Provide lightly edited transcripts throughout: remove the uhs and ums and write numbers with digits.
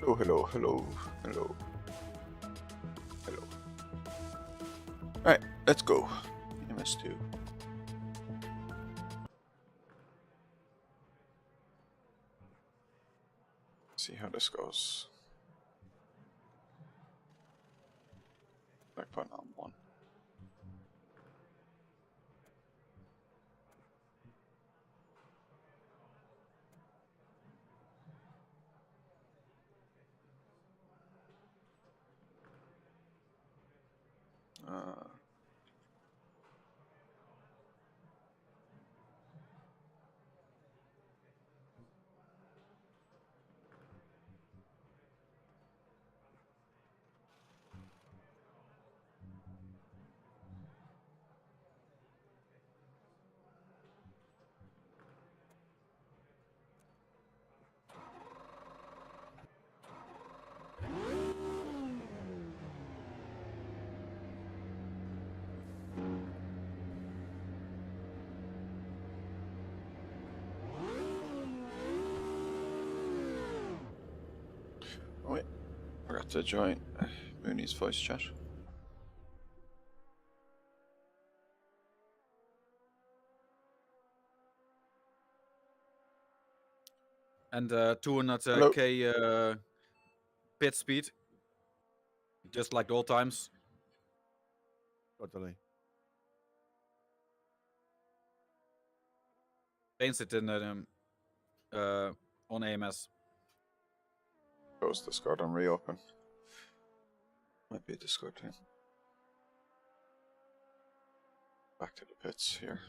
Hello, hello, hello, hello, hello. Alright, let's go. MS2. See how this goes. Checkpoint on 1. Oh wait, forgot to join Moonie's voice chat. And 200k pit speed, just like the old times. Totally. Paints it in on AMS. Close Discord and reopen. Might be a Discord thing. Back to the pits here.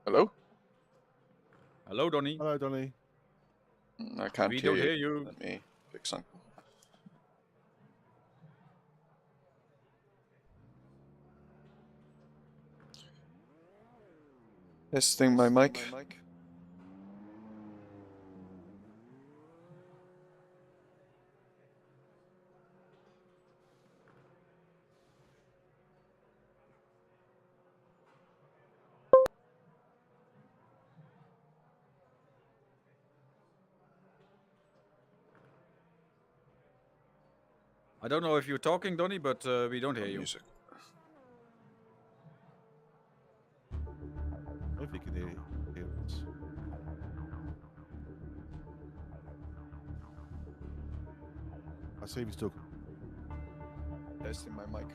Hello? Hello, Donny. Hello, Donny. I can't We hear don't you. hear you. Let me fix something. Testing my mic. I don't know if you're talking, Donny, but we don't hear you. Music. If you can hear us. I see he's talking. Testing my mic.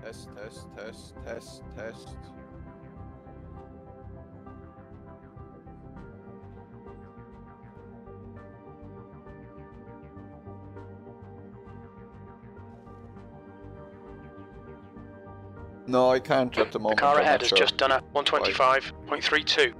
Yes. Test. No, I can't at the The moment. car I'm ahead not has sure. just done a 125.32.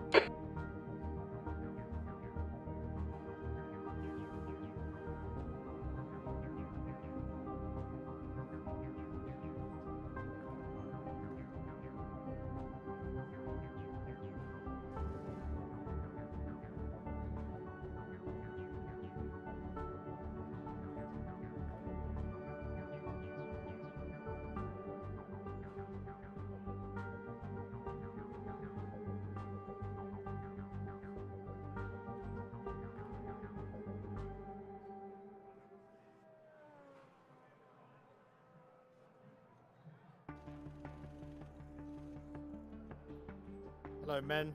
Hello, men.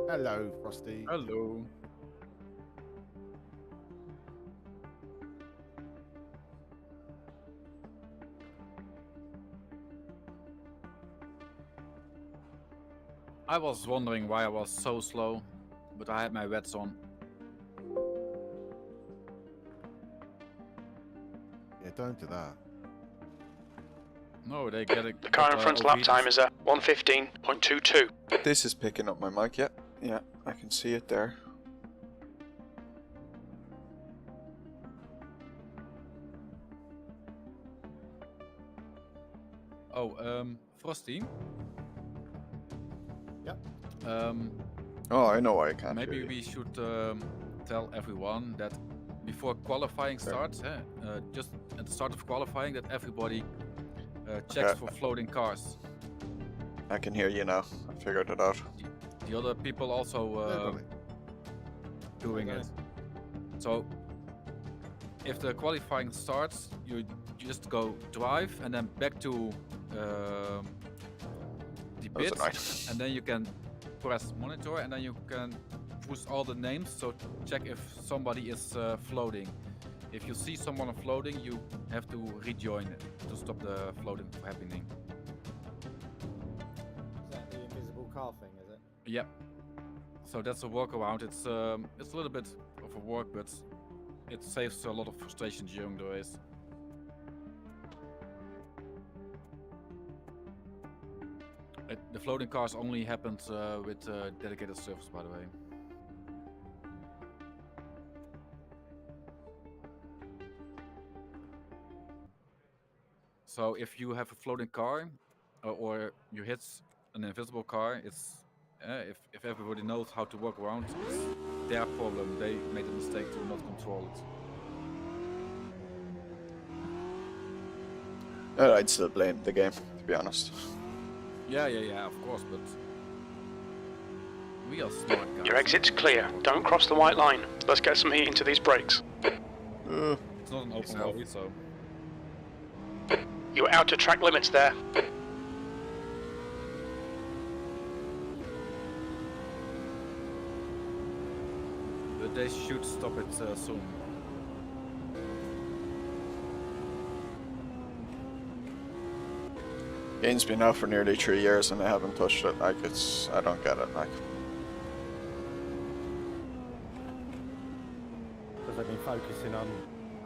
Hello, Frosty. Hello. I was wondering why I was so slow, but I had my wets on. Yeah, don't do that. No, they get it. The car in front's lap time is a 1:15.22. This is picking up my mic, yeah. Yeah, I can see it there. Oh, Frosty. Yep. Oh, I know why I can't Maybe hear you. we should tell everyone that before qualifying starts, just at the start of qualifying, that everybody checks Okay. for floating cars. I can hear you now. I figured it out. The other people also Donny. doing Okay. it. So if the qualifying starts, you just go drive and then back to the That was pits, annoying. and then you can press monitor, and then you can push all the names. So check if somebody is floating. If you see someone floating, you have to rejoin it to stop the floating from happening. Is that the invisible car thing, is it? Yep. So that's a workaround. It's a little bit of a work, but it saves a lot of frustration during the race. The floating cars only happened with dedicated servers, by the way. So if you have a floating car, or you hit an invisible car, it's if everybody knows how to work around, it's their problem. They made a mistake to not control it. I'd still blame the game, to be honest. Yeah, of course, but we are smart guys. Your exit's clear. Don't cross the white line. Let's get some heat into these brakes. It's not an open So- lobby, so You're out of track limits there. but they should stop it soon. Game's been out for nearly 3 years and they haven't touched it. Like, I don't get it. Like, Because they've been focusing on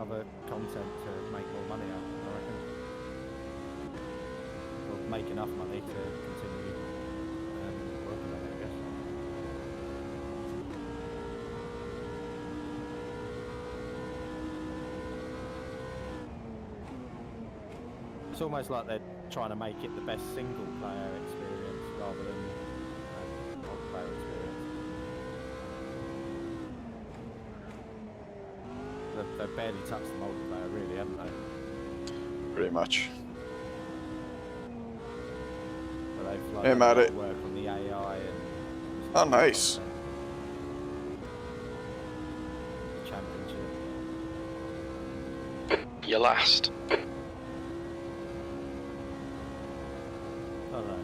other content to make more money out, I reckon. Or make enough money to continue working on it, I guess. It's almost like they're trying to make it the best single player experience rather than multiplayer experience. They've barely touched the multiplayer, really, haven't they? pretty much. But they've like, Hey, done a Matt, lot of work on the AI and Oh, nice. Championship. You're last. I don't know.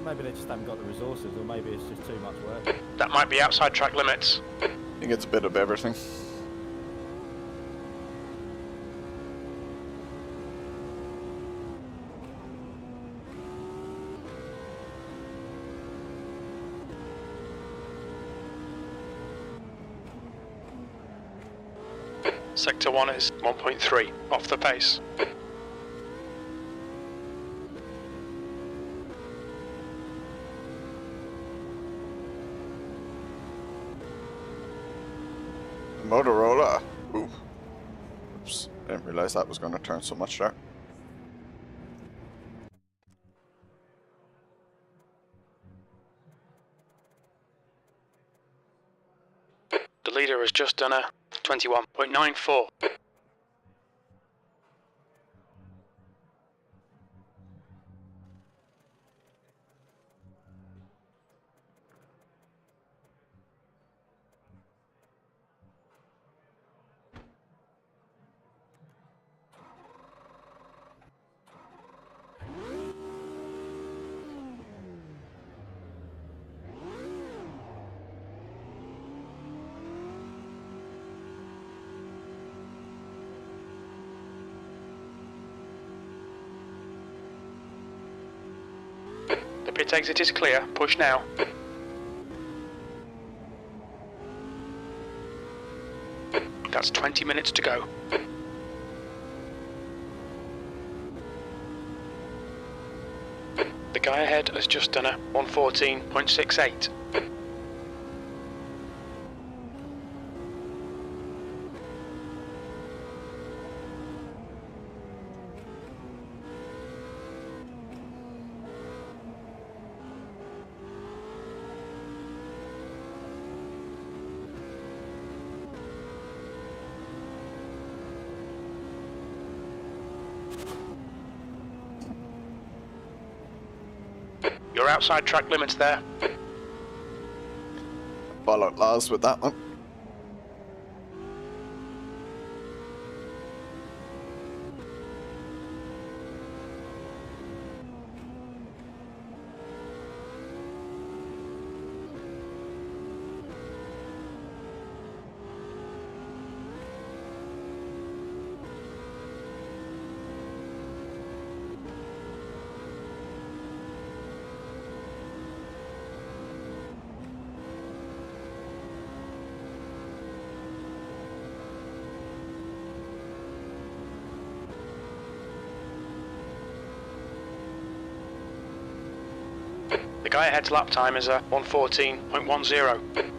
Maybe they just haven't got the resources, or maybe it's just too much work. That might be outside track limits. I think it's a bit of everything. Sector 1 is 1.3, off the pace. Motorola. Ooh. Oops. Didn't realize that was going to turn so much there. The leader has just done a 21.94. Pit exit is clear. Push now. That's 20 minutes to go. The guy ahead has just done a 114.68. You're outside track limits there. Bollock Lars with that one. The guy ahead's lap time is a 114.10.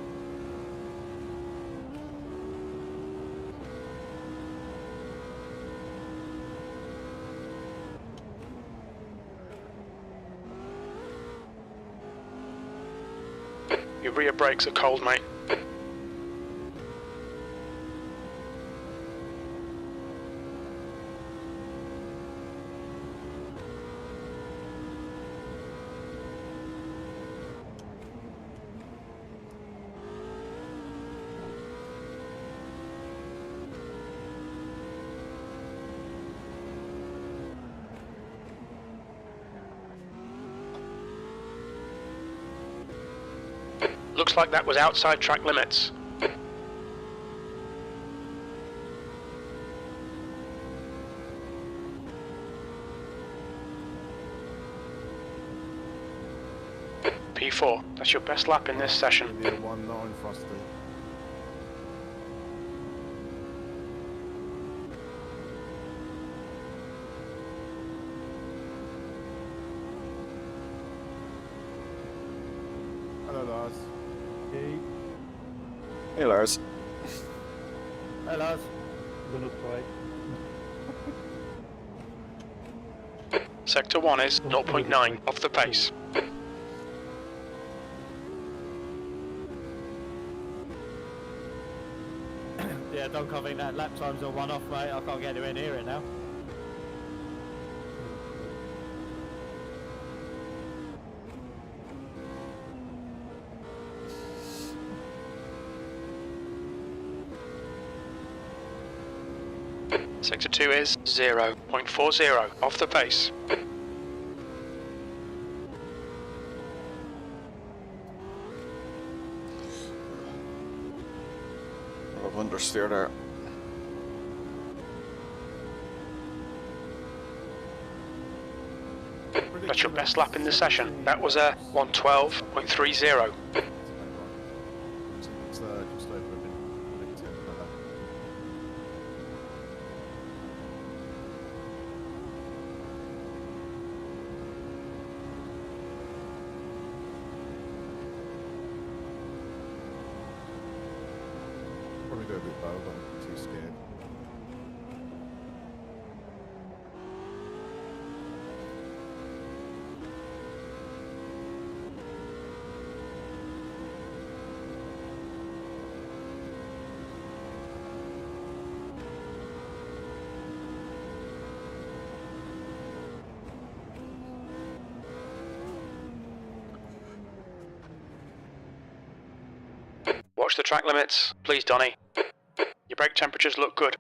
Your rear brakes are cold, mate. Looks like that was outside track limits. P4, that's your best lap in this session. Give you a 1.9 Frosty. Hello, Lars. Hey Lars. Hey, Lars. Gonna try. Sector 1 is 0.9 off the pace. Yeah, don't think that lap time's a one-off, mate. I can't get anywhere near it now. Sector 2 is 0.40 off the pace. I've understeered there. That's your best lap in the session. That was a 112.30. It's just over a minute 10 per lap. Probably go a bit low, but I'm too scared. Watch the track limits, please, Donny. Your brake temperatures look good.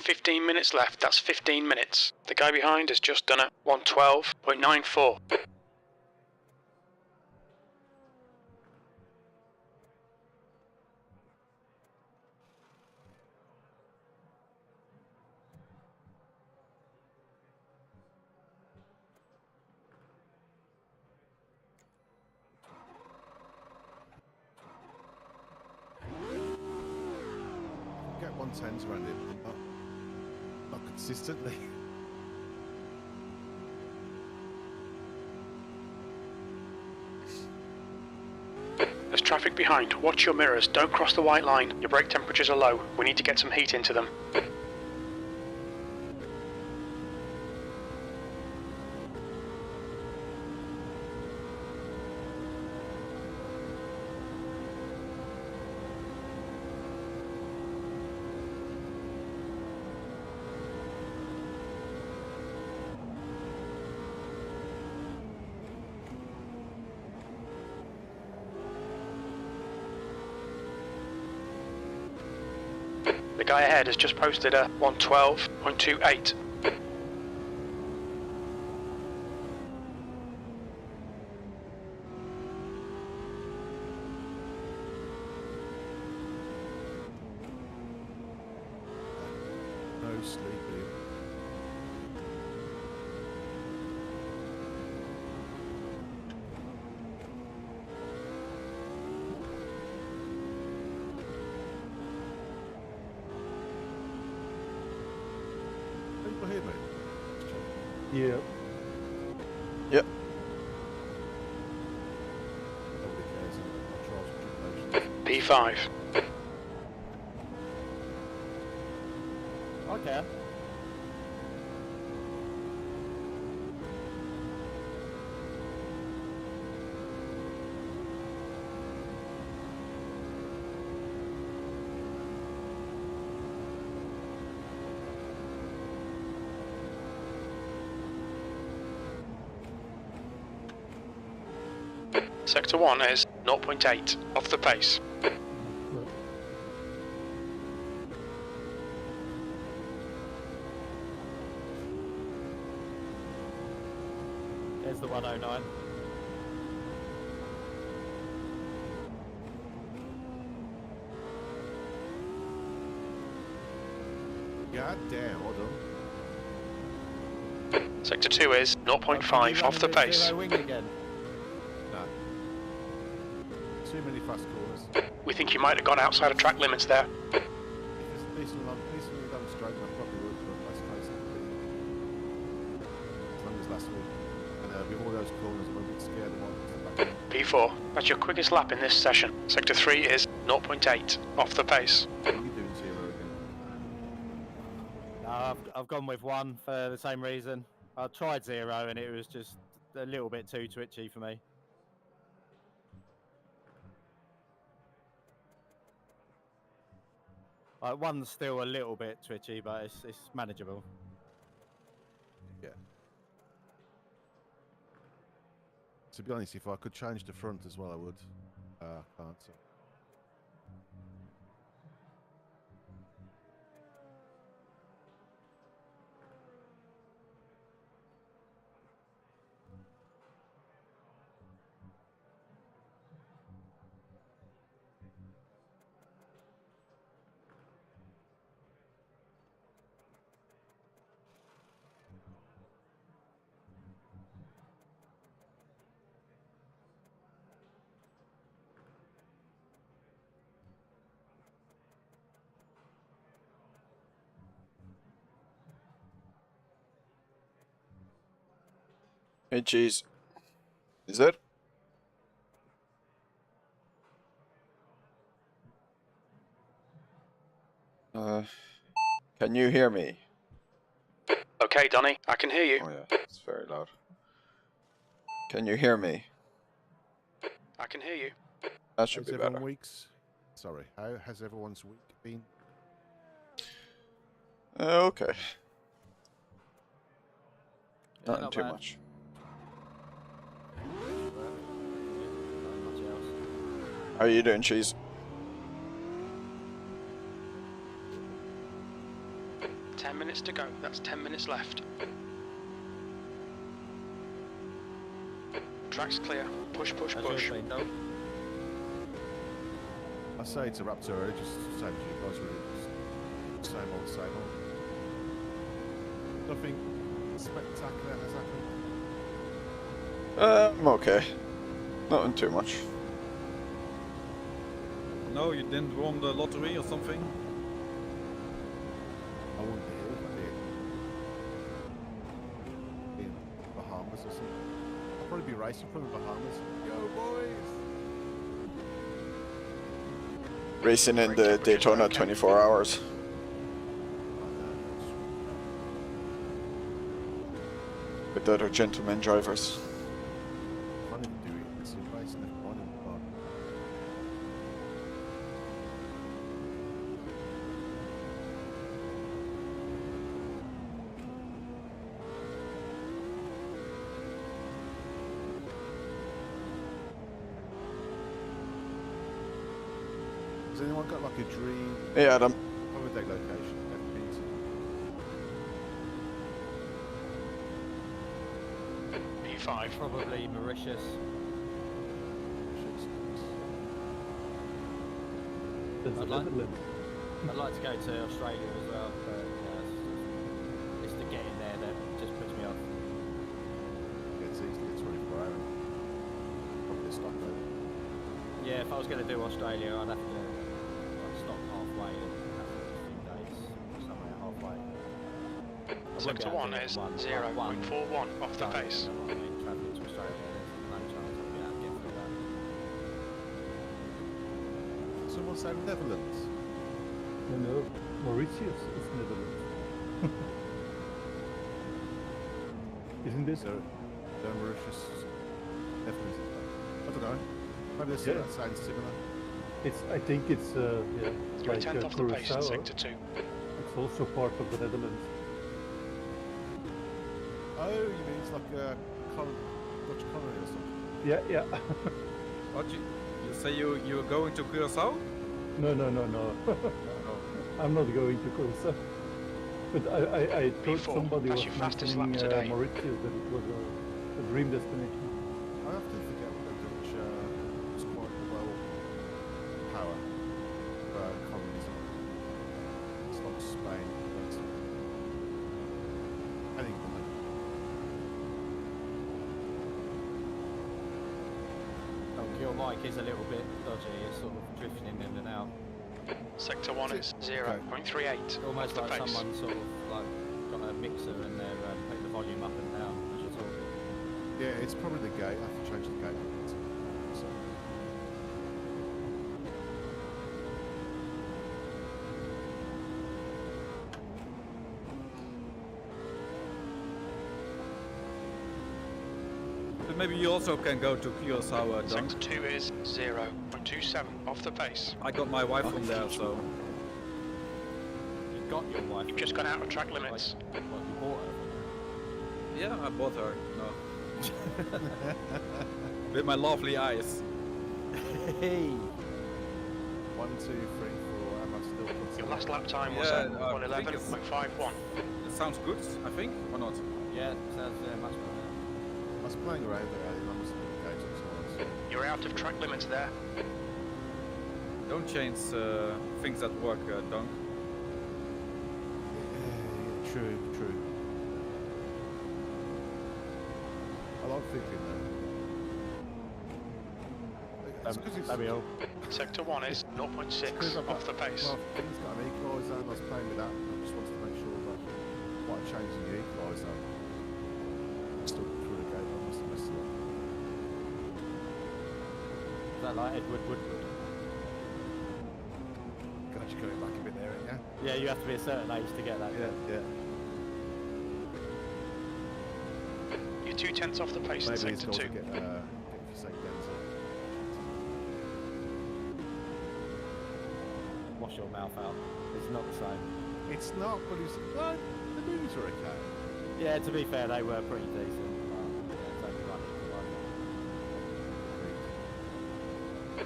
15 minutes left. That's 15 minutes. The guy behind has just done a 112.94. Get 110s around it, but not consistently. There's traffic behind. Watch your mirrors. Don't cross the white line. Your brake temperatures are low. We need to get some heat into them. The guy ahead has just posted a 112.28. No sleeping. People hear me? Yeah. Yep. Nobody cares about trials and tribulations. P5. Okay. Sector 1 is 0.8 off the pace. There's the 109. God damn, hold on. Sector 2 is 0.5 off the pace. Zero wing again. No. Too many fast corners. We think you might have gone outside of track limits there. If it's a decently done stroke, I probably would, but less close as long as last week. And with all those corners, I'm a bit scared of what back in. P4. That's your quickest lap in this session. Sector 3 is 0.8 off the pace. What are you doing, zero again? No, I've gone with 1 for the same reason. I tried 0 and it was just a little bit too twitchy for me. Like 1's still a little bit twitchy, but it's manageable. Yeah. To be honest, if I could change the front as well, I would. Can't. So. Hey, cheese. Is it? Can you hear me? Okay, Donny, I can hear you. Oh yeah, it's very loud. Can you hear me? I can hear you. That should How's be better. Sorry, how has everyone's week been? Okay. Yeah, Nothing not too bad. much. Not much else. How are you doing, cheese? 10 10 minutes to go. That's 10 minutes left. Track's clear. Push, push, push. I say to Raptor early, just same as you guys, really. Just same old, same old. Nothing spectacular has happened. I'm okay. Nothing too much. No, you didn't win the lottery or something? I wouldn't be here if I did. In Bahamas or something. I'll probably be racing from the Bahamas. Go boys! Racing in the Daytona 24 hours. With the other gentlemen drivers. Can't even do it. It's racing at one in the bar. Has anyone got like a dream Hey Adam. holiday location they've been to? P5. Probably Mauritius. That's the I'd like- Netherlands. I'd like to go to Australia as well, but it's the getting there that just puts me off. It's easily a 24 hour. Probably stop over. Yeah, if I was going to do Australia, I'd have to stop halfway and have a few days somewhere halfway. I wouldn't Sector be able 1 to do is one- 0.41 off the done, pace. you know what I mean, travelling to Australia, there's no chance I'll be able to get through that. Someone say Netherlands. No, Mauritius is Netherlands. Isn't this? So, Mauritius, Netherlands. I don't know. Maybe this Yeah. sounds similar. It's. I think it's. Yeah. It's You're a like tenth off the pace in Curaçao. Sector 2. It's also part of the Netherlands. Oh, you mean it's like a Dutch colony or something? Yeah, yeah. What you say you're going to Curaçao? No. I'm not going to Curaçao. But I thought P4, somebody that's was your fastest lap mentioning today. Mauritius, that it was a dream destination. I often forget what the Dutch was quite well power colonies. It's like Spain. I think Your mic is a little bit dodgy, it's sort of drifting in and out. Sector 1 is 0.38 off Almost the like pace. someone sort of like got a mixer and they're putting the volume up and down as you're talking. yeah, it's probably the gate. I have to change the gate. So. But maybe you also can go to Curaçao, Dunk. Sector 2 is 0.27 off the pace. I got my wife from there, so You've got your wife. You've just gone out of track limits. What, you bought her? yeah, I bought her. No, with my lovely eyes. Hey! 1, 2, 3, 4. Am I still putting Your last lap time was Yeah, at I think it's- 111.51. It sounds good, I think, or not? Yeah, sounds much better. I was playing around there earlier. I must have engaged it so You're out of track limits there. Don't change things that work, Dunk. yeah, true. I like thinking that. It's 'cause it's- There we go. Sector 1 is 0.6 off the pace. Well, things got an equaliser and I was playing with that. I just wanted to make sure that what I changed in the equaliser still through the gate. I must have messed it up. Is that like Edward Woodward? God, you're going back a bit there, ain't Yeah, you have to be a certain age to get that. you? Yeah. You're 2/10 off the pace in Maybe it's Sector got 2. to get for St. Denzel. Wash your mouth out. It's not the same. It's not, but it's no, the movies are okay. Yeah, to be fair, they were pretty decent. But, yeah, it's only running for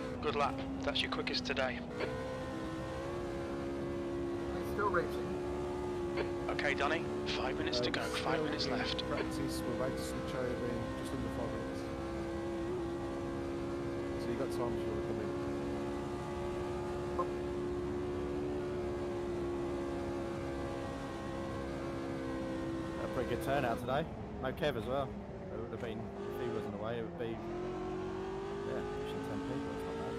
one. Good lap. That's your quickest today. It's still racing. Okay, Donny, 5 minutes to go, 5 minutes left. Practice, we're about to switch over in just under 5 minutes. So you got time if you want to come in. A pretty good turnout today. No Kev as well. It would have been, if he wasn't away, it would be, yeah, pushing 10 people. It's not bad.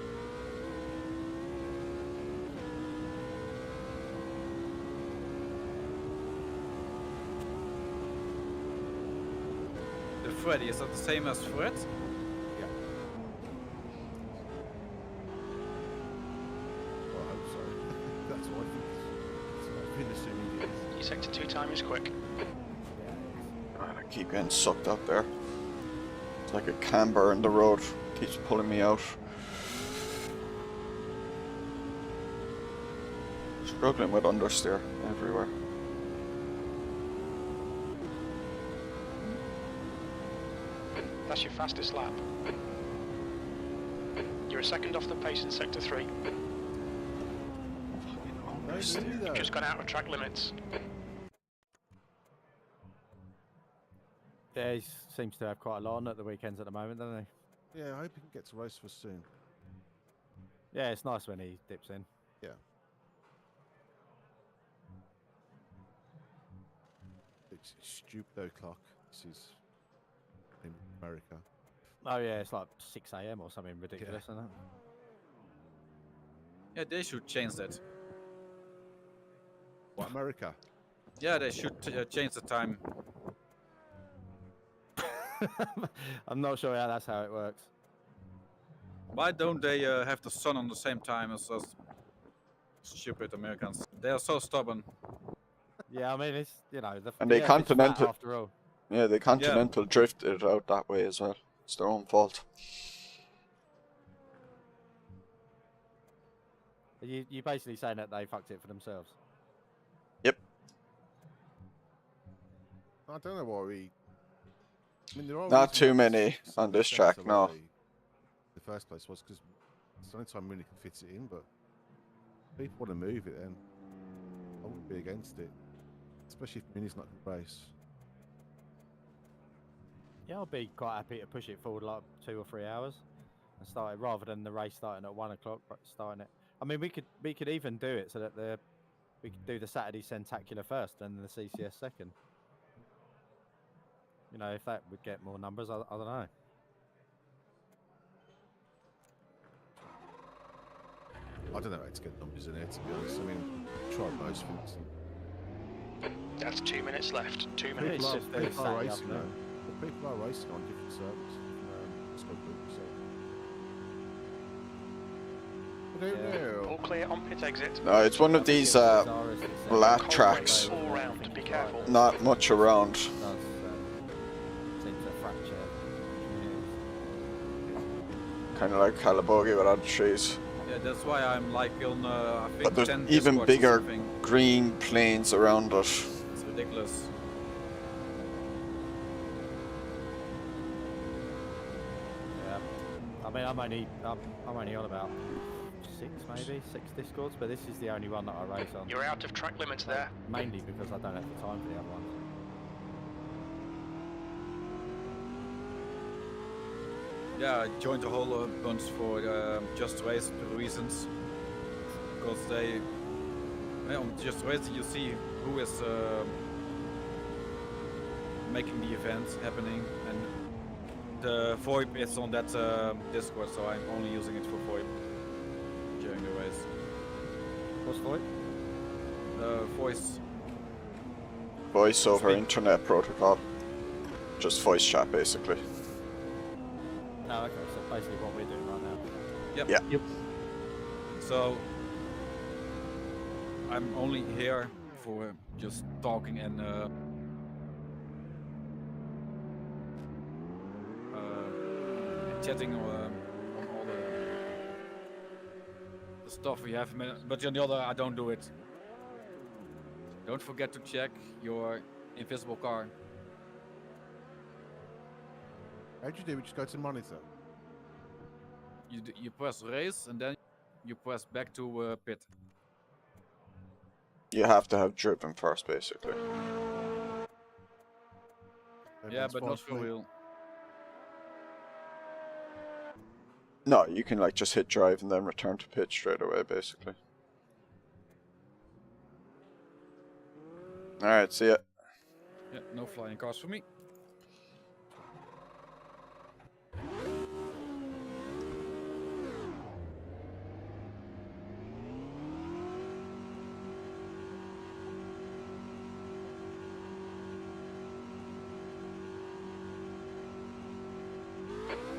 The Freddy, is that the same as Fred? Yeah. Well, I hope so. That's what I think. So I've been assuming it is. Your sector 2 time is quick. Man, I keep getting sucked up there. It's like a camber in the road. Keeps pulling me out. Struggling with understeer everywhere. That's your fastest lap. You're a second off the pace in sector 3. You've just gone out of track limits. Yeah, he seems to have quite a lot on at the weekends at the moment, doesn't he? Yeah, I hope he can get to race for us soon. Yeah, it's nice when he dips in. Yeah. It's stupid o'clock. This is in America. Oh yeah, it's like 6 AM or something ridiculous, isn't it? Yeah, they should change that. What, America? Yeah, they should change the time. I'm not sure how that's how it works. Why don't they have the sun on the same time as us stupid Americans? They are so stubborn. Yeah, I mean it's And they the Earth is flat continental- after all. Yeah, they continental drift it out that way as well. It's their own fault. You basically saying that they fucked it for themselves. Yep. I don't know why we. I mean, there are Not reasons too why many it's on this sent track, away no. in the first place was because it's the only time Mooney can fit it in, but if people want to move it, then I wouldn't be against it. Especially if Mooney's not going to race. Yeah, I'll be quite happy to push it forward like 2 or 3 hours and start it rather than the race starting at 1 o'clock. Starting it. I mean, we could even do it so that we could do the Saturday Sendtacular first and the CCS second. You know, if that would get more numbers, I don't know. I don't know how to get numbers in here, to be honest. I mean, try most things. That's 2 minutes left. 2 Yeah, minutes. it's just People are Saturday racing, afternoon. though. But people are racing on different servers. I don't know. All clear on pit exit. No, it's one of these flat Cold tracks. brakes all round. Be careful. Not much around. Does seem to fracture. Kind of like Calabogie without the trees. Yeah, that's why I'm like on, I think, But there's 10 even Discords or bigger something. green plains around it. It's ridiculous. Yeah. I mean, I'm only on about 6 Discords, but this is the only one that I race on. You're out of track limits there. Mainly because I don't have the time for the other ones. Yeah, I joined the whole bunch for Just Race reasons. Because they, on Just Race you see who is making the event happening, and the VoIP is on that Discord, so I'm only using it for VoIP during the race. What's VoIP? Voice. Voice over Speak. internet protocol. Just voice chat, basically. Oh, okay, so basically what we're doing right now. Yep. Yeah. Yep. So I'm only here for just talking and chatting on all the stuff we have. But on the other, I don't do it. Don't forget to check your invisible car. How'd you do? We just go to monitor. You press race and then you press back to pit. You have to have driven first, basically. Yeah, Everyone's but fine not for for me. real. No, you can like just hit drive and then return to pitch straight away, basically. Alright, see ya. Yeah, no flying cars for me.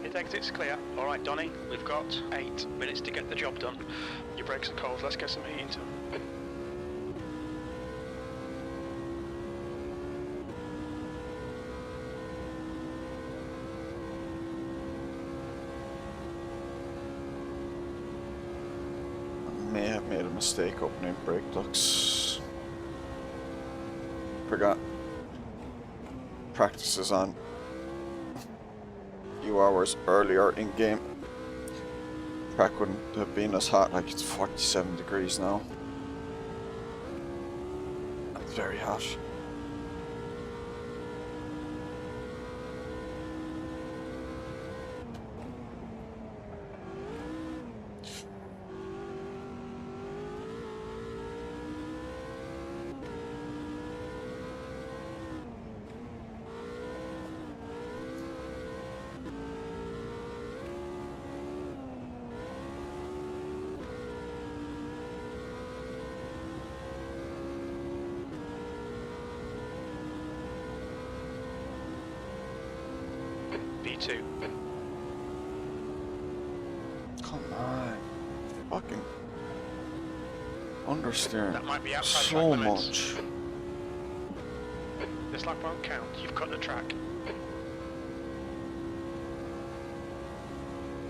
It exit's clear. All right, Donny, we've got 8 minutes to get the job done. Your brakes are cold, let's get some heat into them. I may have made a mistake opening brake ducts. Forgot. Practices on a few hours earlier in game. Track wouldn't have been as hot, like it's 47 degrees now. It's very hot. B2. Come on. Fucking understeering That might be outside so track limits. much. This lap won't count, you've cut the track.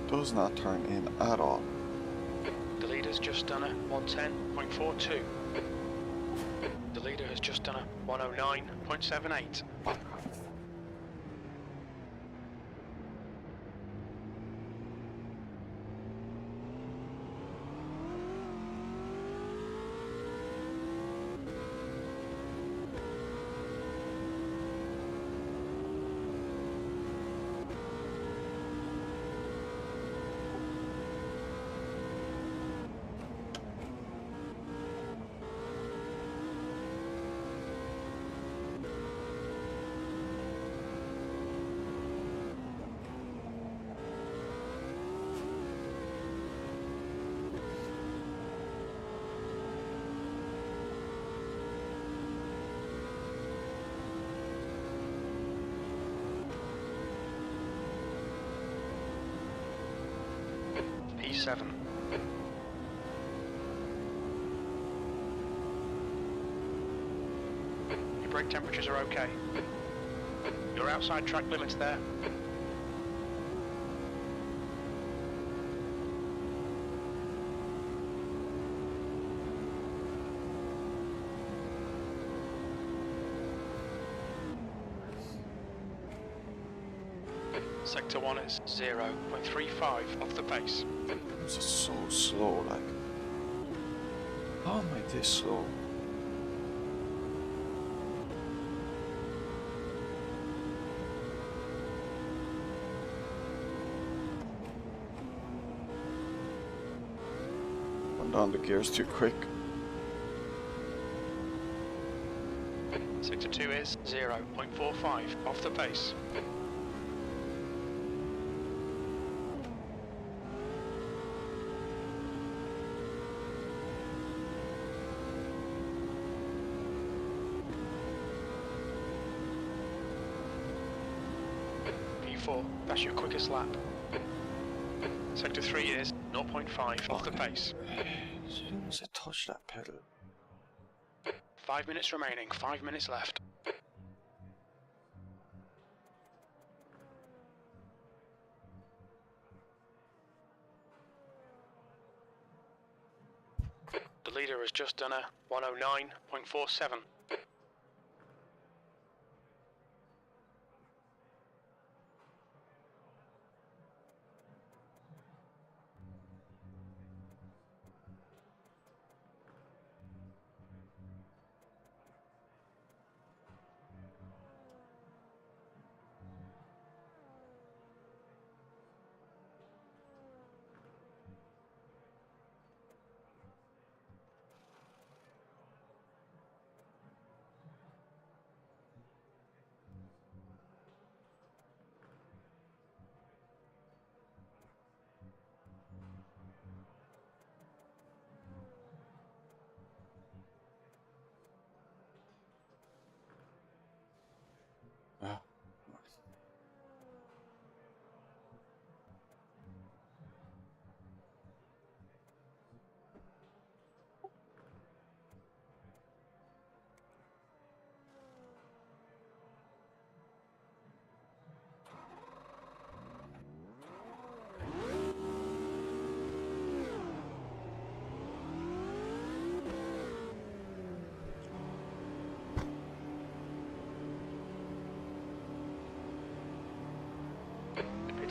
Does not turn in at all. The leader's just done a 110.42. The leader has just done a 109.78. P7. Your brake temperatures are okay. You're outside track limits there. Sector 1 is 0.35 off the pace. This is so slow, like. How am I this slow? Went down the gears too quick. Sector 2 is 0.45 off the pace. P4, that's your quickest lap. Sector 3 is 0.5 off the pace. As soon as I touch that pedal. 5 minutes remaining, 5 minutes left. The leader has just done a 109.47.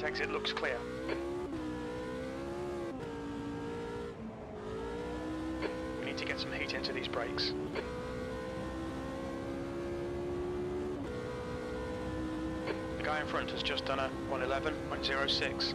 Right exit looks clear. We need to get some heat into these brakes. The guy in front has just done a 111.06.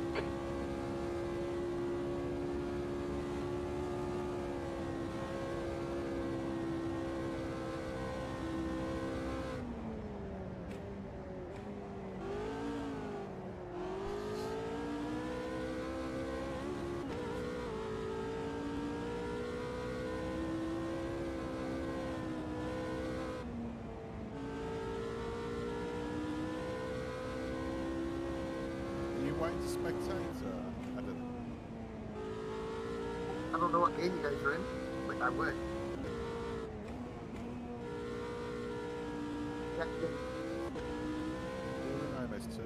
Waiting to spectate? I don't know. I don't know what game you guys are in, but I would. Yeah, yeah. We're in IMS2.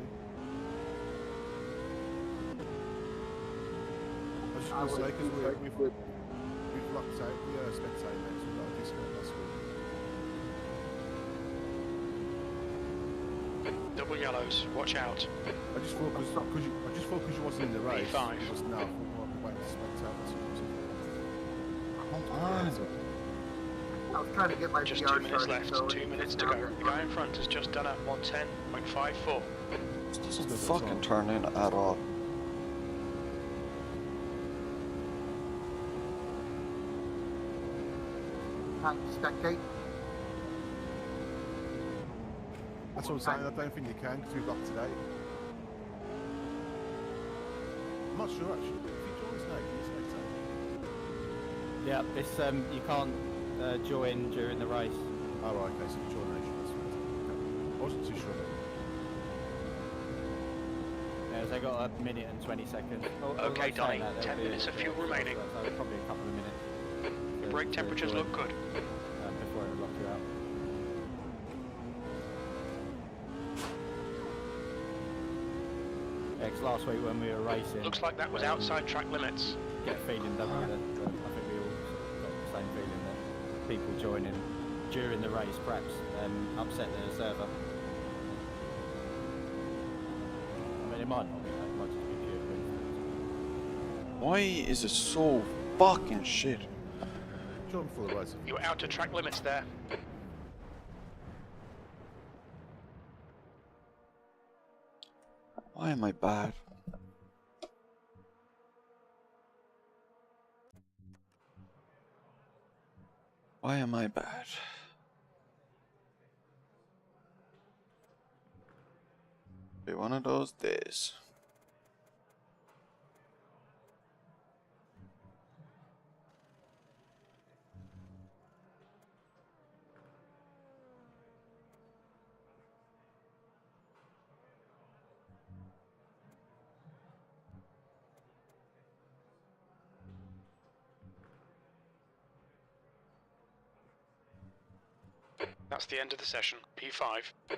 I was just going to say, because we've locked out the spectate mates, we've got a discount last week. Double yellows, watch out. I just thought because you wasn't in the race, B5. you was now waiting to spectate. I was trying to get my Just VR 2 minutes started, left, so 2 minutes to go. The guy in front has just done a 110.54. This doesn't fucking turn in at all. Can't spectate. That's what I'm saying, I don't think you can because we've locked today. I'm not sure actually, but if you join us now, can you spectate? Yeah, this you can't join during the race. Oh right, okay, so you join nation, that's right. Okay. I wasn't too sure about Yeah, they got a minute and 20 seconds. Okay, Donnie, 10 minutes of fuel remaining. So probably a couple of minutes. Your brake temperatures look good. Before it will lock you out. Yeah, 'cause last week when we were racing, Looks like that was outside track limits. get a feeling, don't we, that I think we all got the same feeling that people joining during the race perhaps upset their server. I mean, it might not be, that might just be pure coincidence. Why is it so fucking shit? it. Join for the race. You were out of track limits there. Why am I bad? Why am I bad? Be one of those days. That's the end of the session. P5.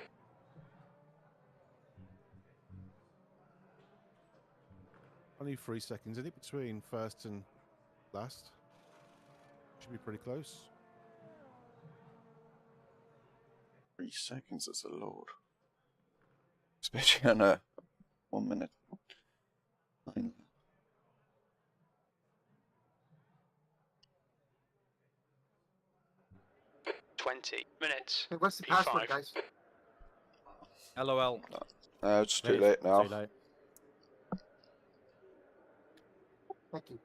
Only 3 seconds in it between first and last. Should be pretty close. 3 seconds is a load. Especially on a 1 minute. 9. 20 minutes. Hey, what's the P5. password, guys? LOL. It's too late now. Too late. Thank you.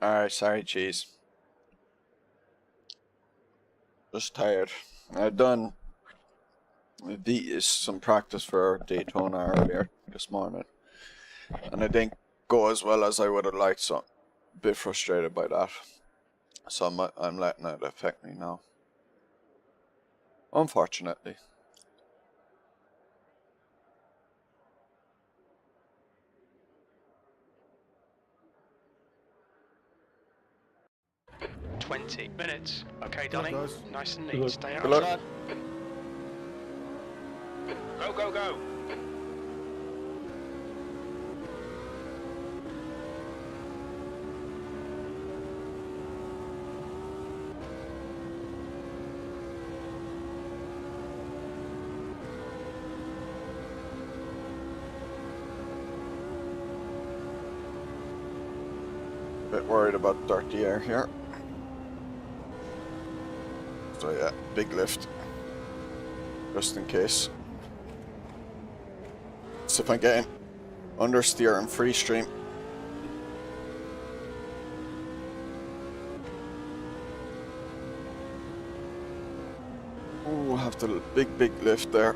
Alright, sorry, cheese. Just tired. I've done some practice for Daytona earlier this morning, and it didn't go as well as I would have liked, so a bit frustrated by that. So I'm letting it affect me now, unfortunately. 20 minutes. Okay, Good luck, Donny. guys. Nice and Good neat. luck. Stay out Good luck. of Go, go, go. Bit worried about dirty air here. So yeah, big lift. Just in case. So if I'm getting understeer and free stream. Ooh, have the big lift there.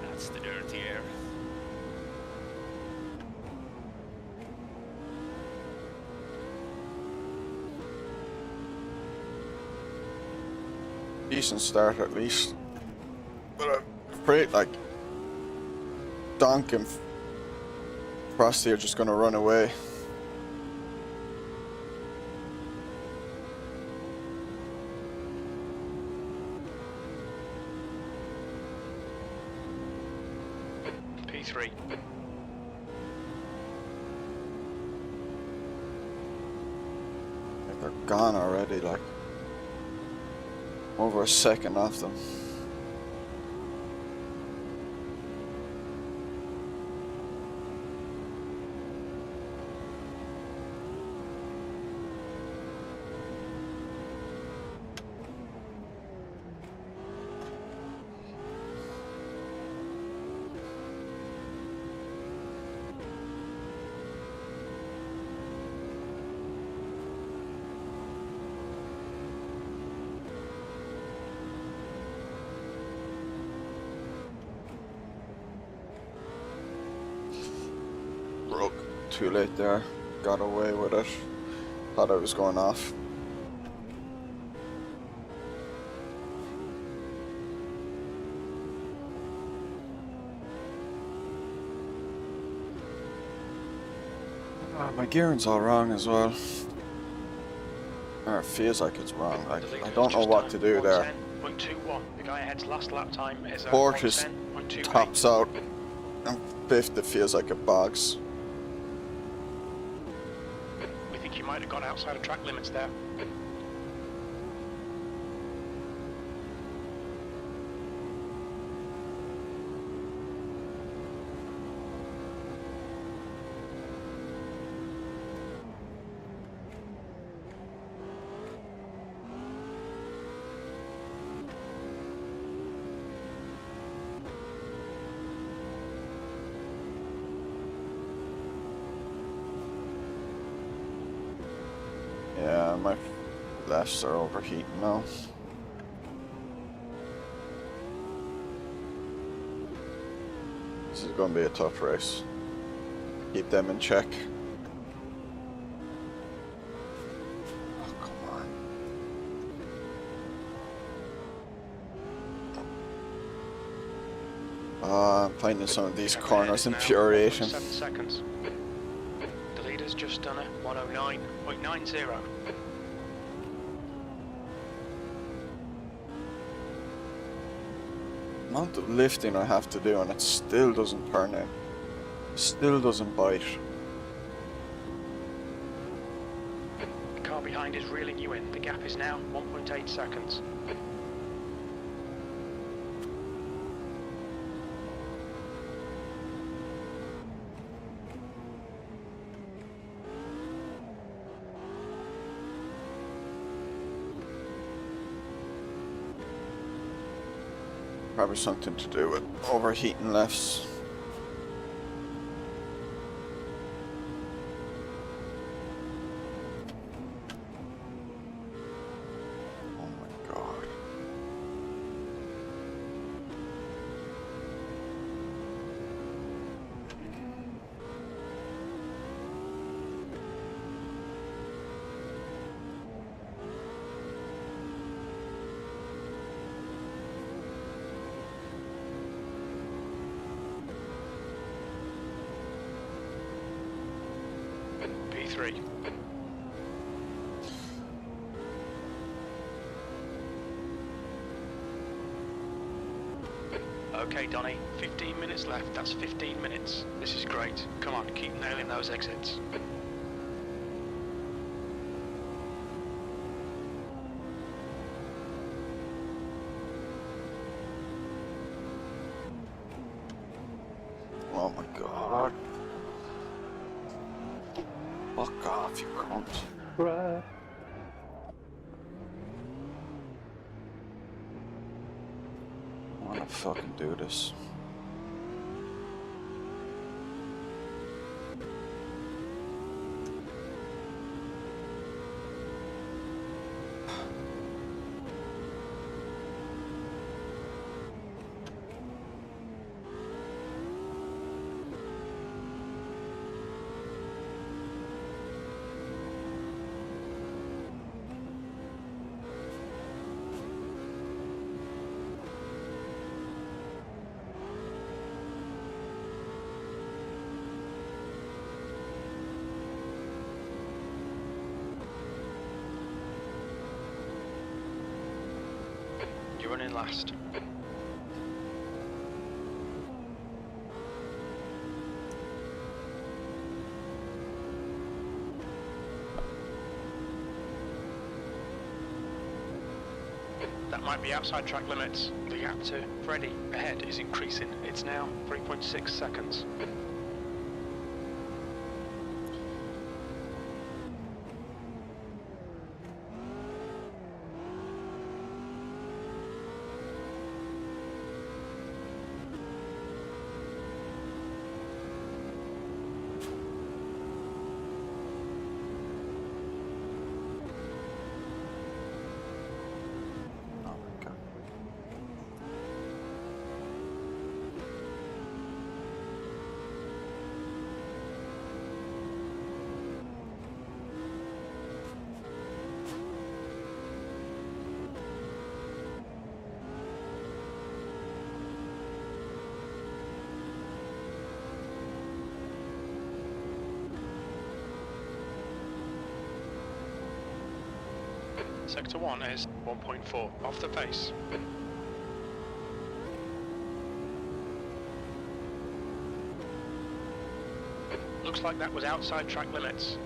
That's the dirty air. Decent start at least. But I'm afraid like Donk and Frosty are just gonna run away. P3. They're gone already, like over a second off them. Broke. Too late there. Got away with it. Thought I was going off. My gearing's all wrong as well. Or it feels like it's wrong. Like, I don't know what to do there. 110.21. The guy ahead's last lap time is Fourth is 110.28. tops out, and fifth it feels like it bogs. We think you might have gone outside of track limits there. Yeah, my lefts are overheating now. This is going to be a tough race. Keep them in check. Oh, come on. I'm finding some of these corners infuriating. 7 seconds. The leader's just done a 109.90. Amount of lifting I have to do and it still doesn't turn in. Still doesn't bite. The car behind is reeling you in. The gap is now 1.8 seconds. Probably something to do with overheating lefts. Oh my god. P3. Okay, Donny, 15 minutes left. That's 15 minutes. This is great. Come on, keep nailing those exits. Oh my god. Fuck off, you cunt. Right. I wanna fucking do this. You're running last. That might be outside track limits. The gap to Freddie ahead is increasing. It's now 3.6 seconds. Oh my god. Sector 1 is 1.4 off the pace. Looks like that was outside track limits.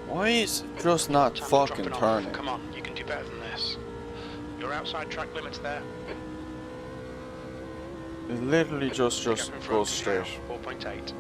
Why is it just not Time fucking dropping off. turning? Come on, you can do better than this. You're outside track limits there. It literally just Gap in front goes is straight. now 4.8.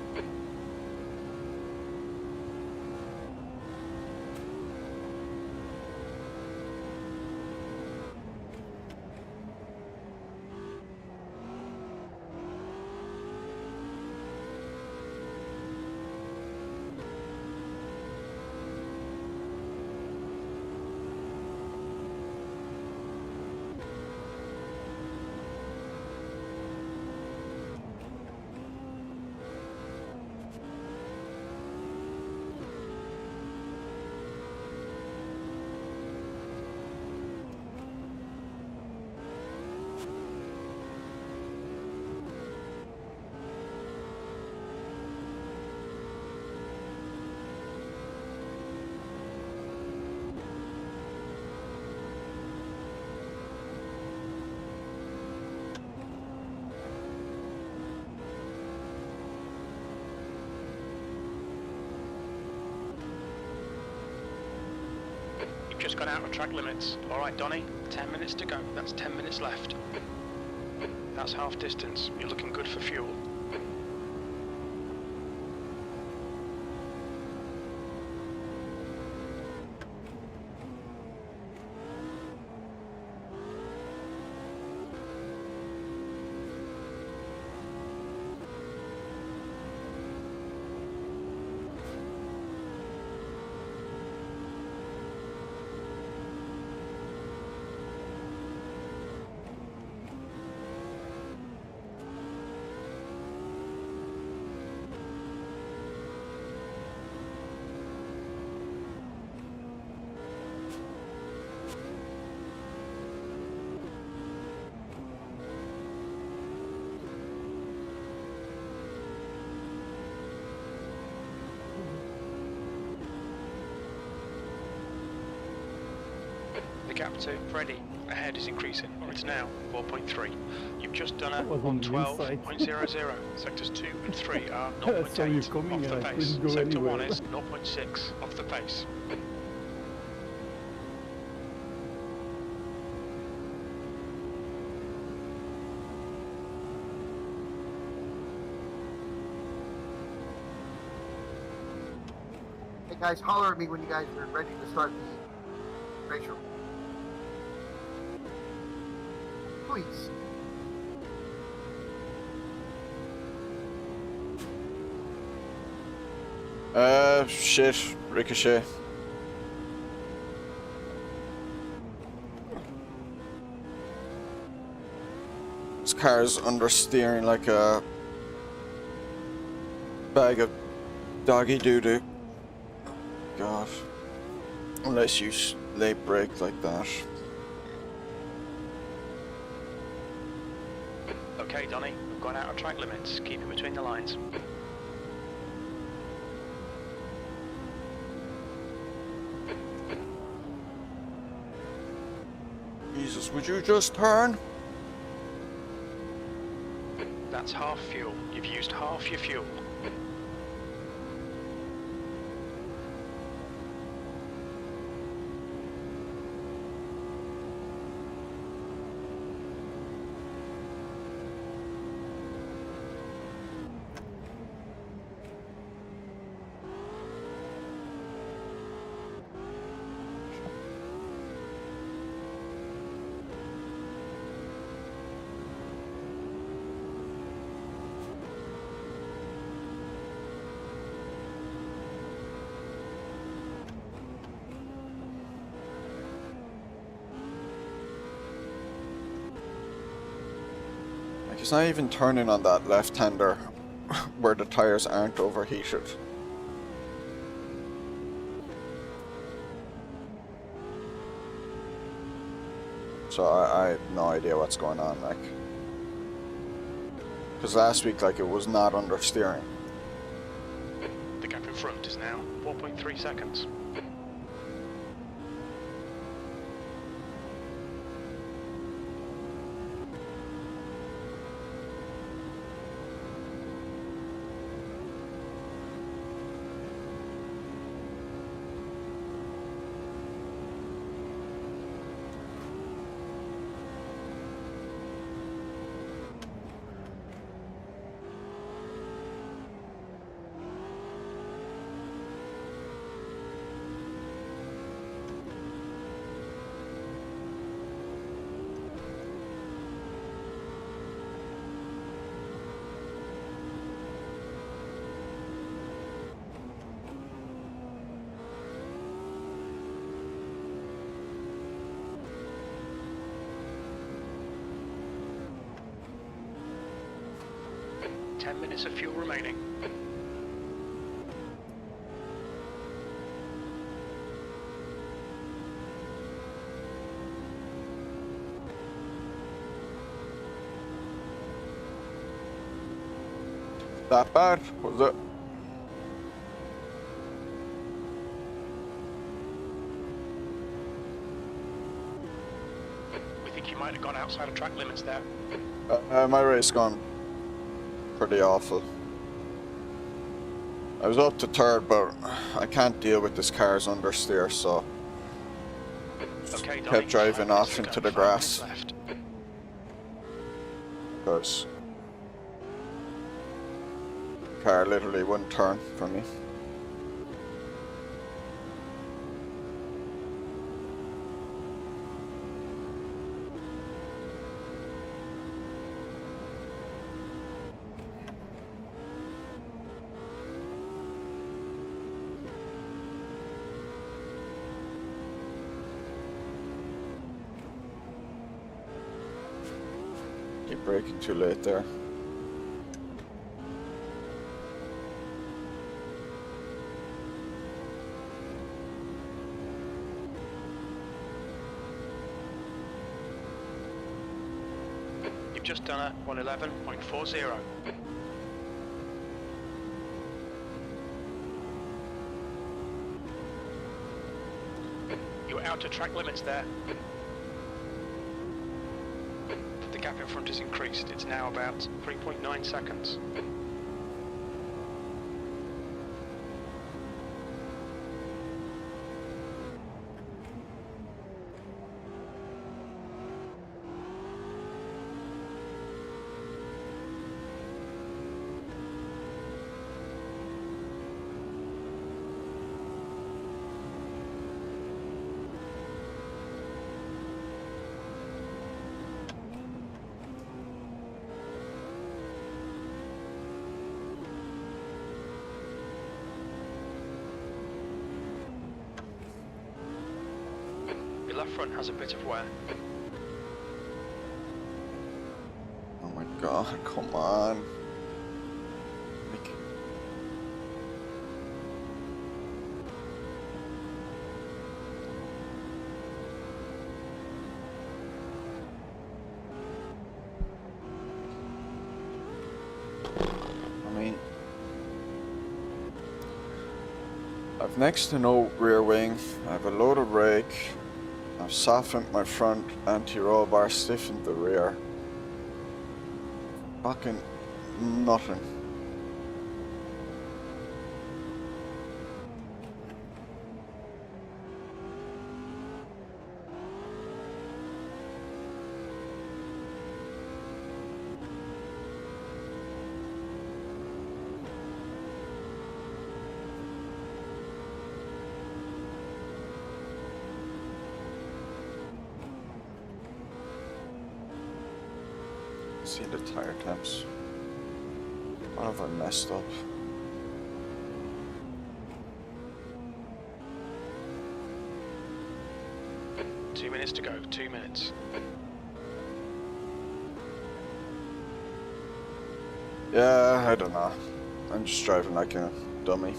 You've just gone out of track limits. Alright, Donny, 10 minutes to go. That's 10 minutes left. That's half distance. You're looking good for fuel. Gap to Freddy ahead is increasing. It's now 4.3. You've just done a That was on the 112.00. Sectors 2 and 3 are I saw you 0.8 coming off the and I pace. couldn't go Sector 1 anywhere. is 0.6 off the pace. Hey guys, holler at me when you guys are ready to start the racial. Please. Shit, Ricochet. This car's understeering like a bag of doggy doo-doo. God. Unless you late brake like that. Okay, Donny, we've gone out of track limits. Keep it between the lines. Jesus, would you just turn? That's half fuel. You've used half your fuel. He's not even turning on that left-hander where the tires aren't overheated. So I have no idea what's going on, like. Because last week, like, it was not understeering. The gap in front is now 4.3 seconds. Minutes of fuel remaining. That bad, was it? We think you might have gone outside of track limits there. My race gone pretty awful. I was up to third, but I can't deal with this car's understeer, so Okay, Donny, kept driving 5 minutes off to go, into the 5 grass minutes left. because the car literally wouldn't turn for me. Keep braking too late there. You've just done a 111.40. You're out of track limits there. The gap in front is increased. It's now about 3.9 seconds. Your left front has a bit of wear. Oh my god, come on. Like, I mean, I've next to no rear wing, I have a loaded rake, I've softened my front anti-roll bar, stiffened the rear. Fucking nothing. See the tire temps. What have I messed up? Two minutes to go, 2 minutes. Yeah, I don't know. I'm just driving like a dummy.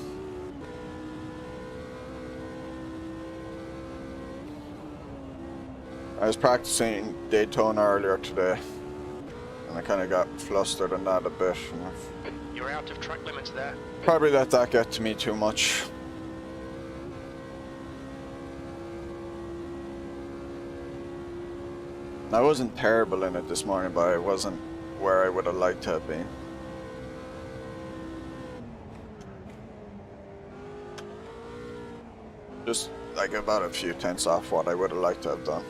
I was practicing Daytona earlier today, and I kind of got flustered on that a bit. You're out of track limits there. Probably let that get to me too much. I wasn't terrible in it this morning, but I wasn't where I would have liked to have been. Just like about a few tenths off what I would have liked to have done.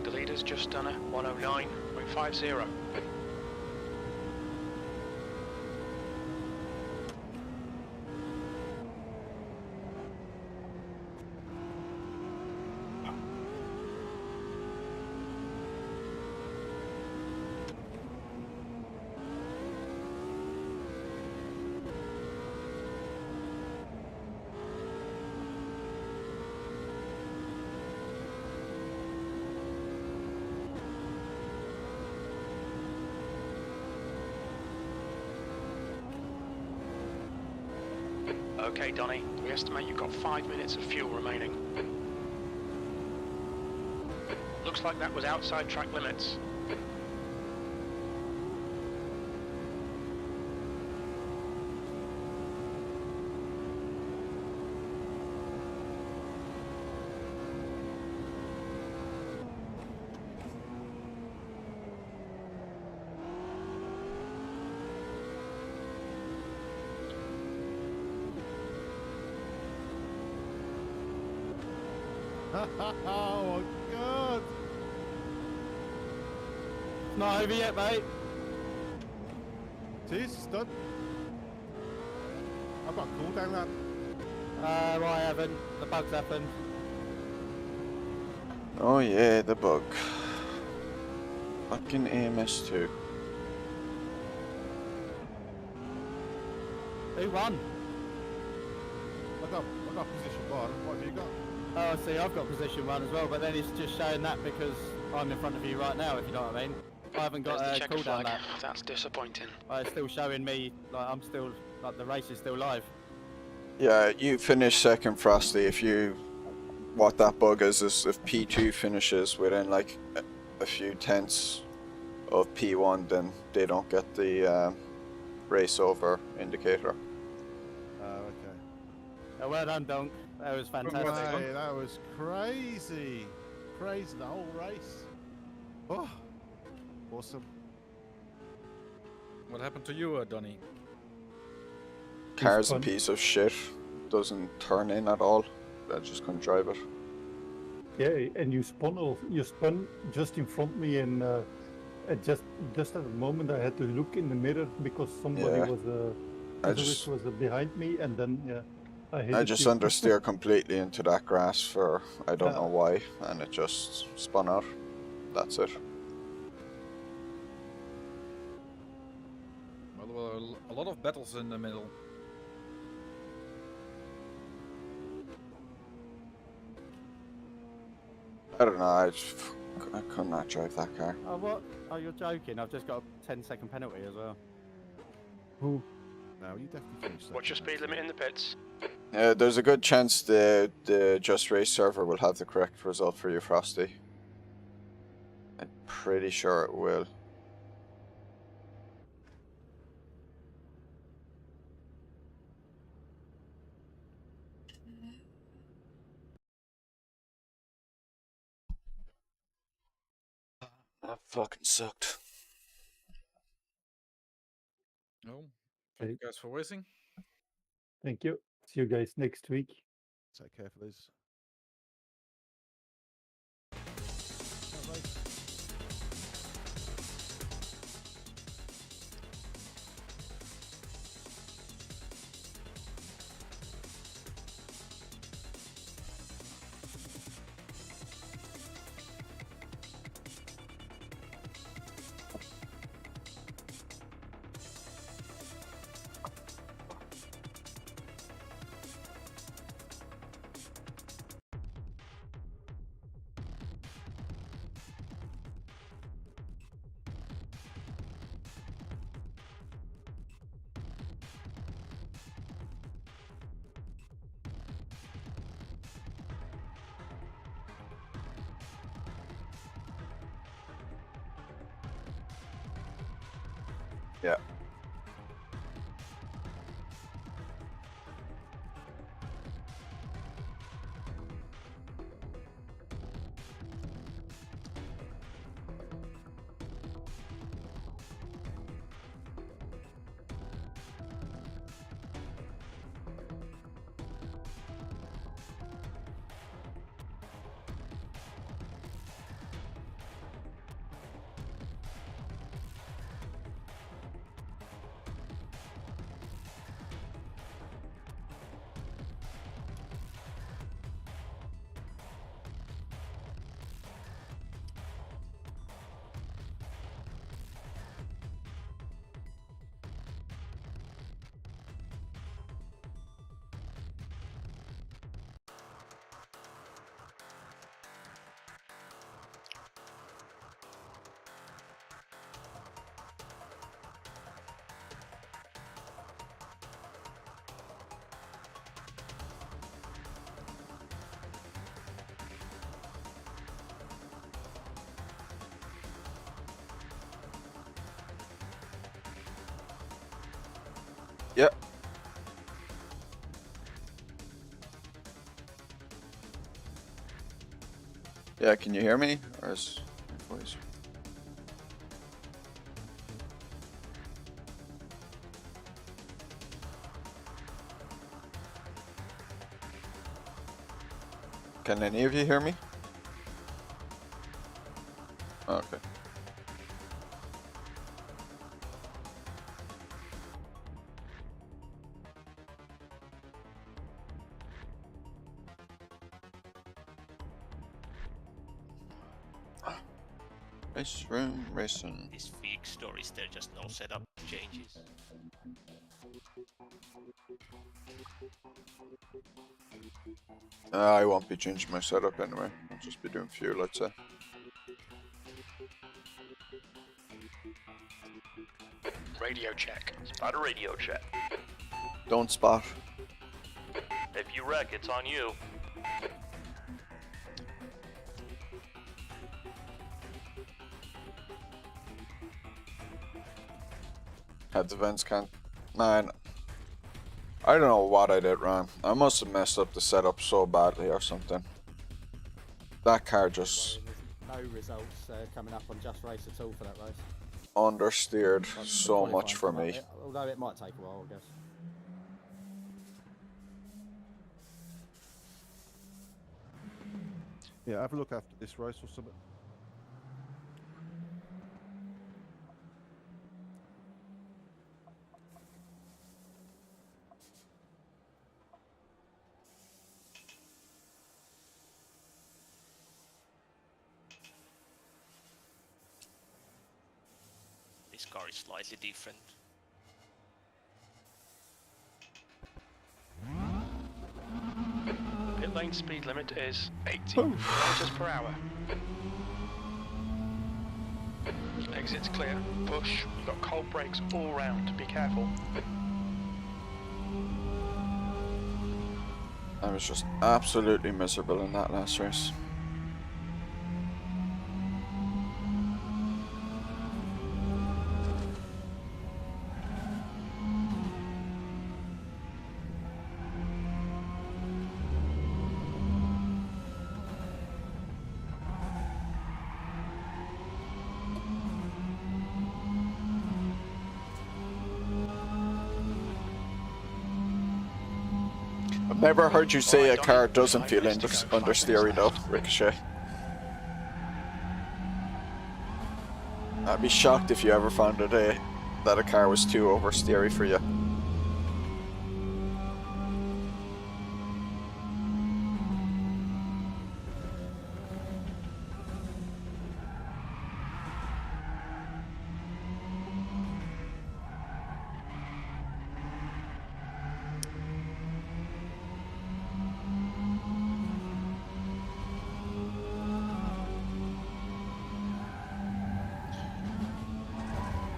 The leader's just done a 109.50. Okay, Donny, we estimate you've got 5 minutes of fuel remaining. Looks like that was outside track limits. Oh my god! Not over yet, mate. Cheers, it's done. I've got a cooldown, lad. Well, I haven't. The bug's happened. Oh yeah, the bug. Fucking AMS2. Who won? I got position 1. What have you got? Oh, see, I've got position 1 as well, but then it's just showing that because I'm in front of you right now, if you know what I mean. I haven't got There's the a checkered cooldown flag. lap. That's disappointing. It's still showing me, like, I'm still, like, the race is still live. Yeah, you finish second, Frosty. If you, what that bug is if P2 finishes within like a few tenths of P1, then they don't get the race over indicator. Okay. Oh, well done, Donk. That was fantastic. Right, that was crazy. Crazy, the whole race. Oh, awesome. What happened to you, Donny? Car's a fun. piece of shit. Doesn't turn in at all. I just couldn't drive it. Yeah, and you spun just in front of me, and just at the moment I had to look in the mirror because somebody Yeah. was behind me, and then yeah, I hit I it just too. understeer completely into that grass for I don't know why, and it just spun out. That's it. Well, there were a lot of battles in the middle. I don't know. I could not drive that car. Oh, what? Oh, you're joking. I've just got a 10-second penalty as well. Who? No, you definitely finished that. What's your speed limit in the pits? There's a good chance the Just Race server will have the correct result for you, Frosty. I'm pretty sure it will. That fucking sucked. Oh, thank you Okay. guys for racing. Thank you. See you guys next week. Take care, please. Yeah. Yep. Yeah, can you hear me? Or is my voice? Can any of you hear me? Okay. Race room racing. This fake stories, there just no setup changes. I won't be changing my setup anyway. I'll just be doing fuel, let's say. Radio check. Spot a radio check. Don't spot. If you wreck, it's on you. Had the vents can't. Man, I don't know what I did wrong. I must have messed up the setup so badly or something. That car just There's no results coming up on Just Race at all for that race. understeered Once the so much qualifying for come up, me. although it might take a while, I guess. Yeah, have a look after this race or something. This car is slightly different. Pit lane speed limit is 80 kilometers per hour. Exit's clear. Push. You've got cold brakes all round. Be careful. I was just absolutely miserable in that last race. Never heard you say a car doesn't feel understeery though, Ricochet. I'd be shocked if you ever found a day that a car was too oversteery for you.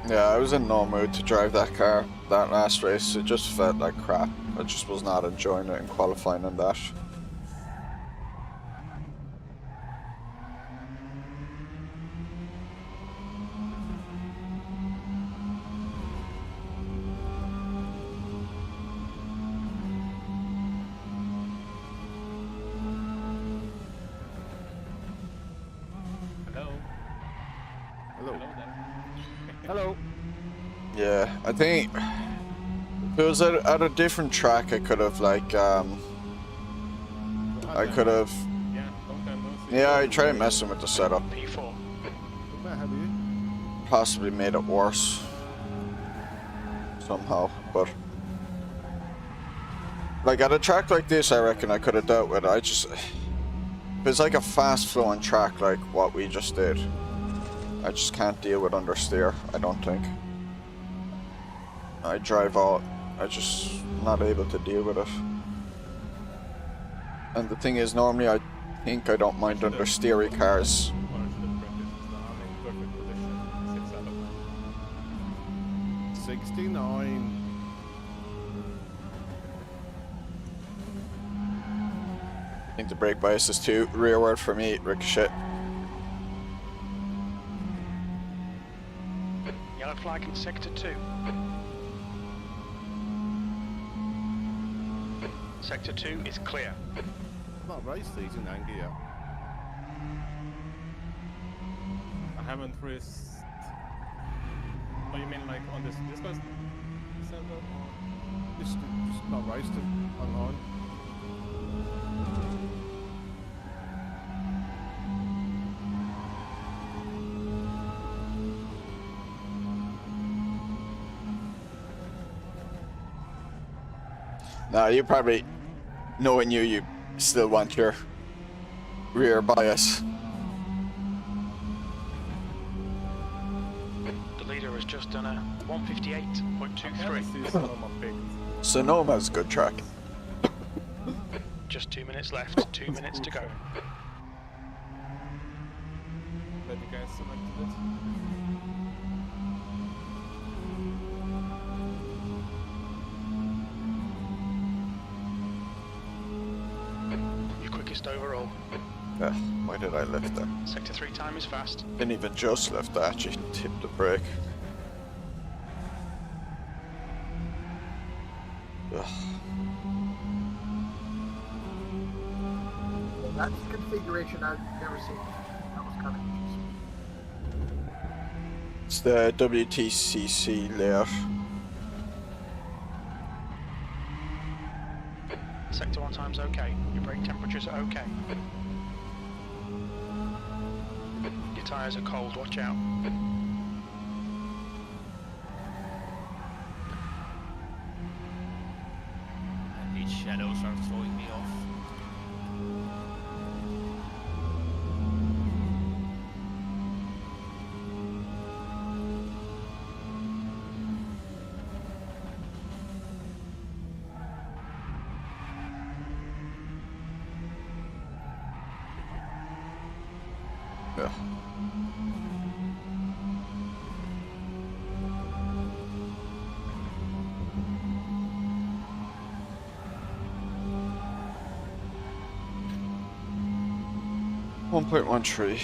Yeah, I was in no mood to drive that car that last race. It just felt like crap. I just was not enjoying it in qualifying and that. Hello. Hello. Hello there. Hello. Yeah, I think if it was at a different track, I could have like I could have. Yeah, long time no see. Yeah, I tried messing with the setup. P4. Good man, have you? Possibly made it worse somehow, but like at a track like this, I reckon I could have dealt with it. I just, if it's like a fast flowing track like what we just did, I just can't deal with understeer, I don't think. I drive out, I just not able to deal with it. And the thing is, normally I think I don't mind understeery cars. Or should have practiced the I'm in perfect position. 6 out of 9. 69. I think the brake bias is too rearward for me, Ricochet. Yellow flag in sector 2. Sector 2 is clear. Not raced these in anger yet. I haven't raced. Oh, you mean like on this was server or? Just not raced them online. Now you probably, knowing you still want your rear bias. The leader has just done a 158.23. Sonoma picked. Sonoma's a good track. Just 2 minutes left, 2 minutes to go. But you guys selected it. Your quickest overall. Yeah, why did I lift that? Sector 3 time is fast. Didn't even just lift, I actually tipped the brake. Ugh. That's a configuration I've never seen. That was kind of interesting. It's the WTCC layout. Sector 1 time's okay. Your brake temperatures are okay. Your tyres are cold, watch out. These shadows are throwing me off. Yeah. .13.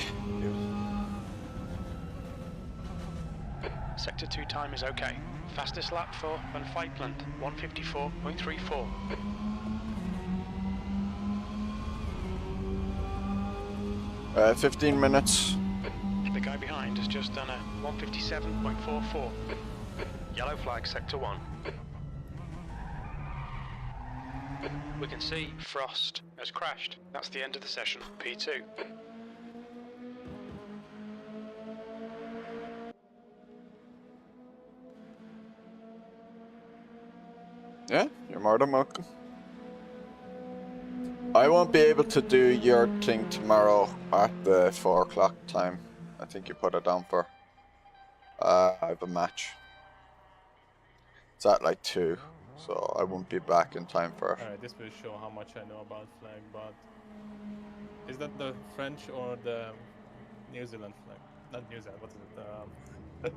Sector 2 time is okay. Fastest lap for Van Feitland, 154.34. 15 minutes. The guy behind has just done a 157.44. Yellow flag, Sector 1. We can see Frost has crashed. That's the end of the session, P2. Yeah, you're more than welcome. I won't be able to do your thing tomorrow at the 4 o'clock time. I think you put it down for. I have a match. It's at like 2, so I won't be back in time for it. Alright, this will show how much I know about flag, but is that the French or the New Zealand flag? Not New Zealand, what is it?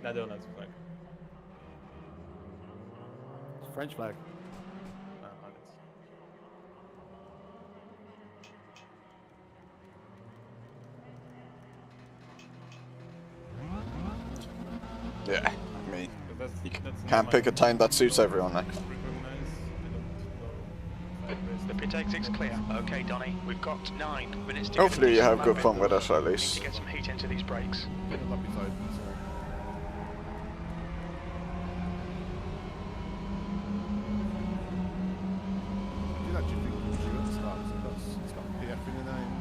Netherlands flag. It's French flag. Yeah, I mean, you That's can't pick a time that suits everyone. Like. The pit exit's clear. Okay, Donny, we've got 9 minutes to Hopefully you have good lap fun in. with it at We need least. to get some heat into these brakes. Did actually think Wuschel at the start because it's got PF in the name.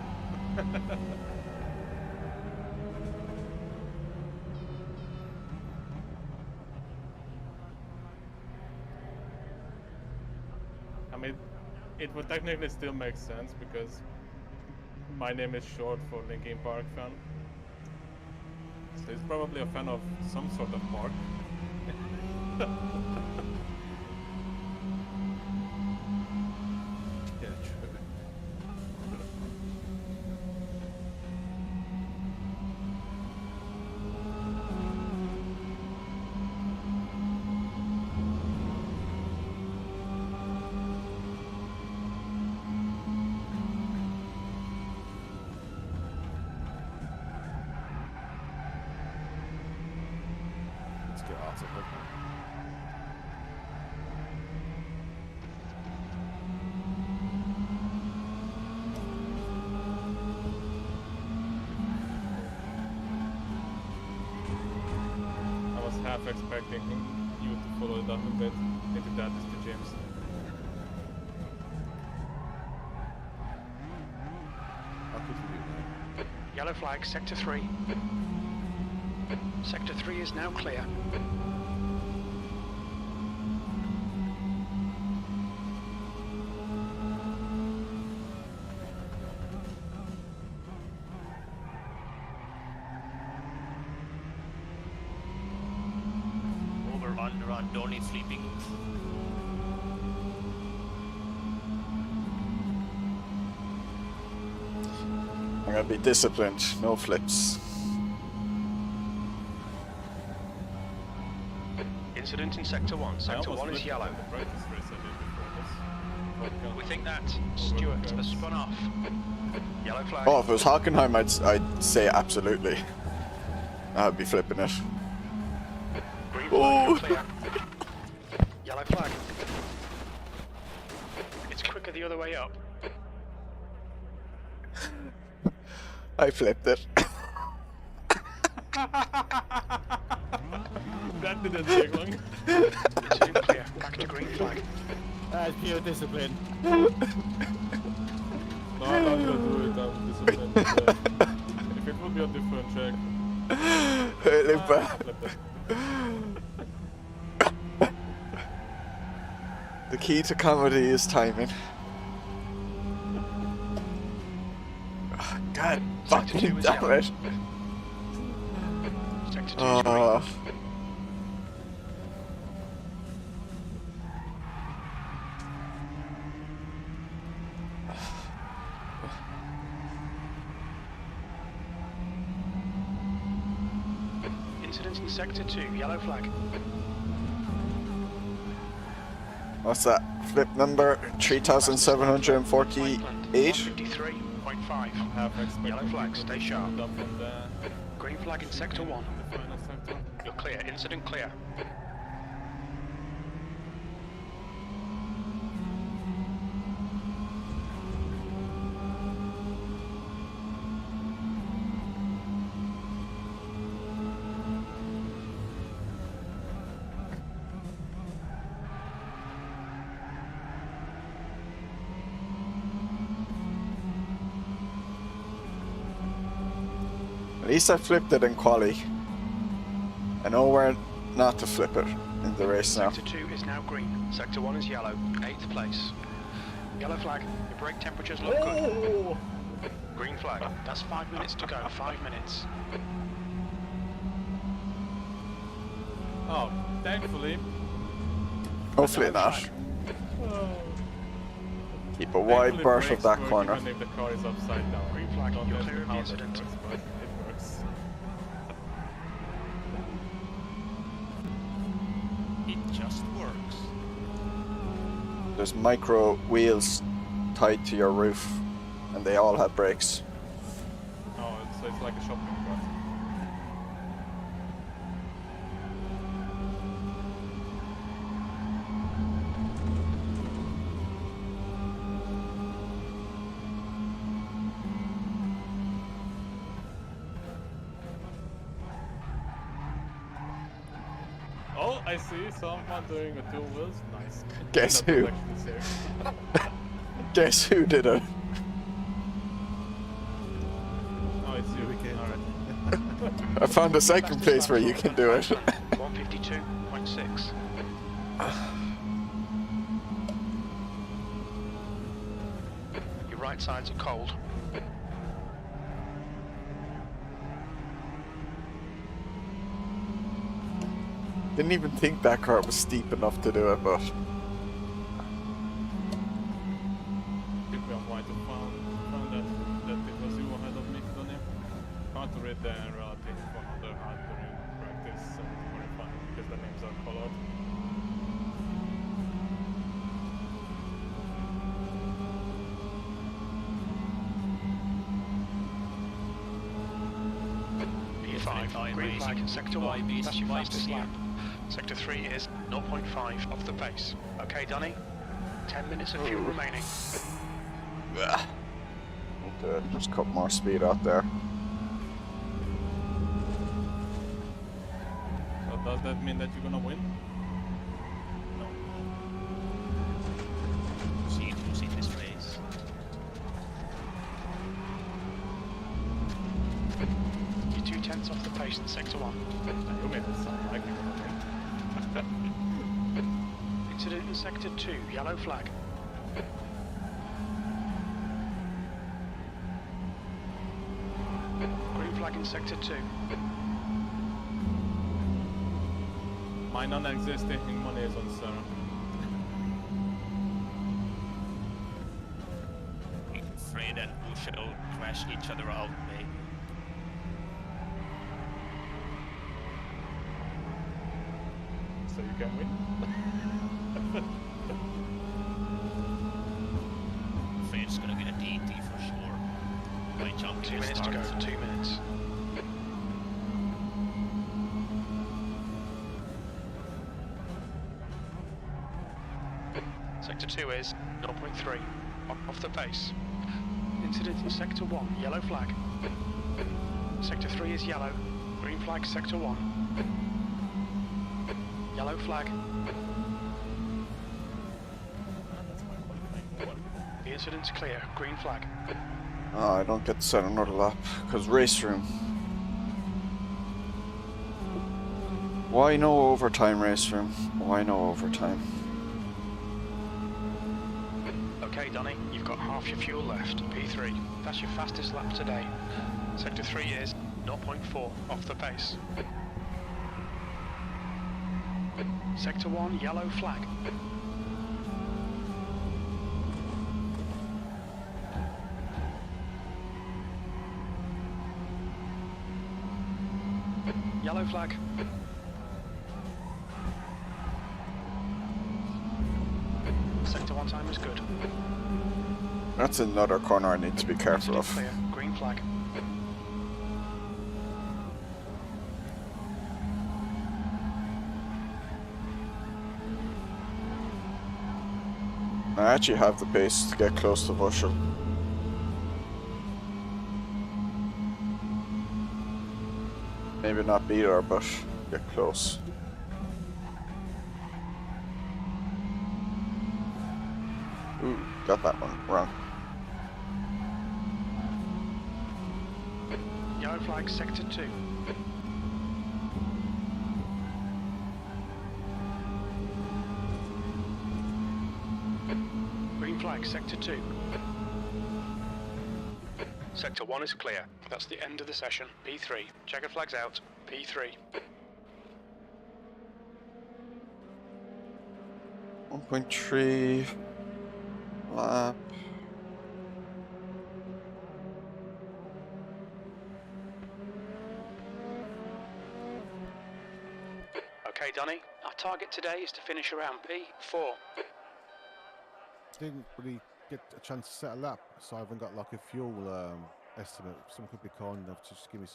I mean, it would technically still make sense because my name is short for Linkin Park fan. So he's probably a fan of some sort of park. Yeah, true. Let's get Arctic, okay. I was half expecting you to follow it up a bit into that is to James. How could you do that? Yellow flag, Sector 3. Sector 3 is now clear. Don't need sleeping. I'm gonna be disciplined, no flips. Incident in Sector 1. Sector 1 is yellow. The practice race I did before this. We think that Stewart has spun off. Yellow flag. Oh, if it was Hockenheim, I'd say absolutely. I'd be flipping it. Green flag, Oh. clear. Yellow flag. It's quicker the other way up. I flipped it. That didn't take long. Incident clear. Back to green flag. That's pure discipline. No, I'm not gonna do it. I'm disciplined. If it would be a different track. Look back. The key to comedy is timing. God fucking damn it. Sector 2 is green. Incident in Sector 2, yellow flag. What's that? Flip number 3748. 153.5. Half expected Yellow flag, people stay to sharp. stand up and, Green flag in Sector 1. the final sector. You're clear. Incident clear. At least I flipped it in quali. I know where not to flip it in the race now. Sector 2 is now green. Sector 1 is yellow. 8th place. Yellow flag. Your brake temperatures look good. Green flag. That's 5 minutes to go. 5 minutes. Oh, thankfully. Hopefully Yellow not. flag. Keep a wide Thankfully berth of brakes that work corner. Even if the car is upside down. Green flag. Don't You're know clear of how the that incident. works, but it works. It just works. There's micro wheels tied to your roof, and they all have brakes. Oh, so it's like a shopping cart. Oh, I see someone doing a two wheels. Nice. Guess That who? was actually safe. Guess who did it? Oh, it's you. Alright. I found a second place where you can do it. 152.6. Your right sides are cold. Didn't even think that car was steep enough to do it, but If we are right to found that it was you ahead of me, don't you? Hard to read the relative for another hard during practice and very fun because the names are colored. P5, green flag in Sector 1, that's your fastest lap. Sector 3 is 0.5 off the pace. Okay, Donny? 10 minutes of fuel remaining. okay, just cut more speed out there. So does that mean that you're gonna win? No. See who's in this race. You're 2/10 off the pace in Sector 1. You made it sound like you're gonna win. Incident in Sector 2, yellow flag. Green flag in Sector 2. My non-existing money is on Sarah. Fred and Wuschel crash each other out, maybe. So you can win. Fred's gonna get a DT for sure. Might jump 2 minutes to go, 2 minutes. Sector 2 is 0.3, off the pace. Incident in Sector 1, yellow flag. Sector 3 is yellow, green flag Sector 1. Yellow flag. The incident's clear, green flag. Oh, I don't get to set another lap, because race room. Why no overtime, race room? Why no overtime? Okay, Donny, you've got half your fuel left. P3, that's your fastest lap today. Sector 3 is 0.4, off the pace. Sector 1, yellow flag. Yellow flag. Sector 1 time is good. That's another corner I need to be careful of. Clear, green flag. I actually have the pace to get close to Wuschel. Maybe not beat her, but get close. Ooh, got that one wrong. Yellow flag, Sector 2. Green flag, Sector 2. Sector 1 is clear. That's the end of the session. P3. Checker flags out. P3. 1.3 lap. Okay, Donny. Our target today is to finish around P4. Didn't really get a chance to set a lap, so I haven't got like a fuel estimate. Someone could be kind enough to just give me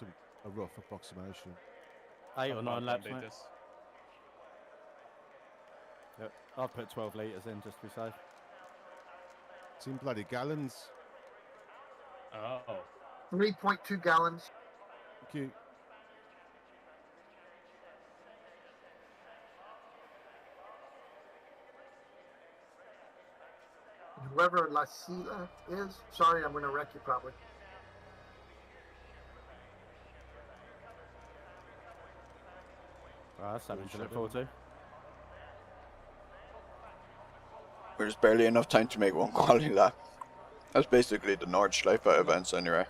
a rough approximation. 8 or 9 laps, mate. Liters. Yep. I'll put 12 litres in just to be safe. It's in bloody gallons. Oh. 3.2 gallons. Thank you. Whoever La Silla is, sorry, I'm going to wreck you probably. That's something to look forward to. There's barely enough time to make one quality lap. That's basically the Nordschleife events anyway.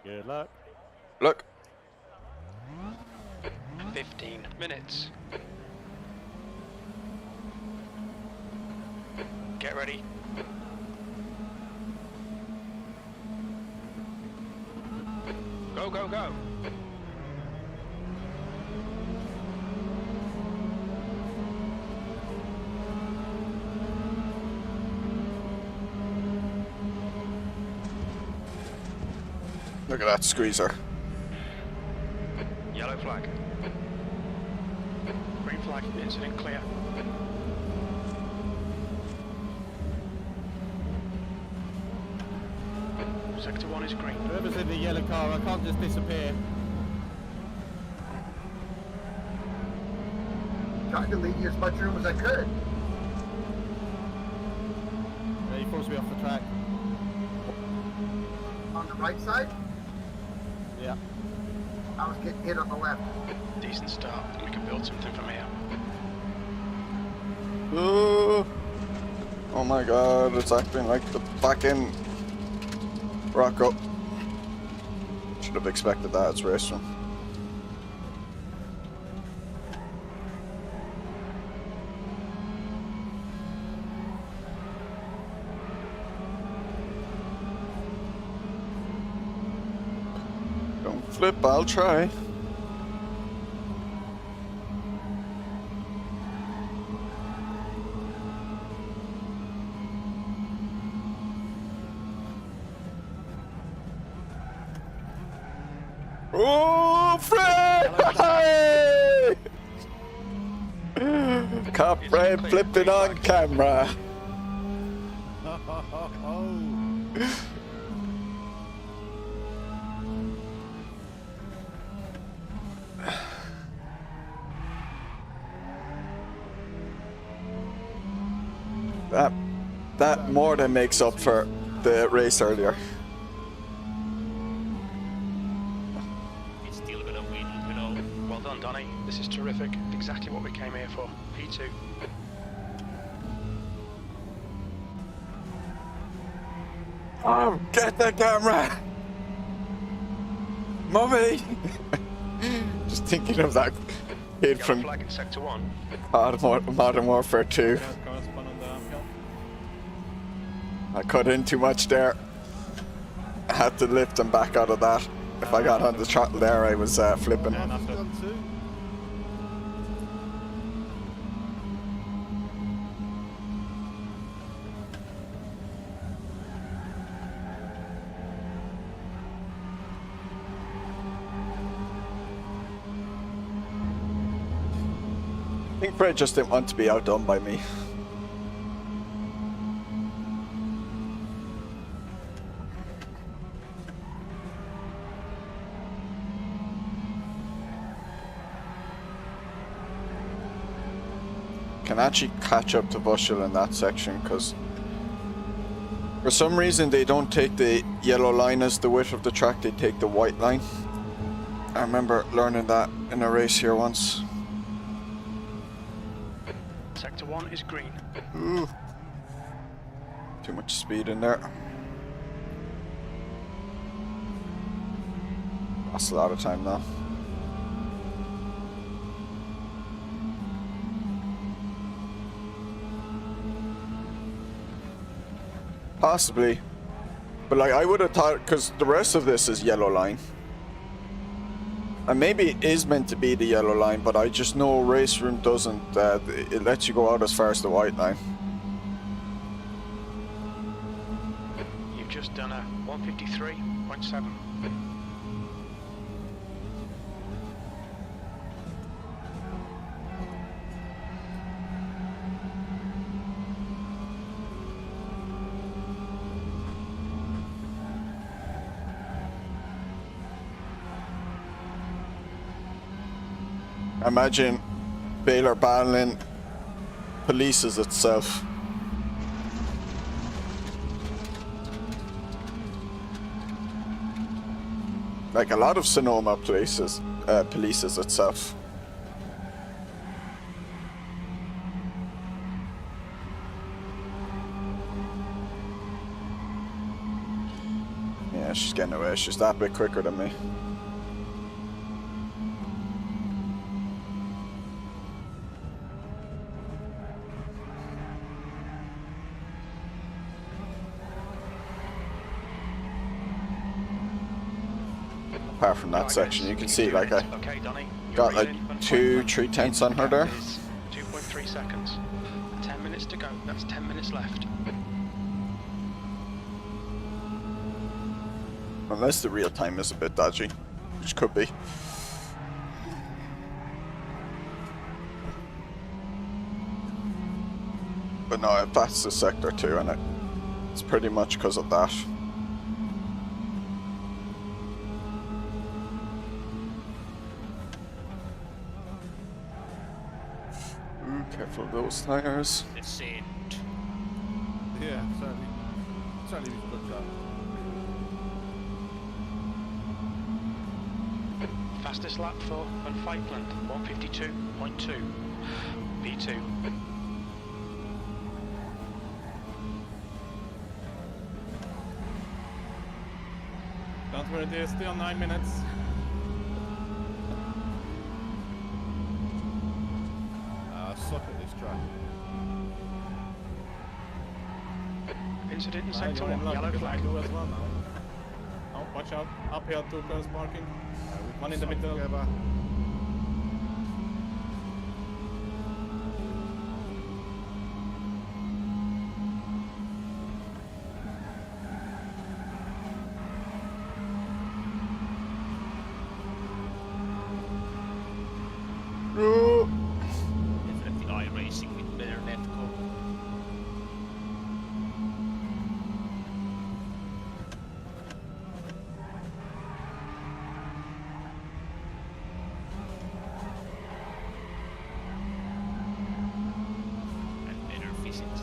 Good luck. Look. 15 minutes. Get ready. Go, go, go. Look at that squeezer. Yellow flag. Green flag, incident clear. Sector 1 is green. Whoever's in the yellow car, I can't just disappear. Tried to leave you as much room as I could. Yeah, he forced me off the track. On the right side, Yeah. I was getting hit on the left. Decent start. We can build something from here. Ooh. Oh my god, it's acting like the fucking Roco. Should have expected that, it's race room. flip, I'll try. Oh, Fred! Caught Fred flipping on camera. That more than makes up for the race earlier. He's still gonna win, you know. Well done, Donny. This is terrific. Exactly what we came here for. P2. Oh, get the camera! Mummy! Just thinking of that kid Yellow from flag in sector 1. Modern Warfare 2. Cars spun on the uphill. I cut in too much there. I had to lift and back out of that. If I got on the throttle there, I was flipping. And after. I think Fred just didn't want to be outdone by me. Can actually catch up to Wuschel in that section because for some reason they don't take the yellow line as the width of the track, they take the white line. I remember learning that in a race here once. Sector 1 is green. Ooh. Too much speed in there. Lost a lot of time now. Possibly. But like I would have thought, because the rest of this is yellow line. And maybe it is meant to be the yellow line, but I just know Race Room doesn't, it lets you go out as far as the white line. You've just done a 153.7. Imagine Vålerbanen polices itself. Like a lot of Sonoma places polices itself. Yeah, she's getting away. She's that bit quicker than me. Apart from that section, you can see like I got like 2-3 tenths on her there. 2.3 seconds. 10 minutes to go. That's 10 minutes left. Unless the real time is a bit dodgy, which could be. But no, that's the sector 2 and it's pretty much because of that. Careful of those tires. It's it. Yeah, certainly we've got that. Fastest lap for Van Feitland, 152.2. P2. Don't worry, there's still 9 minutes. Suck at this track. Incident in sector 1, yellow flag. As well now. Oh, Watch out. Uphill, 2 cars parking. One in the middle. Together. Definitely iRacing with better netcode. And better physics.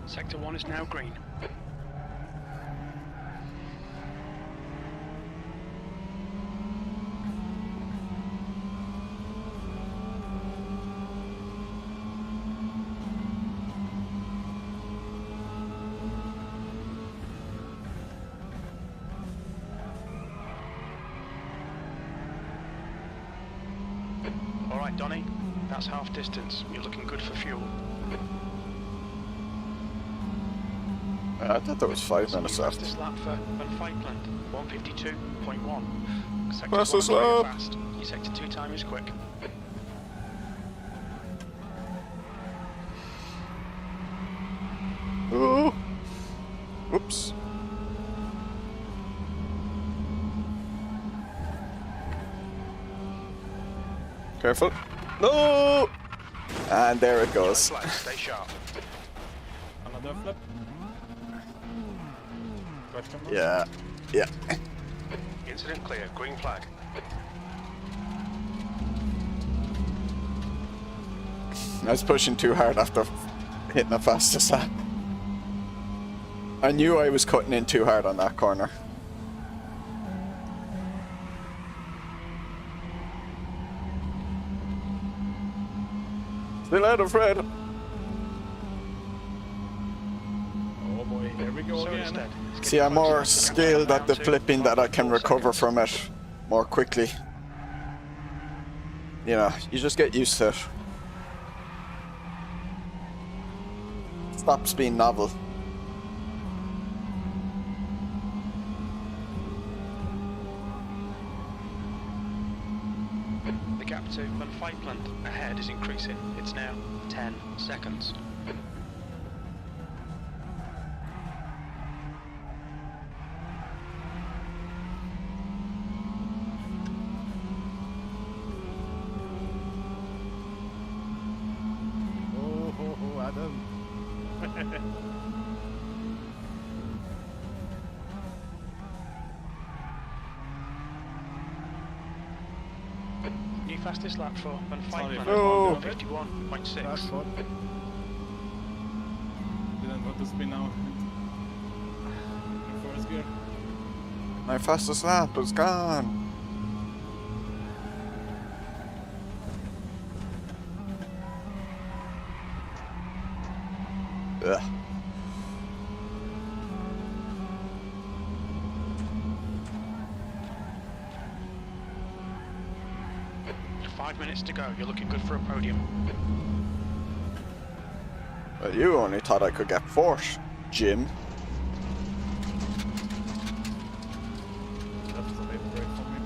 Sector 1 is now green. All right, Donny, that's half distance. You're looking good for fuel. I thought there was 5 minutes left. Fastest lap for Van Feitland, 152.1. Sector Fastest 1 very lap. fast. Your sector 2 time is quick. Ooh. Whoops. Careful. No! And there it goes. Flag, stay sharp. Another flip. Question mark? Yeah. Yeah. Incident clear, green flag. I was pushing too hard after hitting the fastest lap. I knew I was cutting in too hard on that corner. Still out of red. Oh boy, here we go So again. instead, it's See, getting I'm more closer. skilled at the Round two, flipping that I can 5.4 recover seconds. from it more quickly. You know, you just get used to it. Stops being novel. The gap to Van Feitland ahead is increasing. It's now 10 seconds. Oh, Adam. New fastest lap for Van Sorry, Feitland, no. 51.6. That's fun. Didn't want to spin out in first gear. My fastest lap is gone. Ugh. Five minutes to go. You're looking good for a podium. Well, you only thought I could get fourth, Jim. That was a late break for me.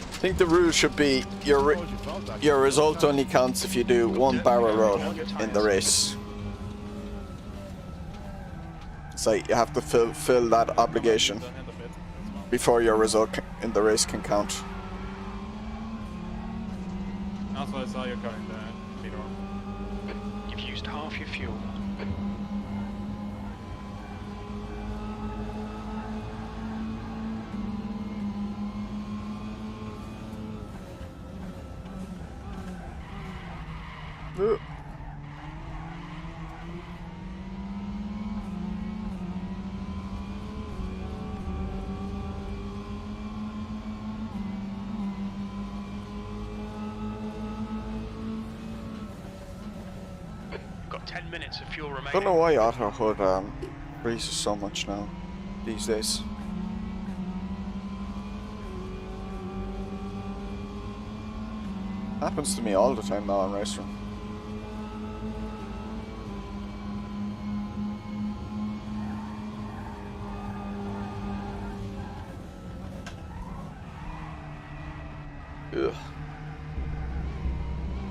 I think the rule should be your result only counts if you do one barrel roll in the race. It's like you have to fill that obligation The end of it. That's one. before your result in the race can count. Also, I saw your car in the middle. You've used half your fuel. 10 minutes of fuel remaining. Don't know why auto hood freezes so much now these days. Happens to me all the time now on racing. Ugh.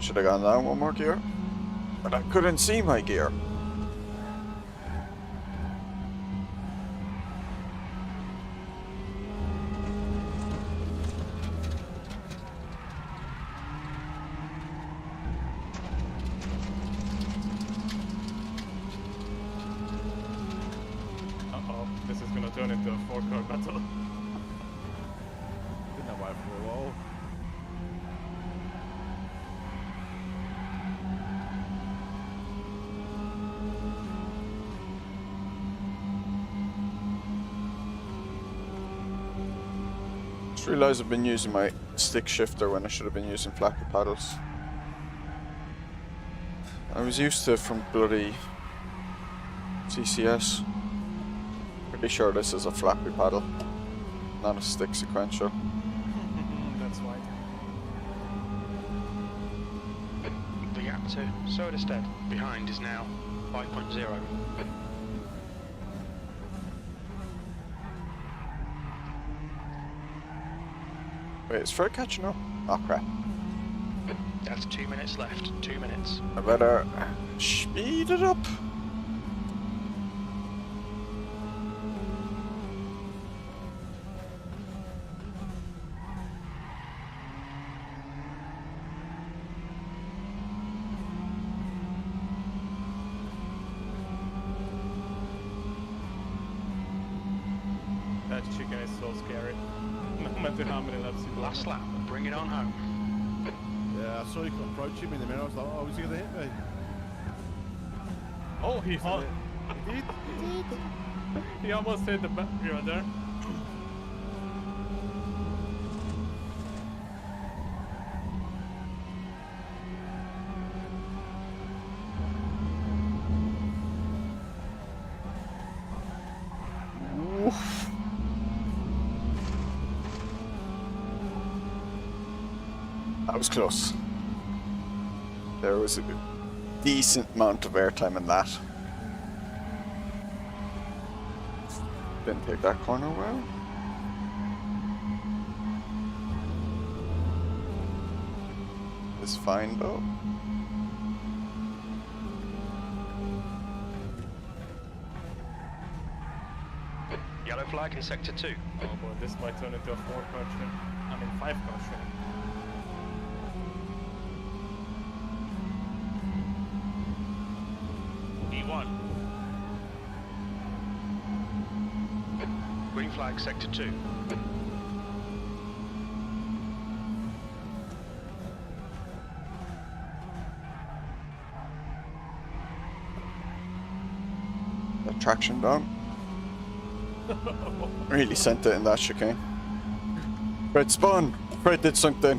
Should have gone down one more gear, but I couldn't see my gear. Uh-oh, this is gonna turn into a 4-car battle. Been that way for a while. Just realised I've been using my stick shifter when I should have been using flappy paddles. I was used to it from bloody CCS. Pretty sure this is a flappy paddle, not a stick sequential. That's why. The gap to Söderstedt behind is now 5.0. Wait, is Fred catching up? Oh crap. That's 2 minutes left. 2 minutes. I better speed it up. That chicken is so scary. No matter how many laps you do. Last lap. Bring it on home. Yeah, I saw you approach him in the mirror. I was like, oh, is he gonna hit me? Oh, he hit. He did. He almost hit the battery right there. Oof. That was close. There was a decent amount of airtime in that. Didn't take that corner well. It's fine though. Yellow flag in sector 2. Oh boy, this might turn into a 4-car string. I mean 5-car string. P1. Green flag sector 2. That traction down. Really sent it in that chicane. Fred spun. Fred did something.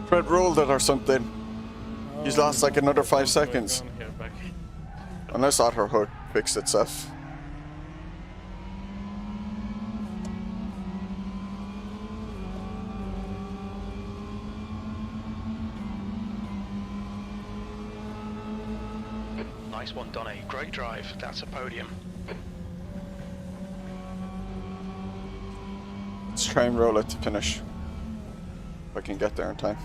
Fred rolled it or something. He's lost like another 5 seconds. Unless Otter Hood fixed itself. Nice one, Donny. Great drive. That's a podium. Let's try and roll it to finish. If I can get there in time.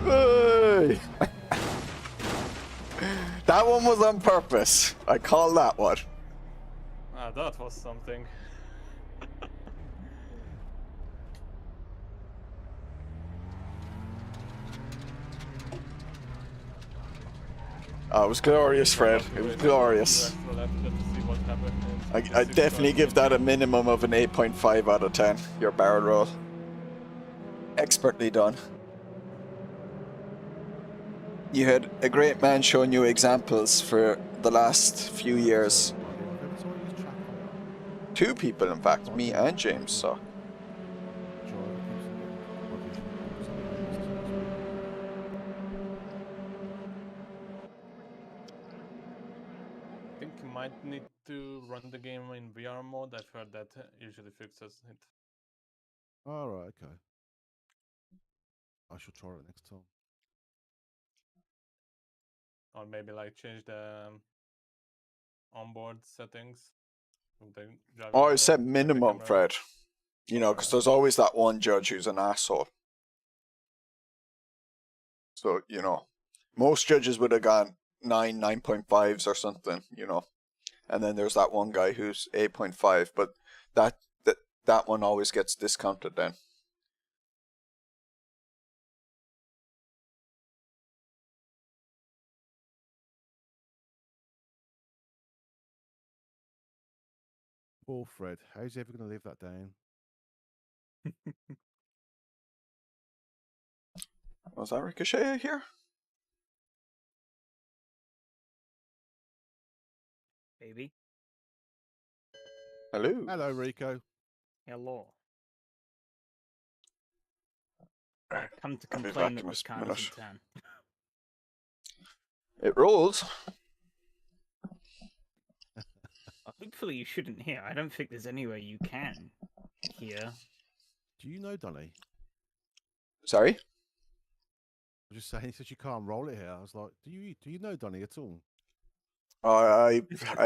Hey! That one was on purpose. I call that one. Ah, that was something. Oh, it was glorious, Fred. It was glorious. I definitely give that a minimum of an 8.5 out of 10. Your barrel roll. Expertly done. You had a great man showing you examples for the last few years. 2 people, in fact, me and James suck. I think you might need to run the game in VR mode. I've heard that usually fixes it. Alright, okay. I shall try it next time. Or maybe like change the onboard settings. Oh, I said minimum, Fred. You know, because there's always that one judge who's an asshole. So, you know, most judges would have gone 9.5s or something, you know. And then there's that one guy who's 8.5, but that one always gets discounted then. Poor Fred. How's he ever going to live that down? Was that Ricochet here? Baby. Hello. Hello, Rico. Hello. I come to I'll be complain back that in a Wisconsin minute. 10. It rolls. Hopefully you shouldn't hear. I don't think there's any way you can hear. Do you know Donny? Sorry? I'm just saying, he says you can't roll it here. I was like, do you know Donny at all? I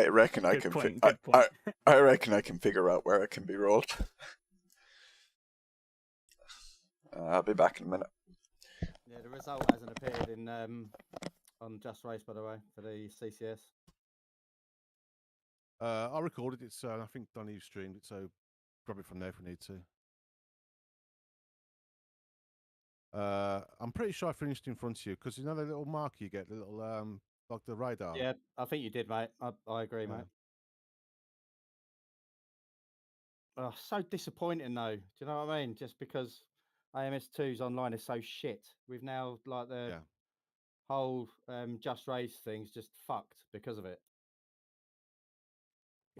reckon I Good can. point, good point. I reckon I can figure out where it can be rolled. I'll be back in a minute. Yeah, the result hasn't appeared in on Just Race, by the way, for the CCS. I recorded it, so I think Donny streamed it, so grab it from there if we need to. I'm pretty sure I finished in front of you, because you know the little marker you get, the little like the radar. Yeah, I think you did, mate. I agree, mate. Oh, so disappointing though. Do you know what I mean? Just because AMS2's online is so shit. We've now like the whole Just Race thing's just fucked because of it.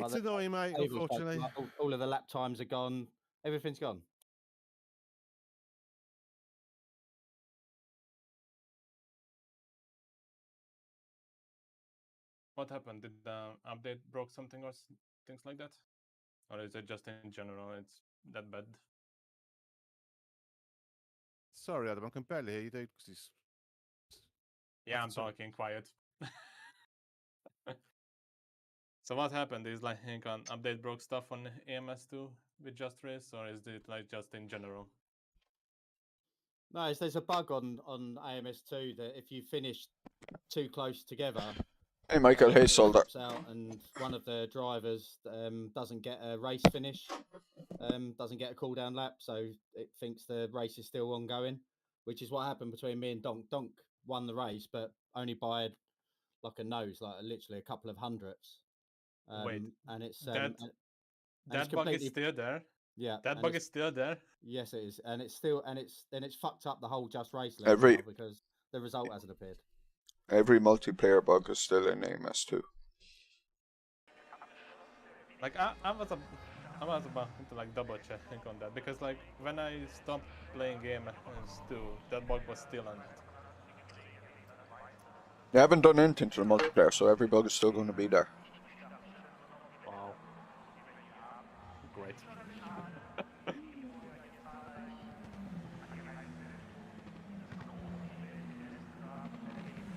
It's annoying, mate, unfortunately. Like, all of the lap times are gone. Everything's gone. What happened? Did the update broke something or things like that? Or is it just in general it's that bad? Sorry, Adam, I can barely hear you, dude, because it's... Yeah, I'm talking quiet. So what happened? Is like an update broke stuff on AMS2 with Just Race, or is it like just in general? No, there's a bug on AMS2 that if you finish too close together, Hey, Michael. Hey, Solder. out and one of the drivers doesn't get a race finish, doesn't get a cool down lap, so it thinks the race is still ongoing, which is what happened between me and Donk. Donk won the race, but only by like a nose, like literally a couple of hundredths. Wait, and it's that bug is still there. Yeah, that bug is still there. Yes, it is, and it's fucked up the whole Just Race now because the result hasn't appeared. Every multiplayer bug is still in AMS2. Like I was about to like double check on that, because like when I stopped playing AMS2, that bug was still on it. They haven't done anything to the multiplayer, so every bug is still going to be there. Wow. Great.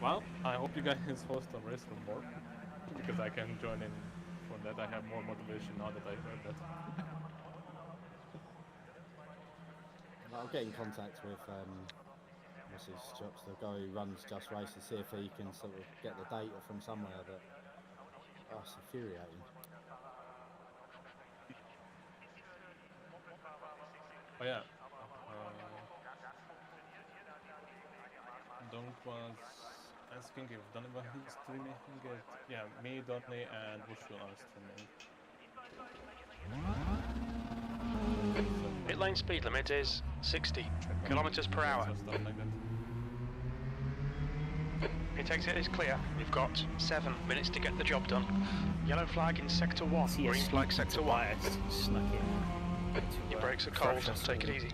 Well, I hope you guys host a race for more, because I can join in for that. I have more motivation now that I heard that. I'll get in contact with what's his chops, the guy who runs Just Race, and see if he can sort of get the data from somewhere. But it's infuriating. Oh yeah. Donk was asking if Donny was streaming it. Yeah, me, Donny, and Wuschel are streaming. Pit lane speed limit is 60 kilometers per hour. Stuff like that. Pit exit is clear. You've got 7 minutes to get the job done. Yellow flag in sector 1. Green flag sector 1. Snuck in. Your brakes are cold. Take it easy.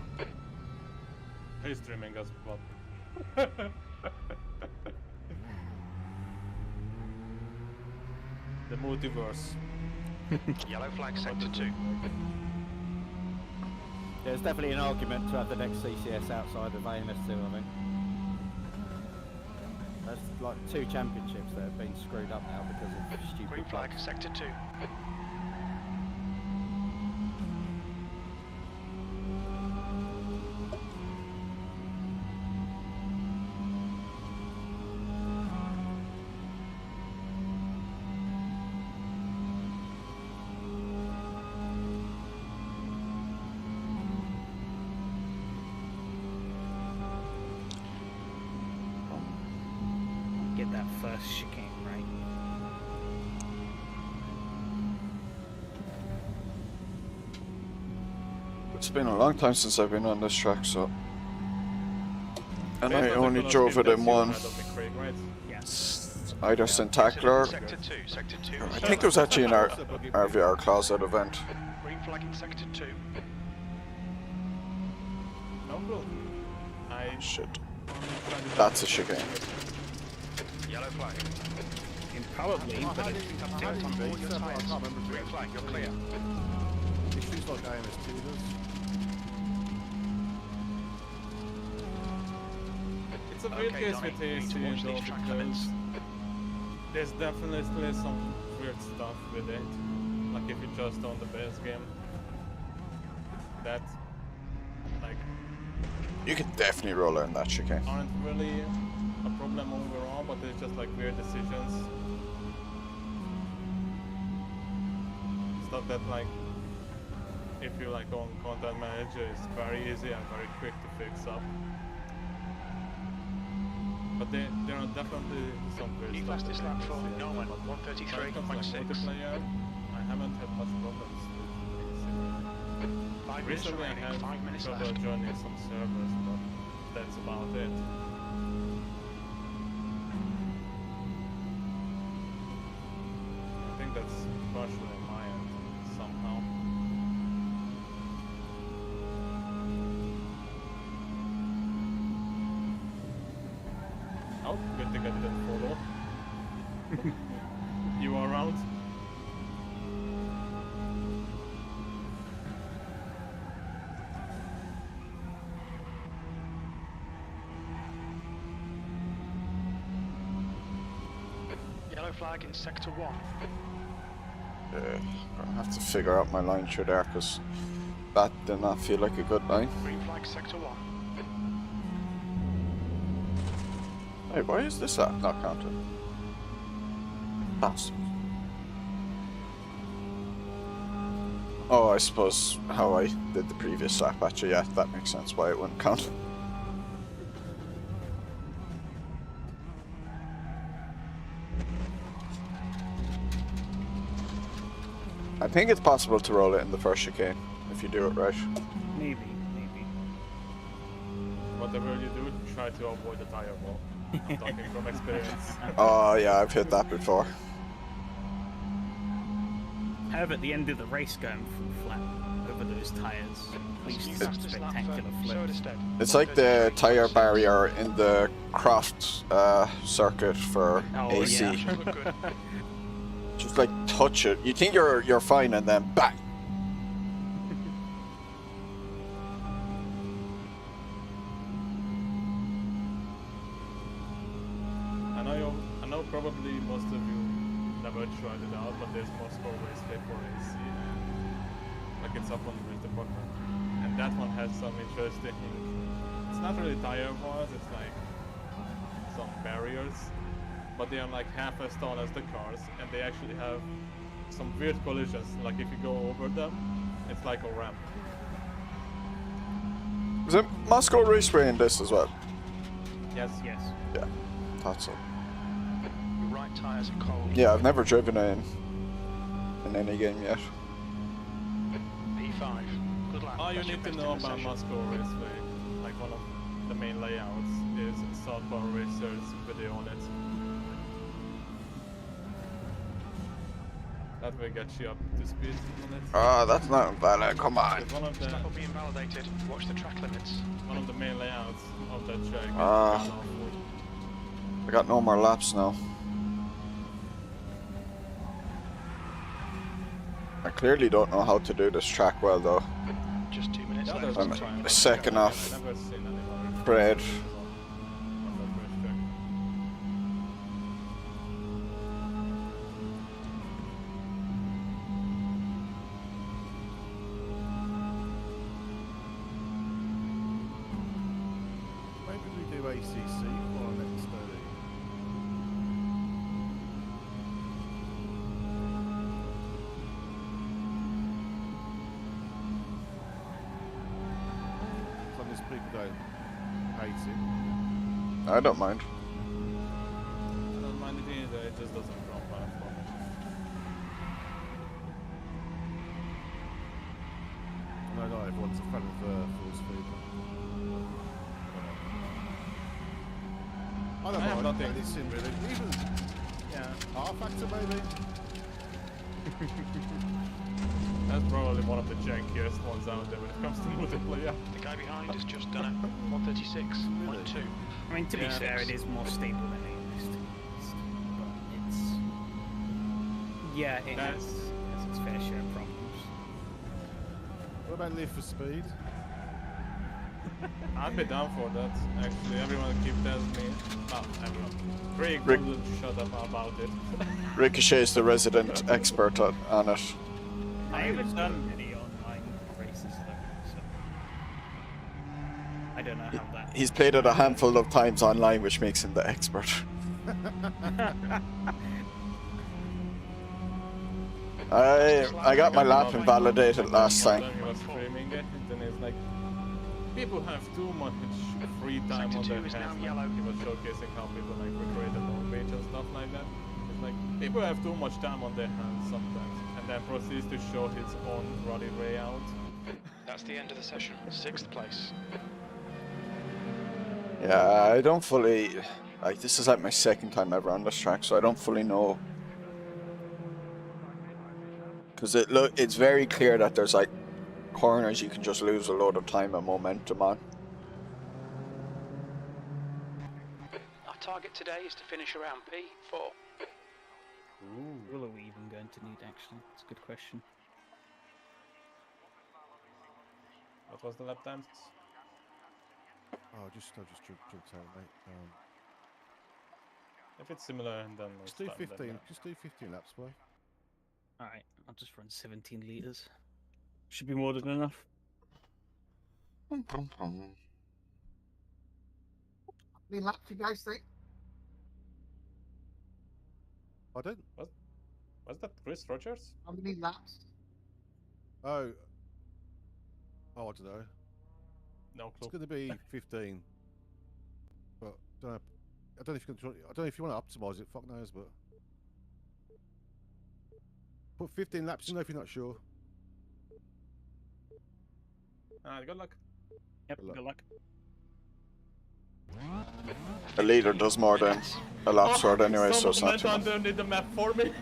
He's streaming as well. The multiverse. Yellow flag sector 2. There's definitely an argument to have the next CCS outside of AMS2, I think. There's like 2 championships that have been screwed up now because of stupid Green flag bugs. sector 2. Get that first chicane right. It's been a long time since I've been on this track, so. And I Based on the only colour drove scheme it in that's one. ahead of me, Craig, right? Yes. Either Sendtacular. Sector 2. Sector 2. I think it was actually an RVR closet event. Green flag in sector 2. No, bro. Shit. That's a chicane. Yellow flag. Probably, but Take on all your tyres. Green flag, you're clear. Issues like AMS2 does. It's a weird case with AC though, because there's definitely some weird stuff with it. Like if you just own the base game, that like You can definitely roll in that chicane. aren't really a problem overall, but it's just like weird decisions. Stuff that like if you like own content manager is very easy and very quick to fix up. But there are definitely some weird New stuff. fastest that lap I for can see. Norman, But when it comes to, like, 133.6. multiplayer, I haven't had much problems with it. 5 minutes Recently I remaining, had 5 minutes trouble left. joining some servers, but that's about it. I think that's partially on my end, somehow. Oh, good thing I didn't follow. You are around? Yellow flag in sector 1. Gonna have to figure out my line through there, because that did not feel like a good line. Green flag sector 1. Hey, why is this lap not counted? That's... Oh, I suppose how I did the previous lap, actually, yeah, that makes sense why it wouldn't count. I think it's possible to roll it in the first chicane, if you do it right. Maybe. Whatever you do, try to avoid the tire wall. I'm talking from experience. Oh yeah, I've hit that before. However, at the end of the race, going full flat over those tyres leads to some spectacular flips. It's like the tire barrier in the Croft circuit for AC. Yeah. Just like touch it. You think you're fine, and then bang. I know probably most of you never tried it out, but there's Moscow Raceway for AC. Like it's up on the race department. And that one has some interesting, it's not really tire bars, it's like some barriers. But they are like half as tall as the cars, and they actually have some weird collisions. Like if you go over them, it's like a ramp. Is it Moscow Raceway in this as well? Yes. Yes. Yeah, thought so. Your right tyres are cold. Yeah, I've never driven in any game yet. P5. Good luck. All you need to know about Moscow Raceway, like one of the main layouts, is Salzburgring Racers video on it. That will get you up to speed on it. Oh, that's not valid. Come on. One of the, Lap will be invalidated. Watch the track limits. one of the main layouts of that track. I got no more laps now. I clearly don't know how to do this track well though. Just 2 minutes left. I'm a second off Fred. Maybe we do ACC for our next study. As long as people don't hate it. I don't mind. I don't mind it either, it just doesn't drop well for me. No, not everyone's a fan of full speed. I don't have mind nothing. this in really. Even R factor maybe. That's probably one of the jankiest ones out there when it comes to multiplayer. The guy behind has just done it. 136.2. I mean, to be fair, it is more stable than it used to be. But it's... Yeah, it has its fair share of problems. What about Live for Speed? I'd be down for that, actually. Everyone keep telling me. Oh, everyone. Rick wouldn't shut up about it. Ricochet is the resident expert on it. I haven't done any online races though, so... I don't know how that... He's played it a handful of times online, which makes him the expert. I got my lap invalidated last time. He was framing it, and then it's like, people have too much free time on their hands. Like, he was showcasing how people like recreate a long range and stuff like that. It's like, people have too much time on their hands sometimes, and then proceeds to show his own rally layout. That's the end of the session. 6th place. Yeah, I don't fully... Like, this is like my second time ever on this track, so I don't fully know. Because it's very clear that there's like corners you can just lose a load of time and momentum on. Our target today is to finish around P4. Ooh, what are we even going to need, actually? That's a good question. What was the lap times? Oh, I just jumped out, mate. If it's similar, then Just do 15. Just do 15 laps, boy. Alright, I'll just run 17 litres. Should be more than enough. How many laps you guys think? Pardon? Was that Chris Rogers? How many laps? Oh, I don't know. No clue. It's going to be 15. But I don't know if you can. I don't know if you want to optimize it. Fuck knows, but put 15 laps in if you're not sure. Good luck. Yep, good luck. A leader does more than a lap sword anyway, so it's not too much. Underneath the map for me.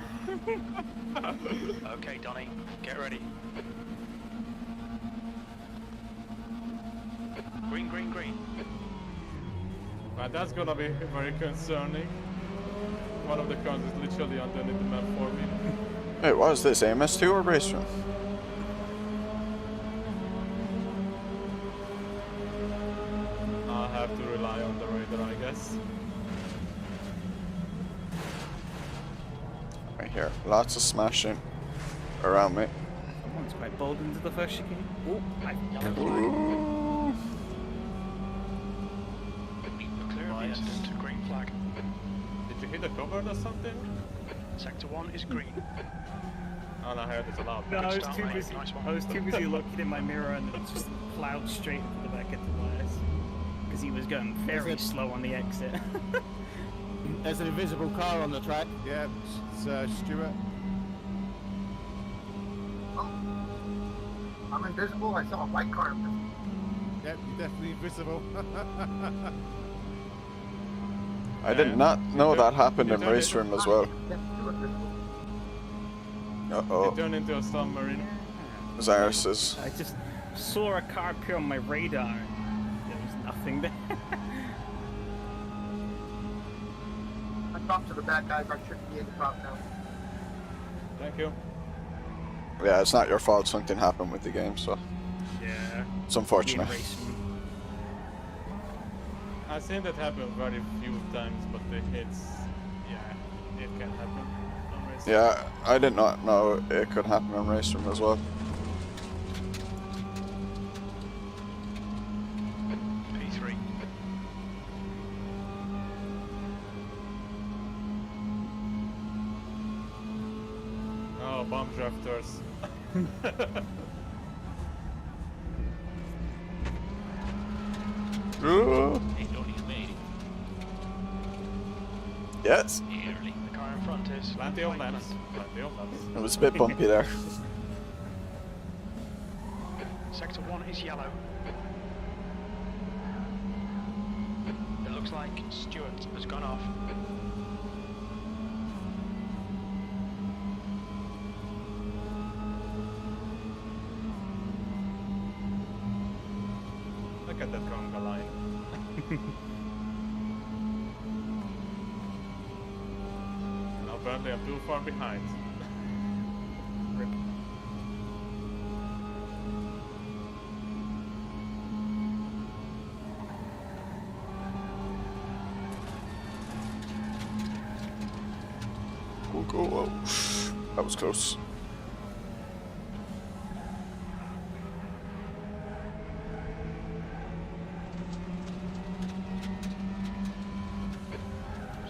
Okay, Donny, get ready. Green, green, green. Right, that's gonna be very concerning. One of the cars is literally underneath the map for me. Wait, what is this? AMS2 or race room? I'll have to rely on the radar, I guess. Right here, lots of smashing around me. Someone's quite bold into the first chicane. Oh, Ooh. Clear of the incident, green flag. Did you hit a cover or something? Sector 1 is green. Oh no, I heard it's allowed. No, I was start, too mate. busy. Nice one. I was too busy looking in my mirror and it just plowed straight into the back of the wires because he was going very slow on the exit. There's an invisible car on the track. Yeah, it's Stuart. Oh. I'm invisible. I saw a white car. Yep, you're definitely invisible. I did not know that happened in race room as well. Yeah, you were invisible. Uh-oh. It turned into a submarine. Zarus's. I just saw a car appear on my radar and there was nothing there. I talked to the bad guys. I shouldn't be in the top now. Thank you. Yeah, it's not your fault something happened with the game, so Yeah. it's unfortunate. I've seen that happen very few times, but it's, yeah, it can happen on racing. Yeah, I did not know it could happen on race room as well. P3. Oh, bomb drafters. Hey, Tony, you made it. Yes, Early. The car in front is Plenty of laps. Plenty of laps. it was a bit bumpy there. Sector 1 is yellow. It looks like Stewart has gone off. Look at that conga line. And apparently I'm too far behind. Rip. Go. Whoa. That was close.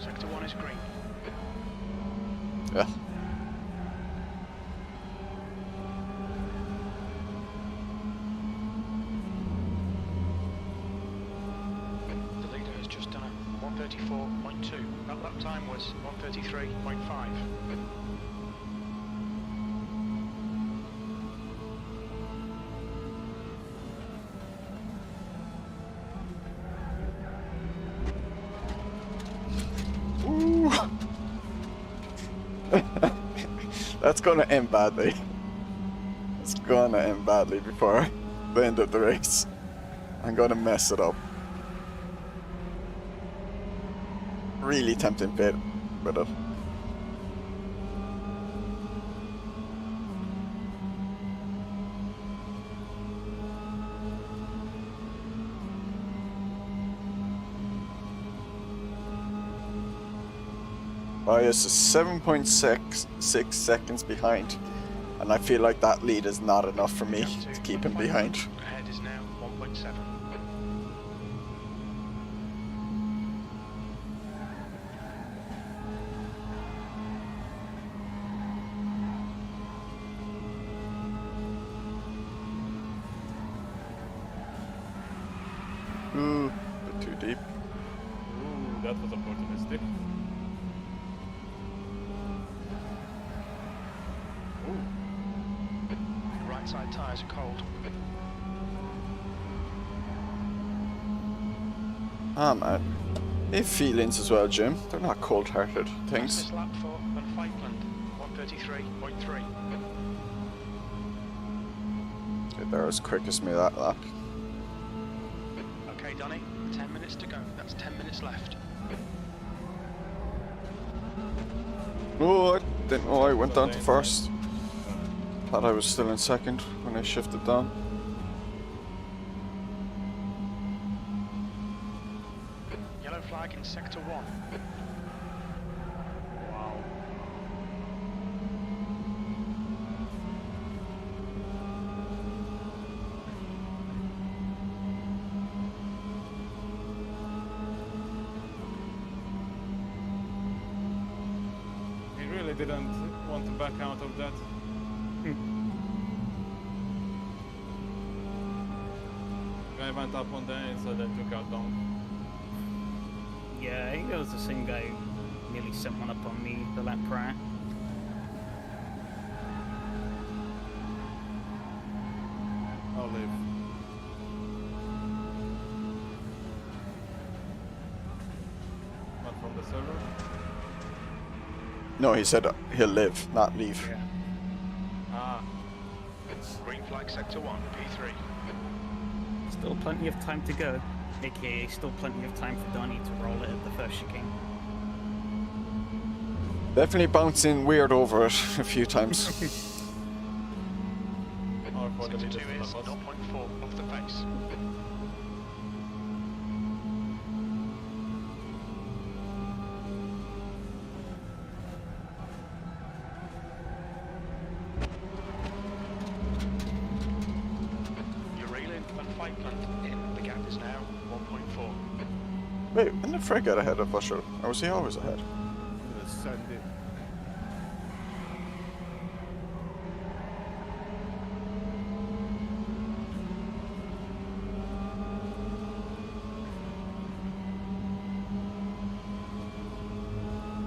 Sector 1 is green. Yeah. The leader has just done a 134.2. That lap time was 133.5. Ooh. That's gonna end badly. It's gonna end badly before the end of the race. I'm gonna mess it up. Really tempting fate with it. Bias is 7.6 seconds behind, and I feel like that lead is not enough for me to keep him behind. Ahead is now 1.7. Ooh, a bit too deep. Ooh, that was opportunistic. Right side tyres are cold. Ah man, they have feelings as well, Jim. They're not cold-hearted things. Fastest lap for Van Falkland, 133.3. They're as quick as me that lap. Okay, Donny, 10 minutes to go. That's 10 minutes left. Oh, I didn't know I went down to first. Thought I was still in second when I shifted down. Yellow flag in sector 1. Wow. He really didn't want to back out of that. Guy went up on the inside and took out down. Yeah, I think that was the same guy who nearly sent one up on me the lap prior. I'll live. Not from the server. No, he said he'll live, not leave. Yeah. Green flag sector 1, P3. Still plenty of time to go, aka still plenty of time for Donny to roll it at the first chicane. Definitely bouncing weird over it a few times. Sector 2 is 0.4 off the pace. You're reeling and fight plant in. The gap is now 1.4. Wait, when did Fred get ahead of Wuschel? Or was he always ahead? I'm gonna send it.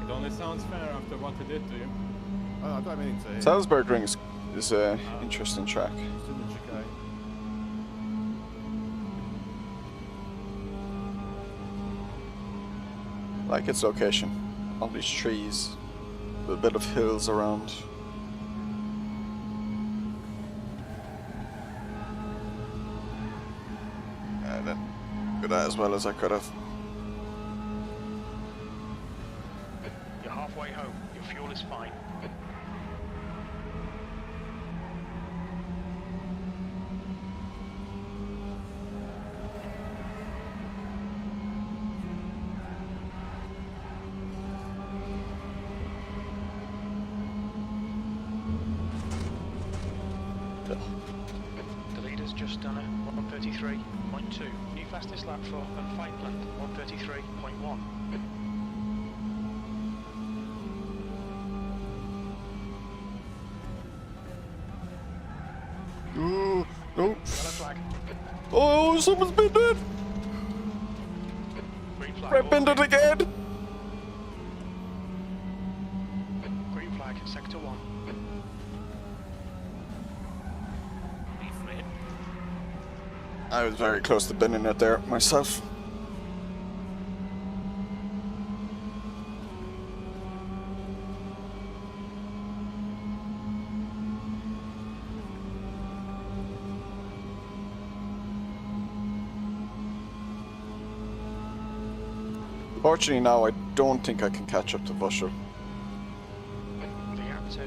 It only sounds fair after what he did to you. Oh, I don't mean to. Salzburgring is an interesting track. It's in the chicane. Like its location. All these trees, a bit of hills around. I didn't do that as well as I could have. You're halfway home. Your fuel is fine. The leader's just done a 133.2. New fastest lap for fight plant 133.1. Ooh, no. Yellow flag. Oh, someone's been dead. Green flag. Fred been dead again. Green flag, sector 1. Hey, Fred. I was very close to binning it there myself. Fortunately now I don't think I can catch up to Wuschel. The gap to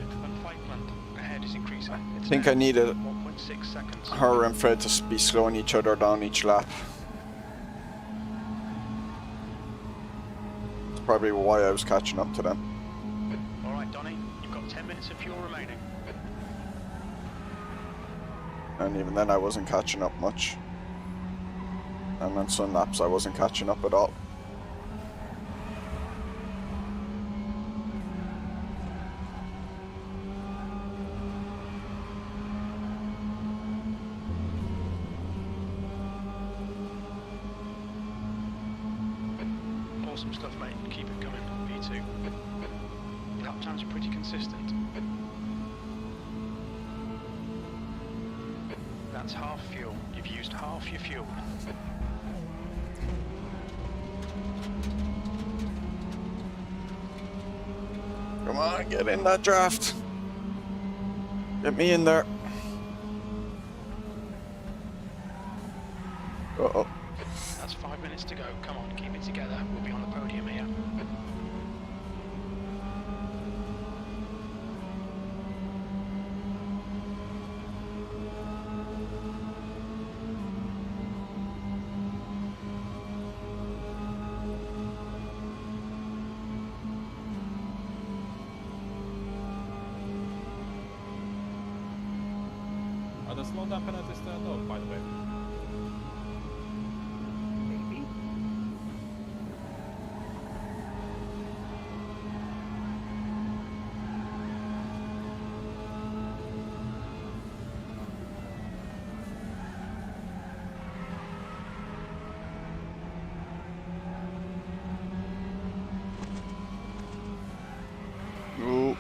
fight plant ahead is increasing. I think I needed 1.6 seconds. her and Fred to be slowing each other down each lap. That's probably why I was catching up to them. Alright, Donny, you've got 10 minutes of fuel remaining. And even then I wasn't catching up much. And on some laps I wasn't catching up at all. Awesome stuff, mate. Keep it coming. P2. Lap times are pretty consistent. That's half fuel. You've used half your fuel. Come on, get in that draft. Get me in there. Uh-oh. That's 5 minutes to go. Come on, keep it together. We'll be on the podium here. Are the slowdown penalties turned off, by the way? Maybe. Ooh.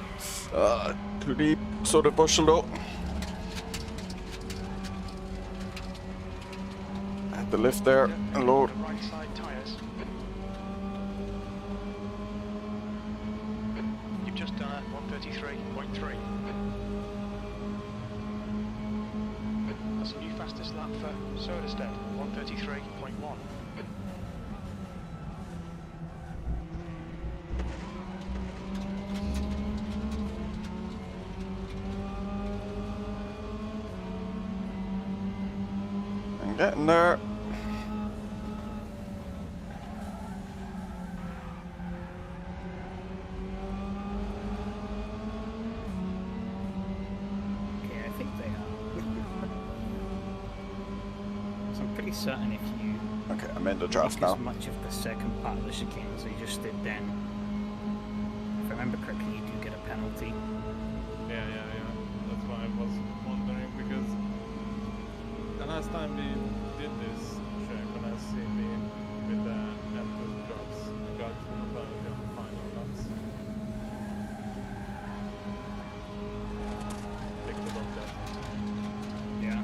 Too deep. So the Wuschel though. I had to lift there and load. Right side tyres. You've just done a 133.3. fastest lap for Söderstedt, 1:33.1. I'm getting there. Okay, I think they are. So I'm pretty certain if you Okay, I'm in the draft take now. as much of the second part of the chicane as you just did then, if I remember correctly, you do get a penalty. Yeah. That's why I was wondering, because the last time we did this track on SCB with the L2 drops, I got a penalty on the final laps. Think about that. Yeah.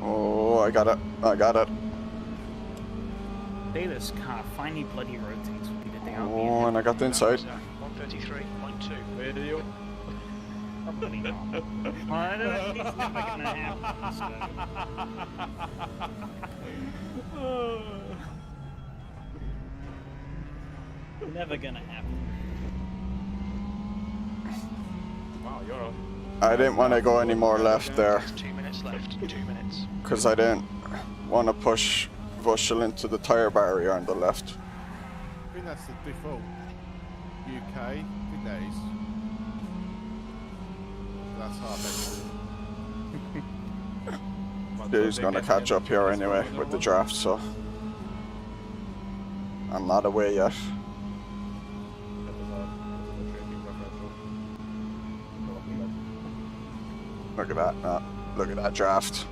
Oh, I got it. I got it. Day this car finally bloody rotates with the day out. Oh, and I got the inside. 1:33.2. Video. Probably not. Well, it's never gonna happen. So. Never gonna happen. Wow, you're a... I didn't want to go any more left there 2 minutes left. 2 minutes. because I didn't want to push Wuschel into the tire barrier on the left. I think that's the default UK. I think that is. That's hard. Dude's going to catch up here anyway with the draft, so I'm not away yet. Look at that, no, look at that draft.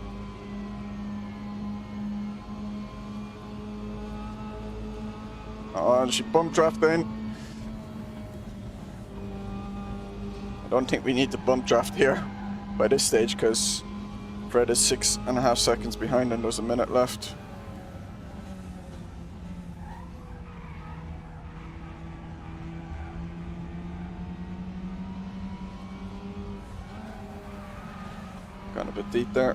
Oh, and she bump drafting. I don't think we need to bump draft here by this stage because Fred is 6.5 seconds behind and there's a minute left. Got a bit deep there.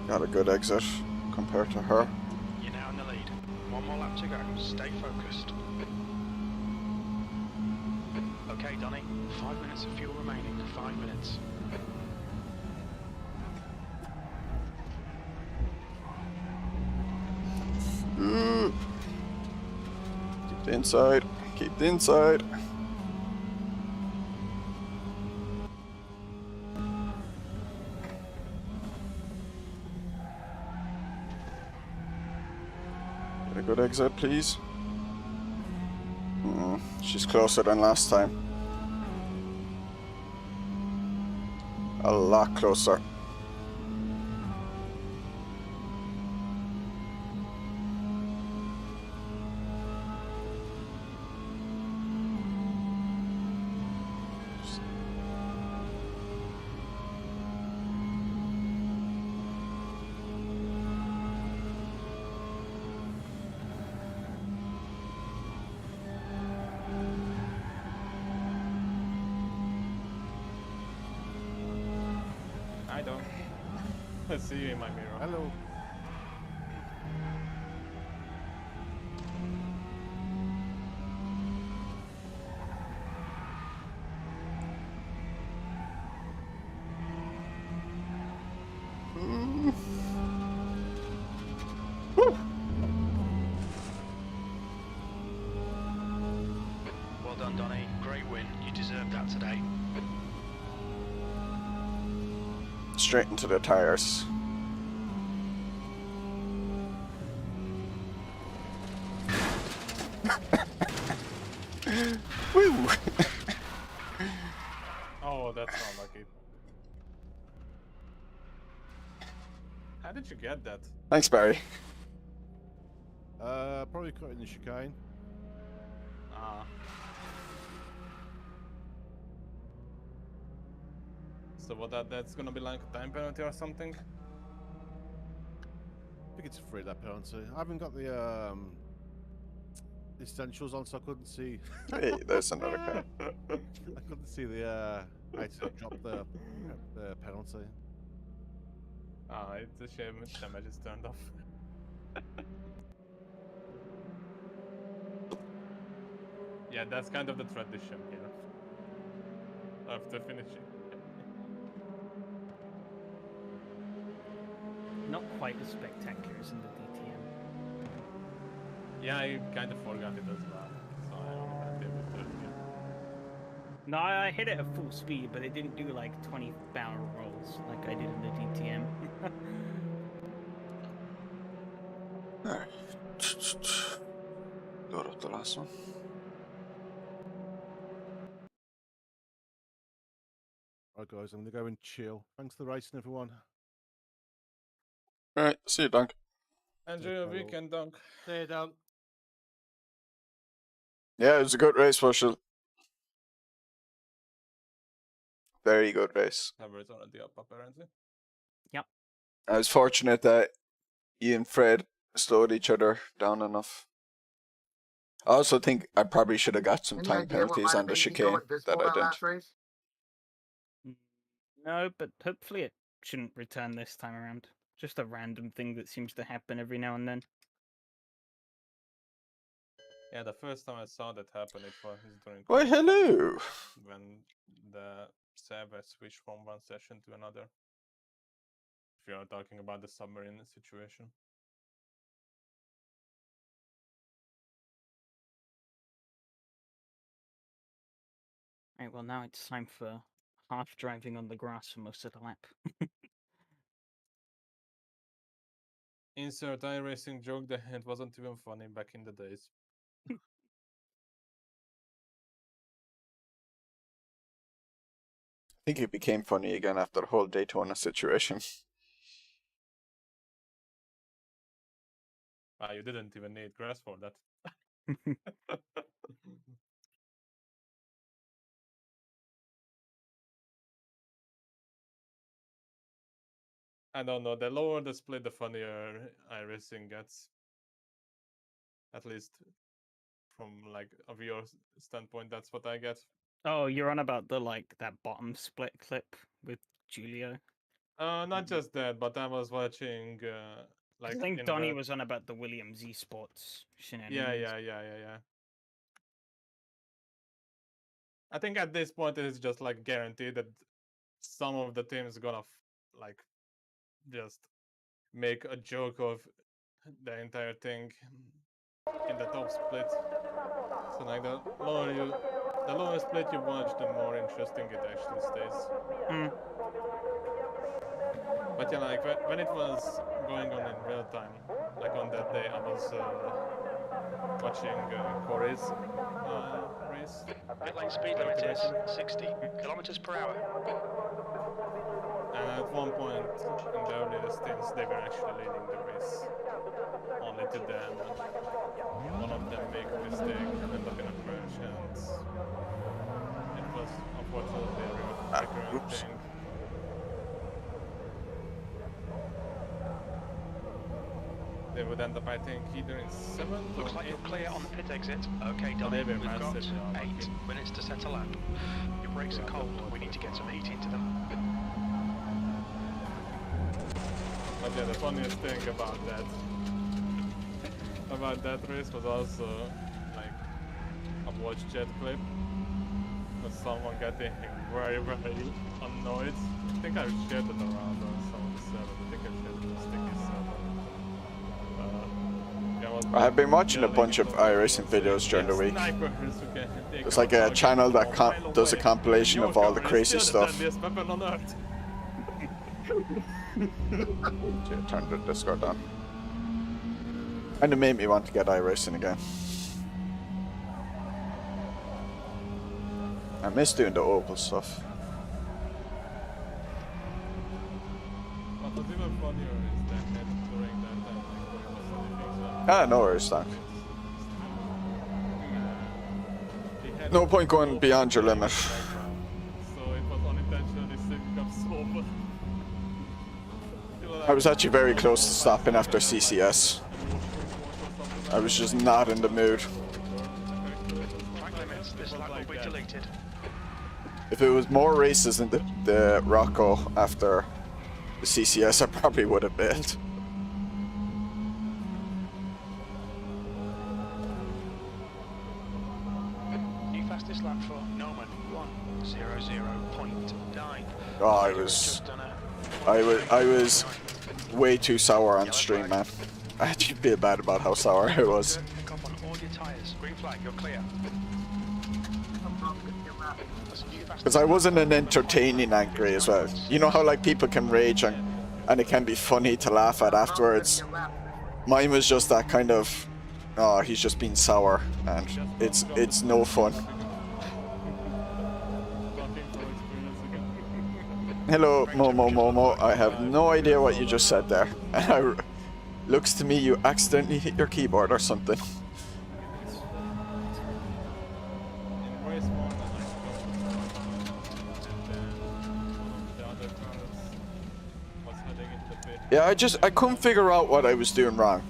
Got a good exit compared to her. You're now in the lead. One more lap to go. Stay focused. Okay, Donny. 5 minutes of fuel remaining. 5 minutes. Keep the inside. Keep the inside. Get a good exit, please. She's closer than last time. A lot closer. I don't. I see you in my mirror. Hello. Well done, Donny. Great win. You deserved that today. Straight into the tires. Woo! Oh, that's not lucky. How did you get that? Thanks, Barry. Probably caught in the chicane. Ah. So what that's gonna be like a time penalty or something? I think it's a free lap penalty. I haven't got the essentials on, so I couldn't see. Hey, there's another car. I couldn't see the how to drop the penalty. Ah, it's a shame damage is turned off. Yeah, that's kind of the tradition here. After finishing. Not quite as spectacular as in the DTM. Yeah, I kind of forgot it as well, so I only went there with 30. No, I hit it at full speed, but it didn't do like 20 barrel rolls like I did in the DTM. Alright. Load up the last one. Alright guys, I'm gonna go and chill. Thanks for the racing, everyone. Alright, see you, Dunk. Enjoy your weekend, Dunk. See you, Dunk. Yeah, it was a good race, Wuschel. Very good race. Average already up, apparently. Yep. I was fortunate that you and Fred slowed each other down enough. I also think I probably should have got some Any time idea what penalties might on the have made you go chicane invisible that I that didn't. last race? No, but hopefully it shouldn't return this time around. Just a random thing that seems to happen every now and then. Yeah, the first time I saw that happen, it was during. Why, hello! When the server switched from one session to another. If you are talking about the submarine situation. Right, well now it's time for half driving on the grass for most of the lap. Insert iRacing joke that it wasn't even funny back in the days. I think it became funny again after the whole Daytona situation. Ah, you didn't even need grass for that. I don't know, the lower the split, the funnier iRacing gets. At least from like a viewer standpoint, that's what I get. Oh, you're on about the that bottom split clip with Julio? Not just that, but I was watching I think Donnie was on about the Williams esports shenanigans. Yeah. I think at this point it's just like guaranteed that some of the teams gonna like just make a joke of the entire thing in the top split. So like the lower split you watch, the more interesting it actually stays. But yeah, like when it was going on in real time, like on that day, I was watching Corey's race. Pit lane speed limit is 60 kilometers per hour. And at one point in the earlier stints, they were actually leading the race. Only to then one of them make a mistake and end up in a crash, and it was unfortunately a recurrent thing. They would end up, I think, either in 7th. Looks like you're clear on the pit exit. Okay, Donnie, we've got 8 minutes to set a lap. Your brakes are cold. We need to get some heat into them. But yeah, the funniest thing about that race was also like a watch chat clip of someone getting very annoyed. I think I shared it around on some of the servers. I think I shared it on Sticky server. I have been watching a bunch of iRacing videos during the week. It's like a channel that does a compilation of all the crazy stuff. Turn the Discord on. And it made me want to get iRacing again. I miss doing the Opel stuff. What was even funnier is that Ah, no worries, Doc. No point going beyond your limit. So it was unintentionally synced up sober. I was actually very close to stopping after CCS. I was just not in the mood. Track limits, this lap will be deleted. If it was more races in the Roco after the CCS, I probably would have bailed. New fastest lap for Norman, 1:00.9. Oh, I was way too sour on stream, man. I actually feel bad about how sour I was. Pick up on all your tyres. Green flag, you're clear. Because I wasn't an entertaining angry as well. You know how like people can rage and it can be funny to laugh at afterwards? Mine was just that kind of, oh, he's just being sour, and it's no fun. Hello, Momo. I have no idea what you just said there. Looks to me you accidentally hit your keyboard or something. Yeah, I couldn't figure out what I was doing wrong.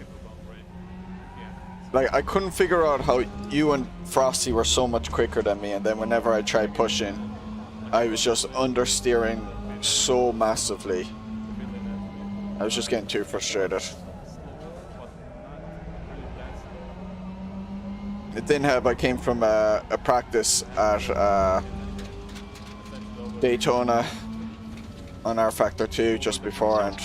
Like, I couldn't figure out how you and Frosty were so much quicker than me, and then whenever I tried pushing, I was just understeering so massively. I was just getting too frustrated. It didn't help, I came from a practice at Daytona on R Factor 2 just before, and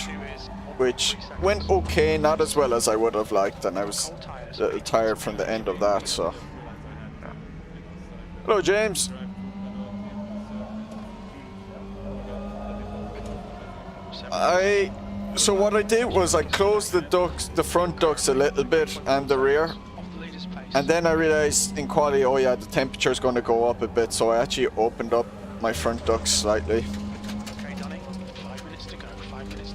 which went okay, not as well as I would have liked, and I was a little tired from the end of that, so. Hello, James. So what I did was I closed the front ducts a little bit and the rear, and then I realized in quality, oh yeah, the temperature's going to go up a bit, so I actually opened up my front ducts slightly.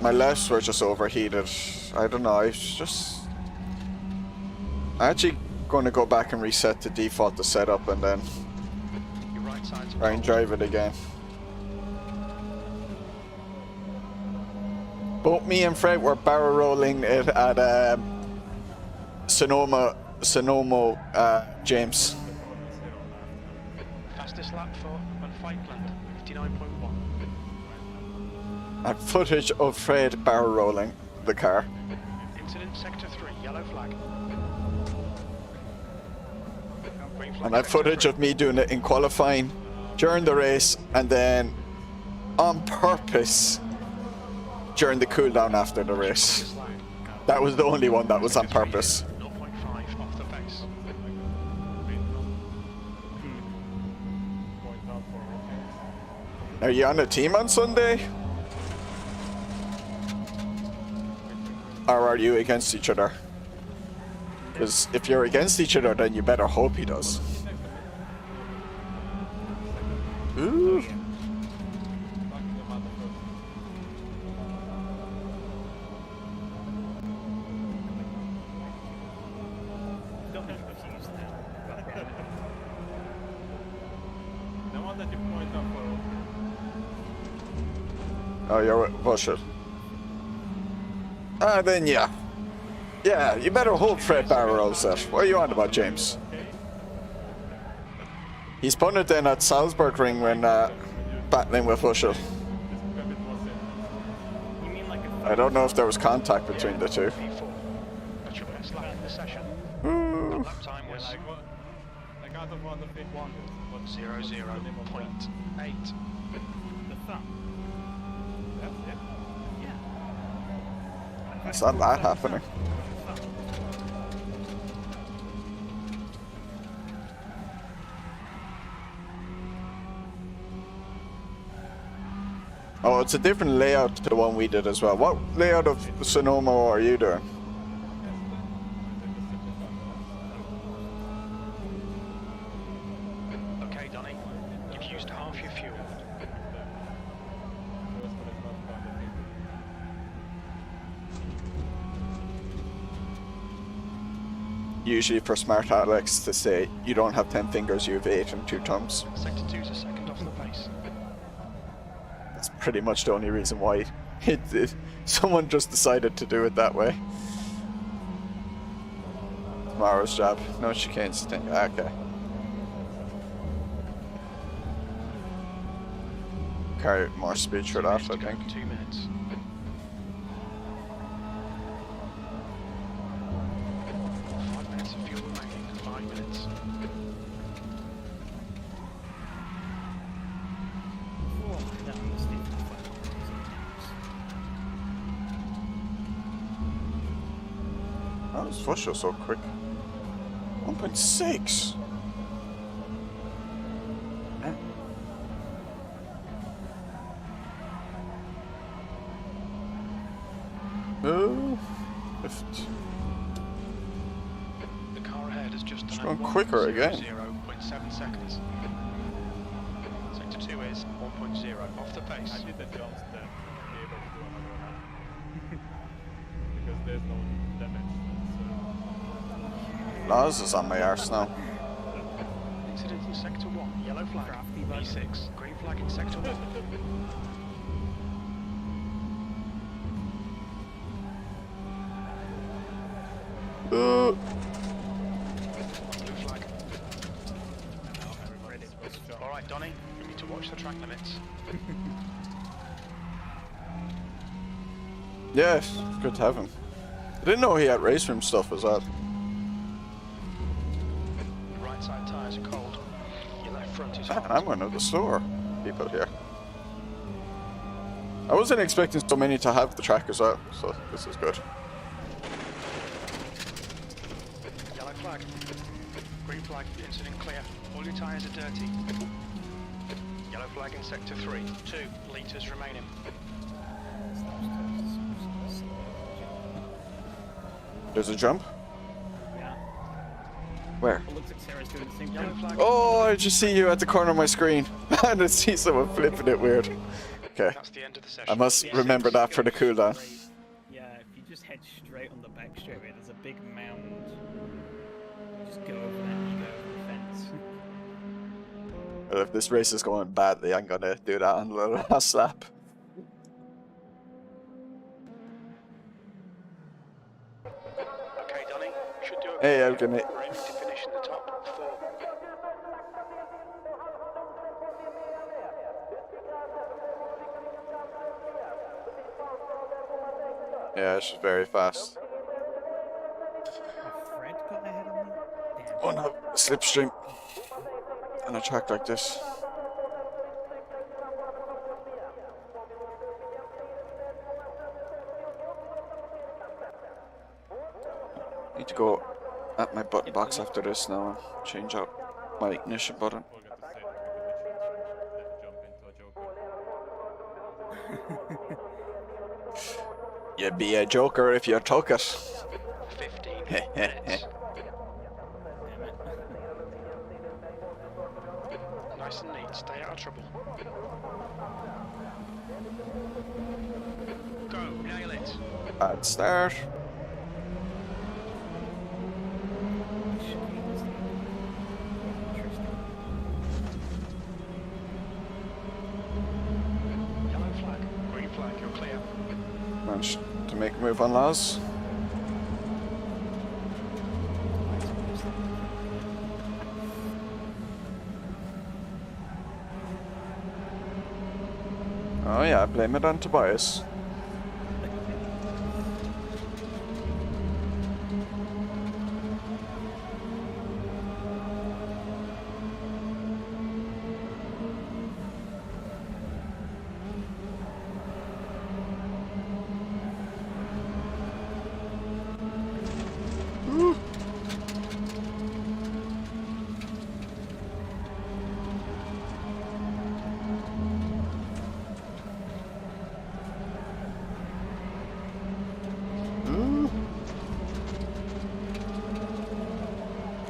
My lefts were just overheated. I don't know, I'm actually going to go back and reset to default the setup and then try and drive it again. Both me and Fred were barrel rolling it at Sonoma, James. Fastest lap for on Falkland, 59.1. And footage of Fred barrel rolling the car. Incident sector 3, yellow flag. Green flag, And that footage of me doing it in qualifying during the race and then on purpose during the cool down after the race. That was the only one that was on purpose. 0.5 off the pace. Are you on a team on Sunday? Or are you against each other? Because if you're against each other, then you better hope he does. Ooh. Oh, you're with Wuschel. Then yeah. Yeah, you better hold Fred barrels that. What are you on about, James? He spun it then at Salzburgring when battling with Wuschel. I don't know if there was contact between the two. That's your best lap in the session. Ooh. Lap time was 1:00.8. It's not that happening. Oh, it's a different layout to the one we did as well. What layout of Sonoma are you doing? Okay, Donny, you've used half your fuel. usually for smart Alex to say you don't have 10 fingers, you have 8 and 2 thumbs. Sector 2's a second off the pace. That's pretty much the only reason why someone just decided to do it that way. Tomorrow's job. No chicanes. Okay. Carry more speed for that, I think. 2 minutes. How does Wuschel so quick? 1.6. Oh, the car ahead has just it's done going quicker again. 0.7 seconds. Sector 2 is 1.0 off the pace. I did the jumps then to be able to do another one. Because there's no damage. Laz is on my arse now. Incident in Sector 1, yellow flag, B6, green flag in Sector 1. Blue flag. Alright, Donny, we need to watch the track limits. Yeah, it's good to have him. I didn't know he had race room stuff as well. Right side tyres are cold. Your left front is Man, hot. I'm one of the slower people here. I wasn't expecting so many to have the track as well, so this is good. Yellow flag. Green flag, incident clear. All your tyres are dirty. Yellow flag in Sector 3. 2 litres remaining. There's a jump? Yeah. Where? It looks like Sarah's doing the same Yellow thing. flag. Oh, I just see you at the corner of my screen. And I see someone flipping it weird. Okay. That's the end of the session. I must remember that for the cooldown. Yeah, if you just head straight on the back straightaway, there's a big mound. You just go over that and you go over the fence. Well, if this race is going badly, I'm gonna do that on the last lap. Okay, Donny. Should do it. Hey, I'm gonna... We're aiming to finish in the top 4. Yeah, she's very fast. Fred got ahead on me? Damn. Oh no, slipstream. On a track like this. Need to go at my button box after this now and change out my ignition button. Forgot to say that we could literally jump into a joker. You'd be a joker if you took it. 15 minutes. Nice and neat. Stay out of trouble. Go. Nail it. Bad start. Yellow flag. Green flag. You're clear. Managed to make a move on Laz. Oh yeah, blame it on Tobias.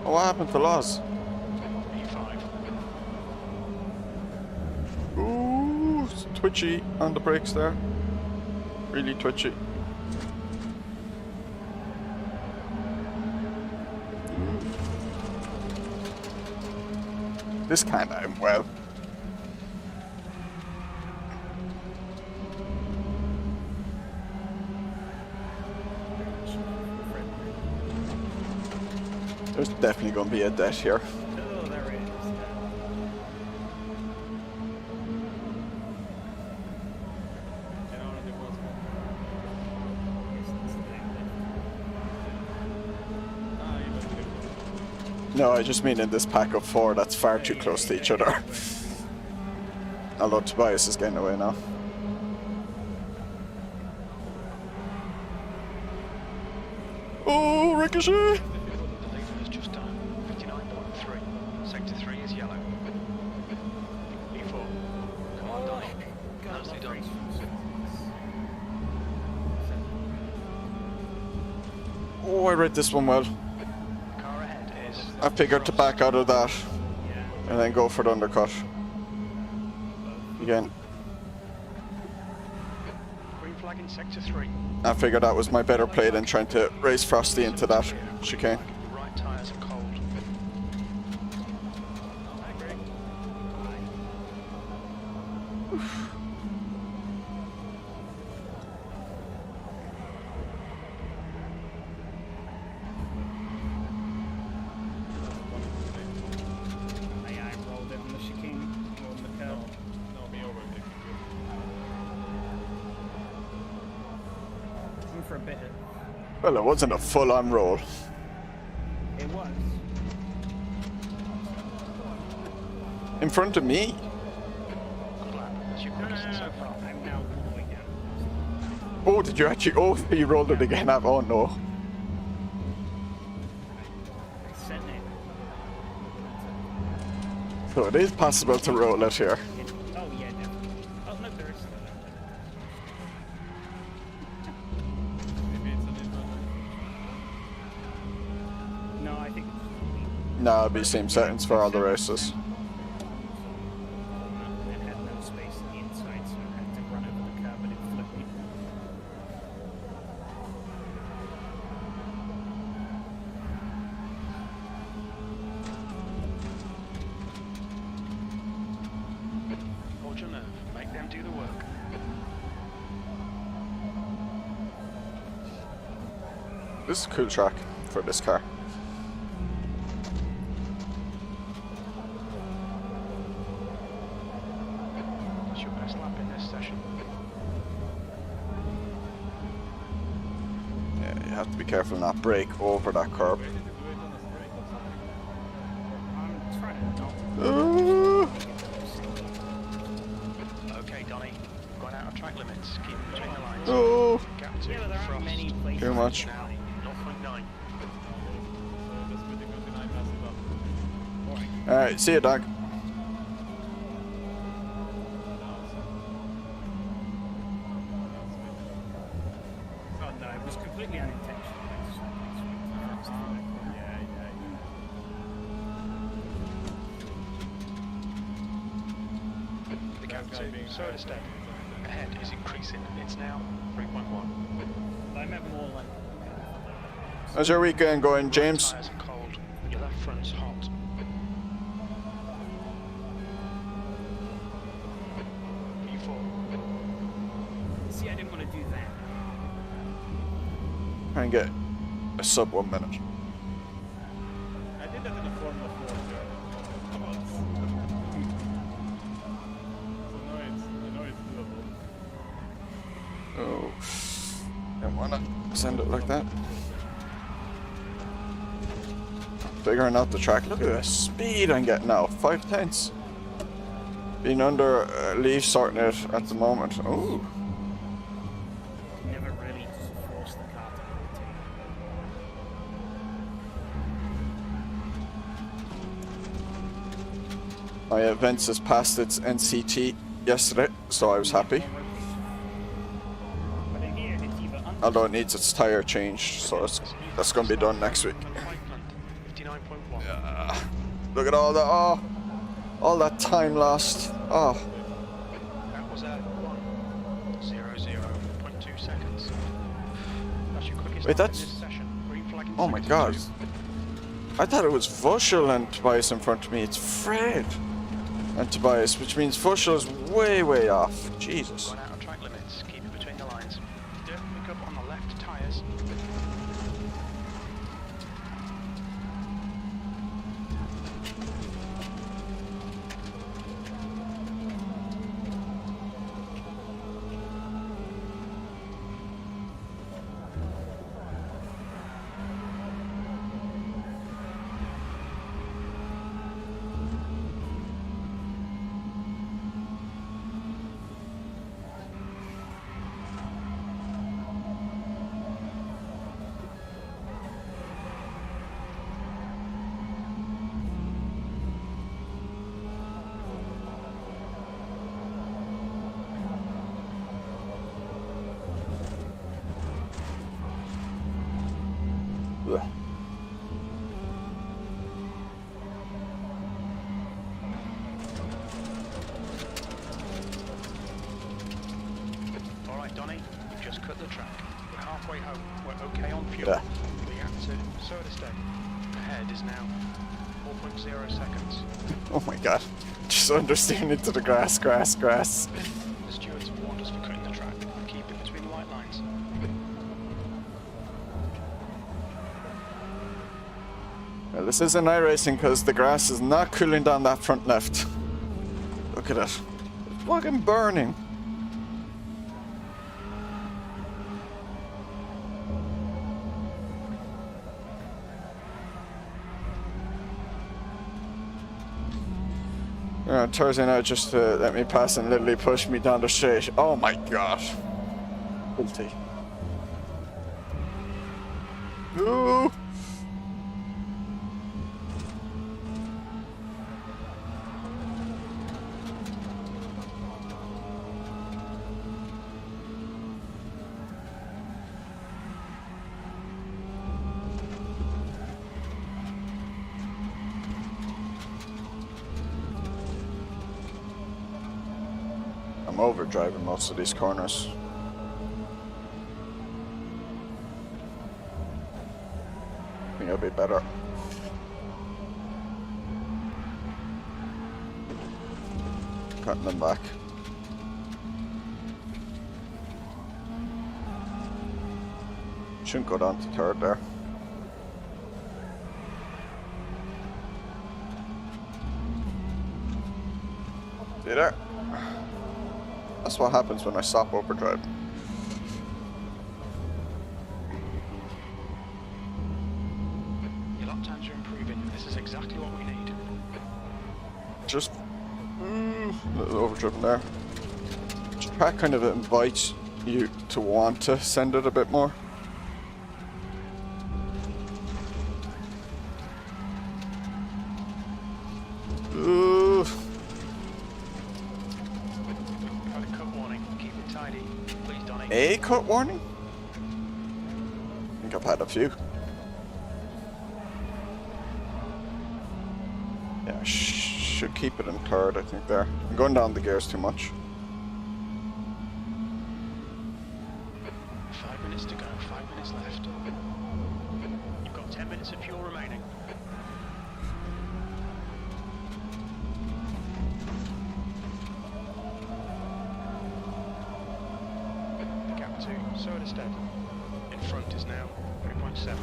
What happened to Laz? E5. Ooh, it's twitchy on the brakes there. Really twitchy. This can't end well. There's definitely going to be a debt here. Oh, there it is. No, I just mean in this pack of 4 that's far too close to each other. Although Tobias is getting away now. Oh, Ricochet! The leader has just done 59.3. Sector 3 is yellow. E4. Come on, Donny. Nicely done. Oh, I read this one well. The car ahead is... I figured to back out of that and then go for the undercut. Again. Green flag in Sector 3. I figured that was my better play than trying to race Frosty into that chicane. Your right tyres are cold. I rolled it on the chicane. On the curb. No, me overtaking In for a bit. Well, it wasn't a full-on roll. It was. In front of me? Good lap. That's your quickest so far. I'm now all the way down. Oh, did you actually? Oh, you rolled it again. Oh no. I sent it. So it is possible to roll it here. Oh yeah, definitely. Oh no, there is. Maybe it's an advantage. No, I think. No, it'll be same settings for all the races. It had no space on the inside, so I had to run over the curb and it flipped me. Hold your nerve. Make them do the work. This is a cool track for this car. That's your best lap in this session. Yeah, you have to be careful not break over that curb. Why did you do it on a straight or something? I'm trying to not. Okay, Donny. Going out of track limits. Keep between the lines. Oh, Gap 2. Yeah, but there aren't Frost. many places. too much. Now, 0.9. So that's pretty good in I pass it up. All right, see you, dog. Oh no, it was completely unintentional. The gap 2. So to step. Ahead is increasing. It's now 3.1. I meant more like. How's your weekend going, James? Tyres are cold. Your left front's hot. E4. See, I didn't want to do that. Try and get a sub 1 minute. I did that in a Formula 4 once. So I know it's doable. Oh, don't wanna send it like that. Figuring out the track. Look at the speed I'm getting now. 5/10. Being under leaf sorting it at the moment. Oh, Never really just force the car to rotate. my events has passed its NCT yesterday, so I was happy. But in here, it's either Although it needs its tire changed, so that's going to be done next week. 59.1. Yeah. Look at all that. Oh, all that time lost. Oh. That was at 1:00.2 seconds. That's your quickest Wait, lap in that's- this session. Green flag in Oh my sector God. 2. I thought it was Wuschel and Tobias in front of me. It's Fred and Tobias, which means Wuschel's way, way off. Jesus. Going out of track limits. Keep it between the lines. Dirt pickup on the left tyres. Ugh. All right, Donny, we've just cut the track. We're halfway home. We're okay on fuel. Yeah. We have to soda stay. Ahead is now 4.0 seconds. Oh my god. Just understeering into the grass. The stewards have warned us for cutting the track. Keep it between the white lines. Well, this isn't iRacing because the grass is not cooling down that front left. Look at it. It's fucking burning. Thursday night just to let me pass and literally push me down the straight. Oh my gosh. Guilty. Ooh. I'm overdriving most of these corners. I think it'll be better. Cutting them back. Shouldn't go down to third there. See there? That's what happens when I stop overdrive. Your lap times are improving. This is exactly what we need. Just a little overdriven there. The track kind of invites you to want to send it a bit more. Ooh. Got a cut warning. Keep it tidy. Please, Donny. A cut warning? I think I've had a few. Yeah, should keep it in third, I think there. I'm going down the gears too much. 5 minutes to go. 5 minutes left. You've got 10 minutes of fuel remaining. The gap to soda stead. In front is now 3.7.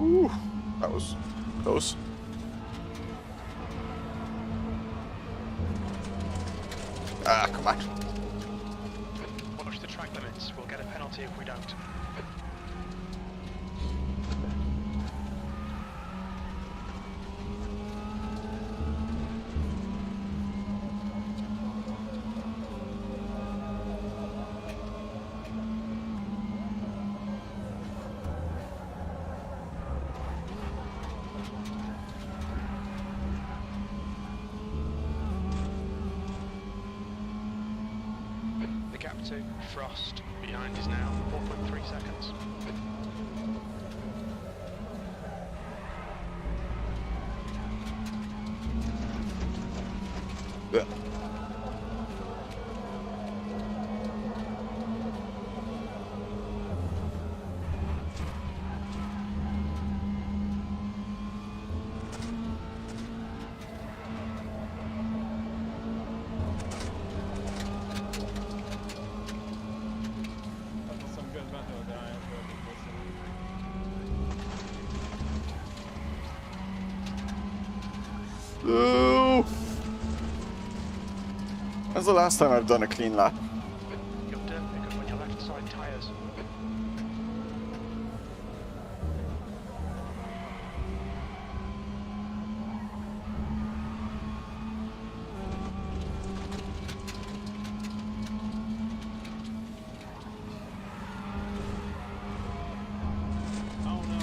Ooh, that was close. Ah, come on. Watch the track limits. We'll get a penalty if we don't. The gap to Frost behind is now 4.3 seconds. Yeah. No! When's the last time I've done a clean lap? You're dirt because when your left side tyres. Oh no.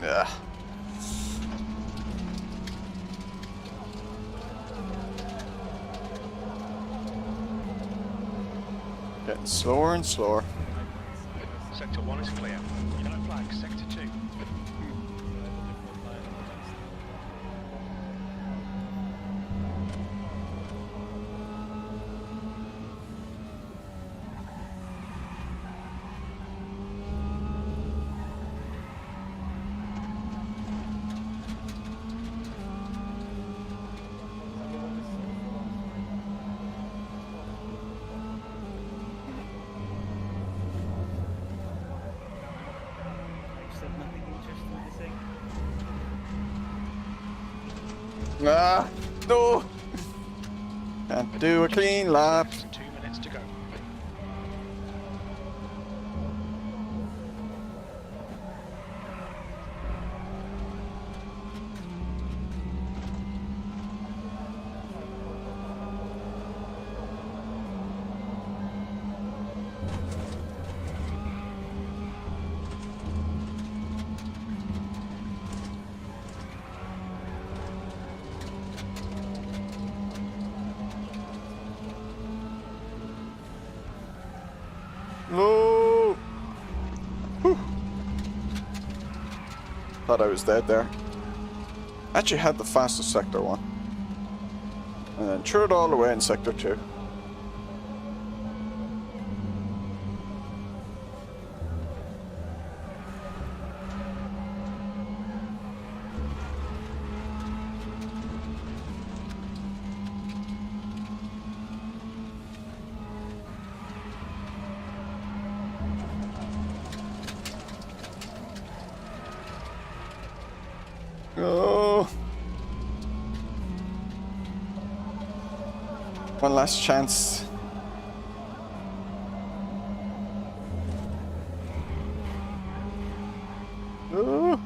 Yeah. Getting slower and slower. Sector 1 is clear. Yellow flag, sector 2. Said nothing interesting to say. Ah, no! Can't do a clean lap. 2 minutes to go. No! Whew. Thought I was dead there. Actually had the fastest sector 1. And then threw it all away in sector 2. Oh. One last chance. Oh.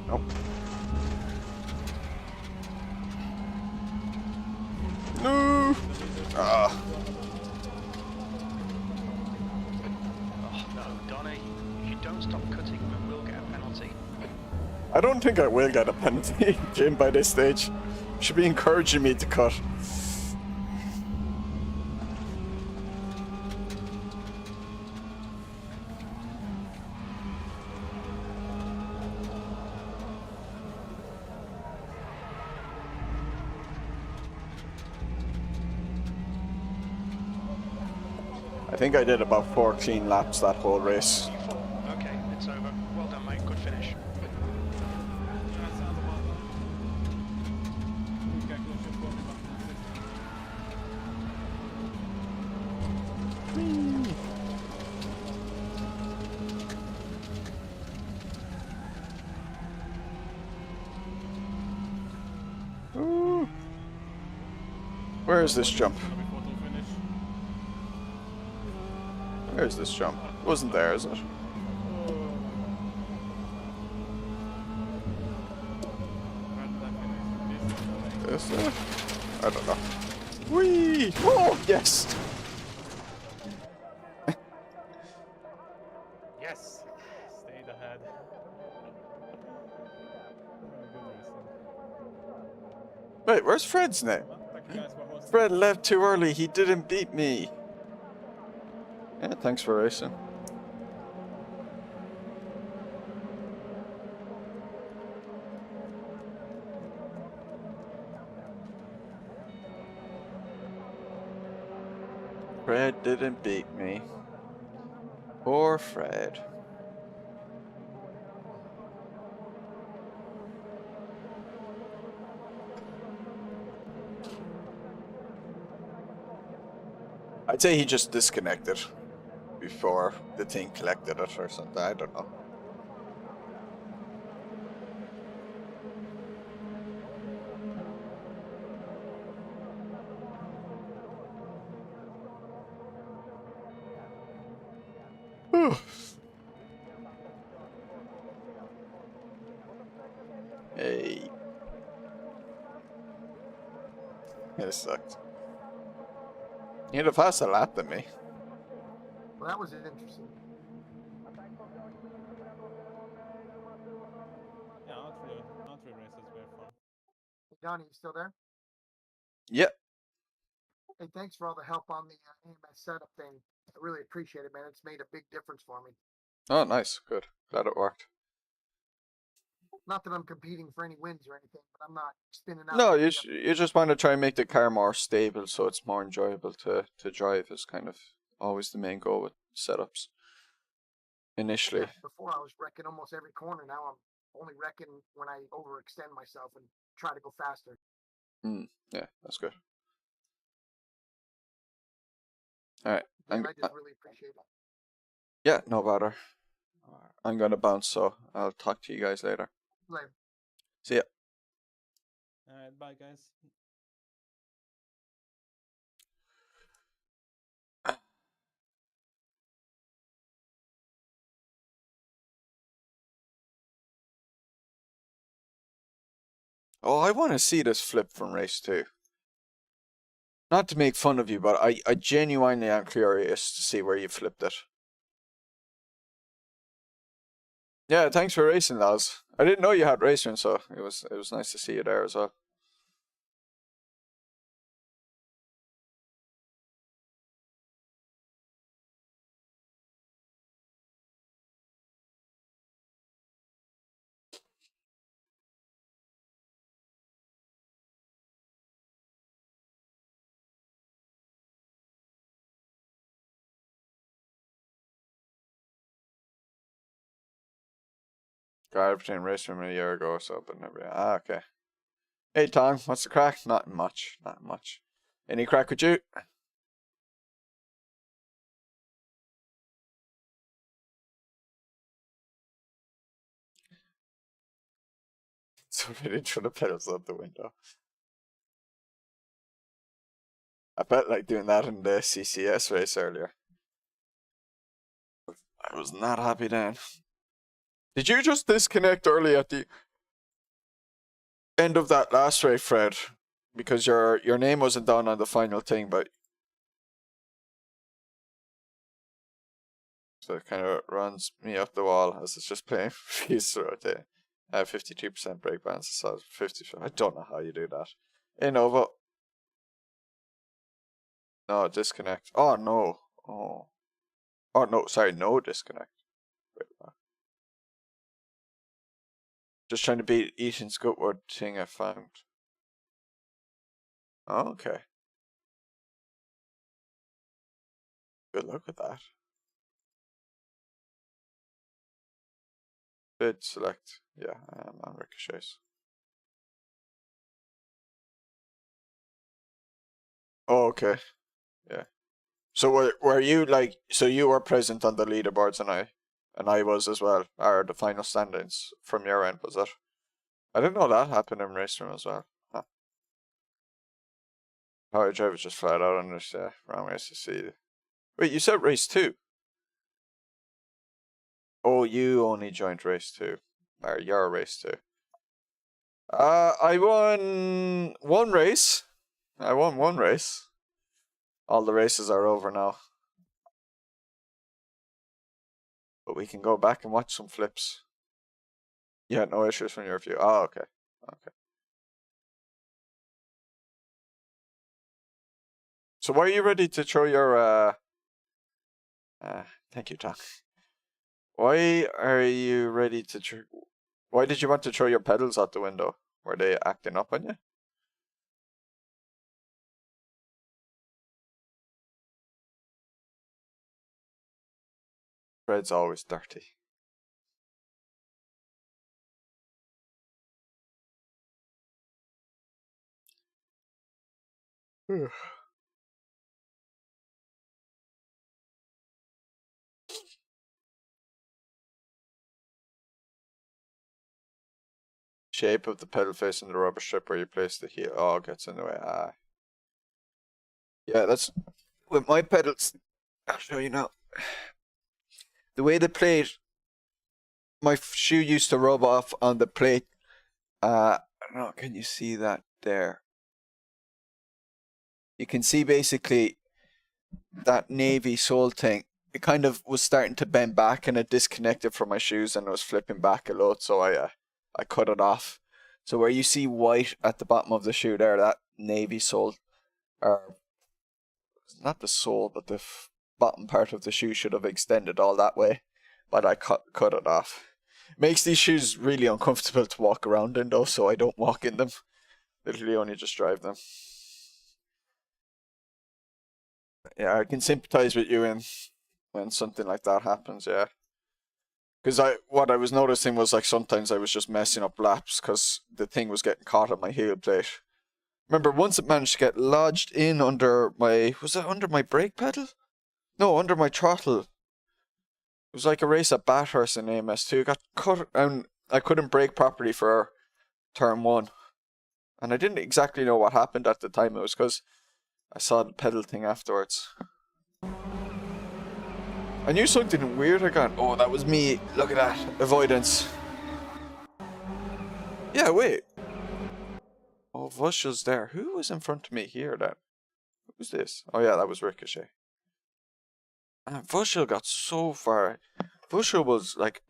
Nope. No! Ah. Oh no, Donny. If you don't stop cutting, we will get a penalty. I don't think I will get a penalty, Jim, by this stage. You should be encouraging me to cut. I think I did about 4 clean laps that whole race. Okay, it's over. Well done, mate. Good finish. Ooh. Where is this jump? Where's this jump? It wasn't there, is it? This it? I don't know. Whee! Oh, yes! Yes! Stayed ahead. Wait, where's Fred's name? Fred left too early. He didn't beat me. Yeah, thanks for racing. Fred didn't beat me. Poor Fred. I'd say he just disconnected before the thing collected it or something. I don't know. Hey. It sucked. You'd have passed a lap than me. Well, that was interesting. Yeah, all three races were fun. Hey, Donnie, you still there? Yep. Hey, thanks for all the help on the AMS setup thing. I really appreciate it, man. It's made a big difference for me. Oh, nice. Good. Glad it worked. Not that I'm competing for any wins or anything, but I'm not spinning out. No, you just want to try and make the car more stable so it's more enjoyable to drive is kind of always the main goal with setups. Initially. Yeah, before I was wrecking almost every corner. Now I'm only wrecking when I overextend myself and try to go faster. Yeah, that's good. Alright. I just really appreciate it. Yeah, no bother. I'm gonna bounce, so I'll talk to you guys later. Later. See ya. Alright, bye guys. Oh, I want to see this flip from race 2. Not to make fun of you, but I genuinely am curious to see where you flipped it. Yeah, thanks for racing, lads. I didn't know you had racing, so it was nice to see you there as well. Got everything racing from a year ago or so, but never. Ah, okay. Hey, Tom, what's the crack? Not much. Not much. Any crack with you? So really throw the pedals out the window. I felt like doing that in the CCS race earlier. I was not happy then. Did you just disconnect early at the end of that last race, Fred? Because your name wasn't down on the final thing, but so it kind of runs me up the wall as it's just playing freeze throughout the 52% brake balance. So 50. I don't know how you do that. Hey, Nova. No, disconnect. Oh no. Oh no. Sorry, no disconnect. Wait, just trying to beat Ethan's Goodwood thing I found. Oh, okay. Good luck with that. Bid select. Yeah, I am on ricochets. Oh, okay. Yeah. So were you like, so you were present on the leaderboards and I was as well, or the final standings from your end, was it? I didn't know that happened in race room as well. Huh. Power drive was just flat out on this wrong race to see. Wait, you said race 2? Oh, you only joined race 2. Or your race 2. I won one race. I won one race. All the races are over now. But we can go back and watch some flips. You had no issues from your view. Oh, okay. Okay. So why are you ready to throw your thank you, Tom. Why are you ready to why did you want to throw your pedals out the window? Were they acting up on you? Fred's always dirty. shape of the pedal face and the rubber strip where you place the heel. Oh, it gets in the way. Ah. Yeah, that's with my pedals. I'll show you now. The way the plate, my shoe used to rub off on the plate. I don't know, can you see that there? You can see basically that navy sole thing. It kind of was starting to bend back and it disconnected from my shoes and it was flipping back a lot, so I cut it off. So where you see white at the bottom of the shoe there, that navy sole, or not the sole, but the bottom part of the shoe should have extended all that way, but I cut it off. Makes these shoes really uncomfortable to walk around in though, so I don't walk in them. Literally only just drive them. Yeah, I can sympathize with you when something like that happens, yeah. Because what I was noticing was like sometimes I was just messing up laps because the thing was getting caught on my heel plate. Remember once it managed to get lodged in under my, was it under my brake pedal? No, under my throttle. It was like a race at Bathurst in AMS2. It got cut and I couldn't brake properly for turn 1. And I didn't exactly know what happened at the time. It was because I saw the pedal thing afterwards. I knew something weird had gone. Oh, that was me. Look at that. Avoidance. Yeah, wait. Oh, Wuschel's there. Who was in front of me here then? Who's this? Oh yeah, that was Ricochet. And Wuschel got so far. Wuschel was like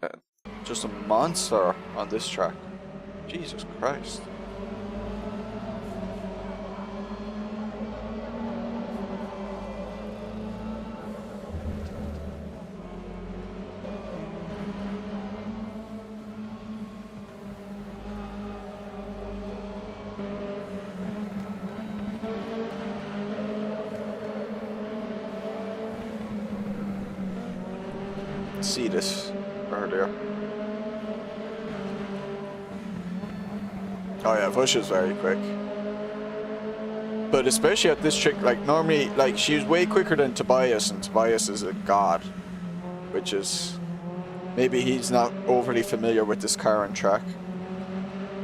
just a monster on this track. Jesus Christ. See this earlier. Oh yeah, Wuschel's very quick. But especially at this trick, like normally, like she was way quicker than Tobias, and Tobias is a god. Which is, maybe he's not overly familiar with this car and track.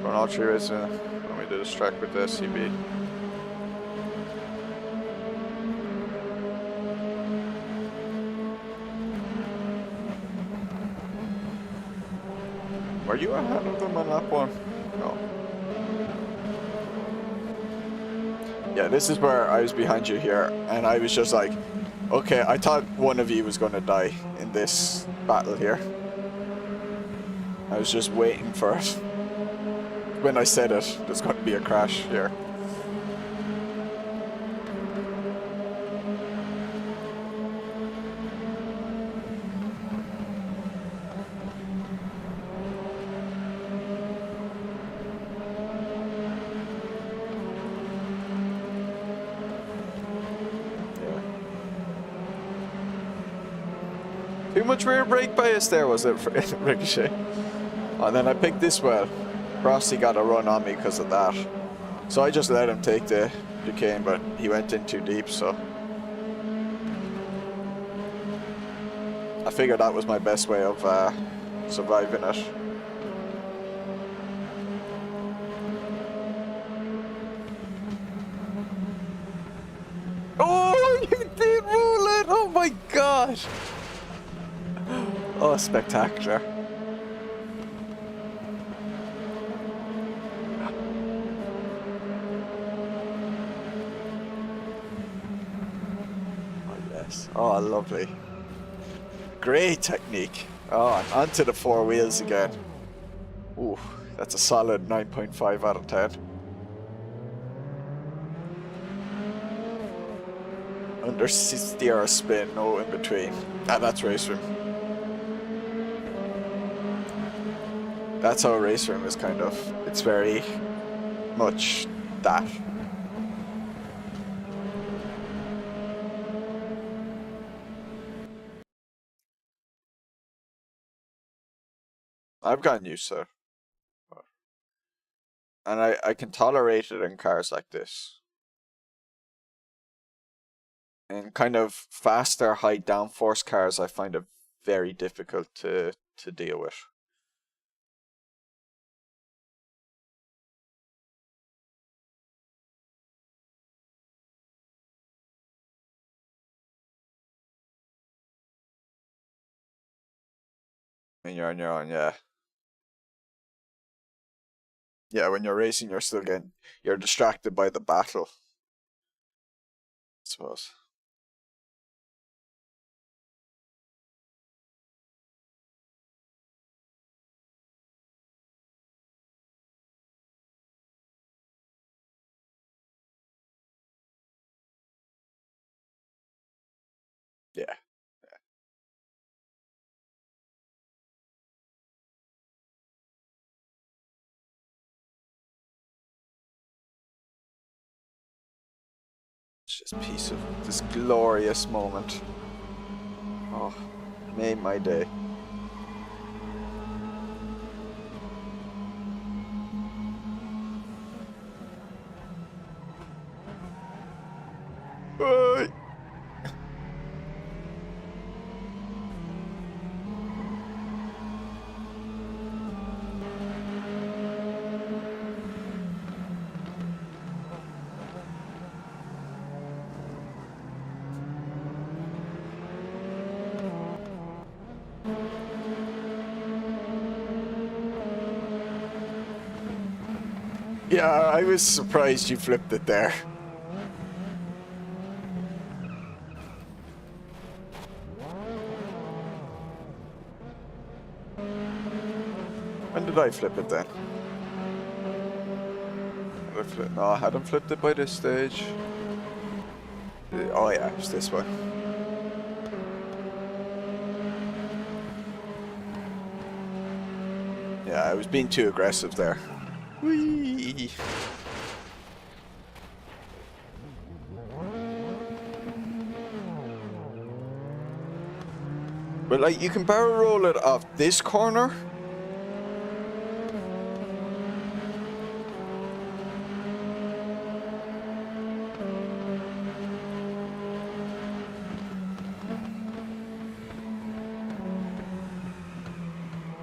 Going all through is when we do this track with the SCB. Were you ahead of them on lap 1? No. Yeah, this is where I was behind you here, and I was just like, okay, I thought one of you was going to die in this battle here. I was just waiting for it. When I said it, there's going to be a crash here. Too much rear brake bias there, was it, for Ricochet? And then I picked this well. Rossi got a run on me because of that. So I just let him take the chicane, but he went in too deep, so. I figured that was my best way of surviving it. Oh, you did roll it! Oh my gosh! Oh, spectacular. Oh, yes. Oh, lovely. Great technique. Oh, and onto the 4 wheels again. Ooh, that's a solid 9.5 out of 10. Under 60 or a spin, no in between. Ah, that's race room. That's how race room is kind of. It's very much that. I've gotten used to it. And I can tolerate it in cars like this. In kind of faster, high downforce cars, I find it very difficult to deal with. When you're on your own, yeah. Yeah, when you're racing, you're still you're distracted by the battle, I suppose. Yeah. It's just a piece of this glorious moment. Oh, made my day. Bye. Yeah, I was surprised you flipped it there. When did I flip it then? No, I hadn't flipped it by this stage. Oh yeah, it's this one. Yeah, I was being too aggressive there. Whee! But like, you can barrel roll it off this corner.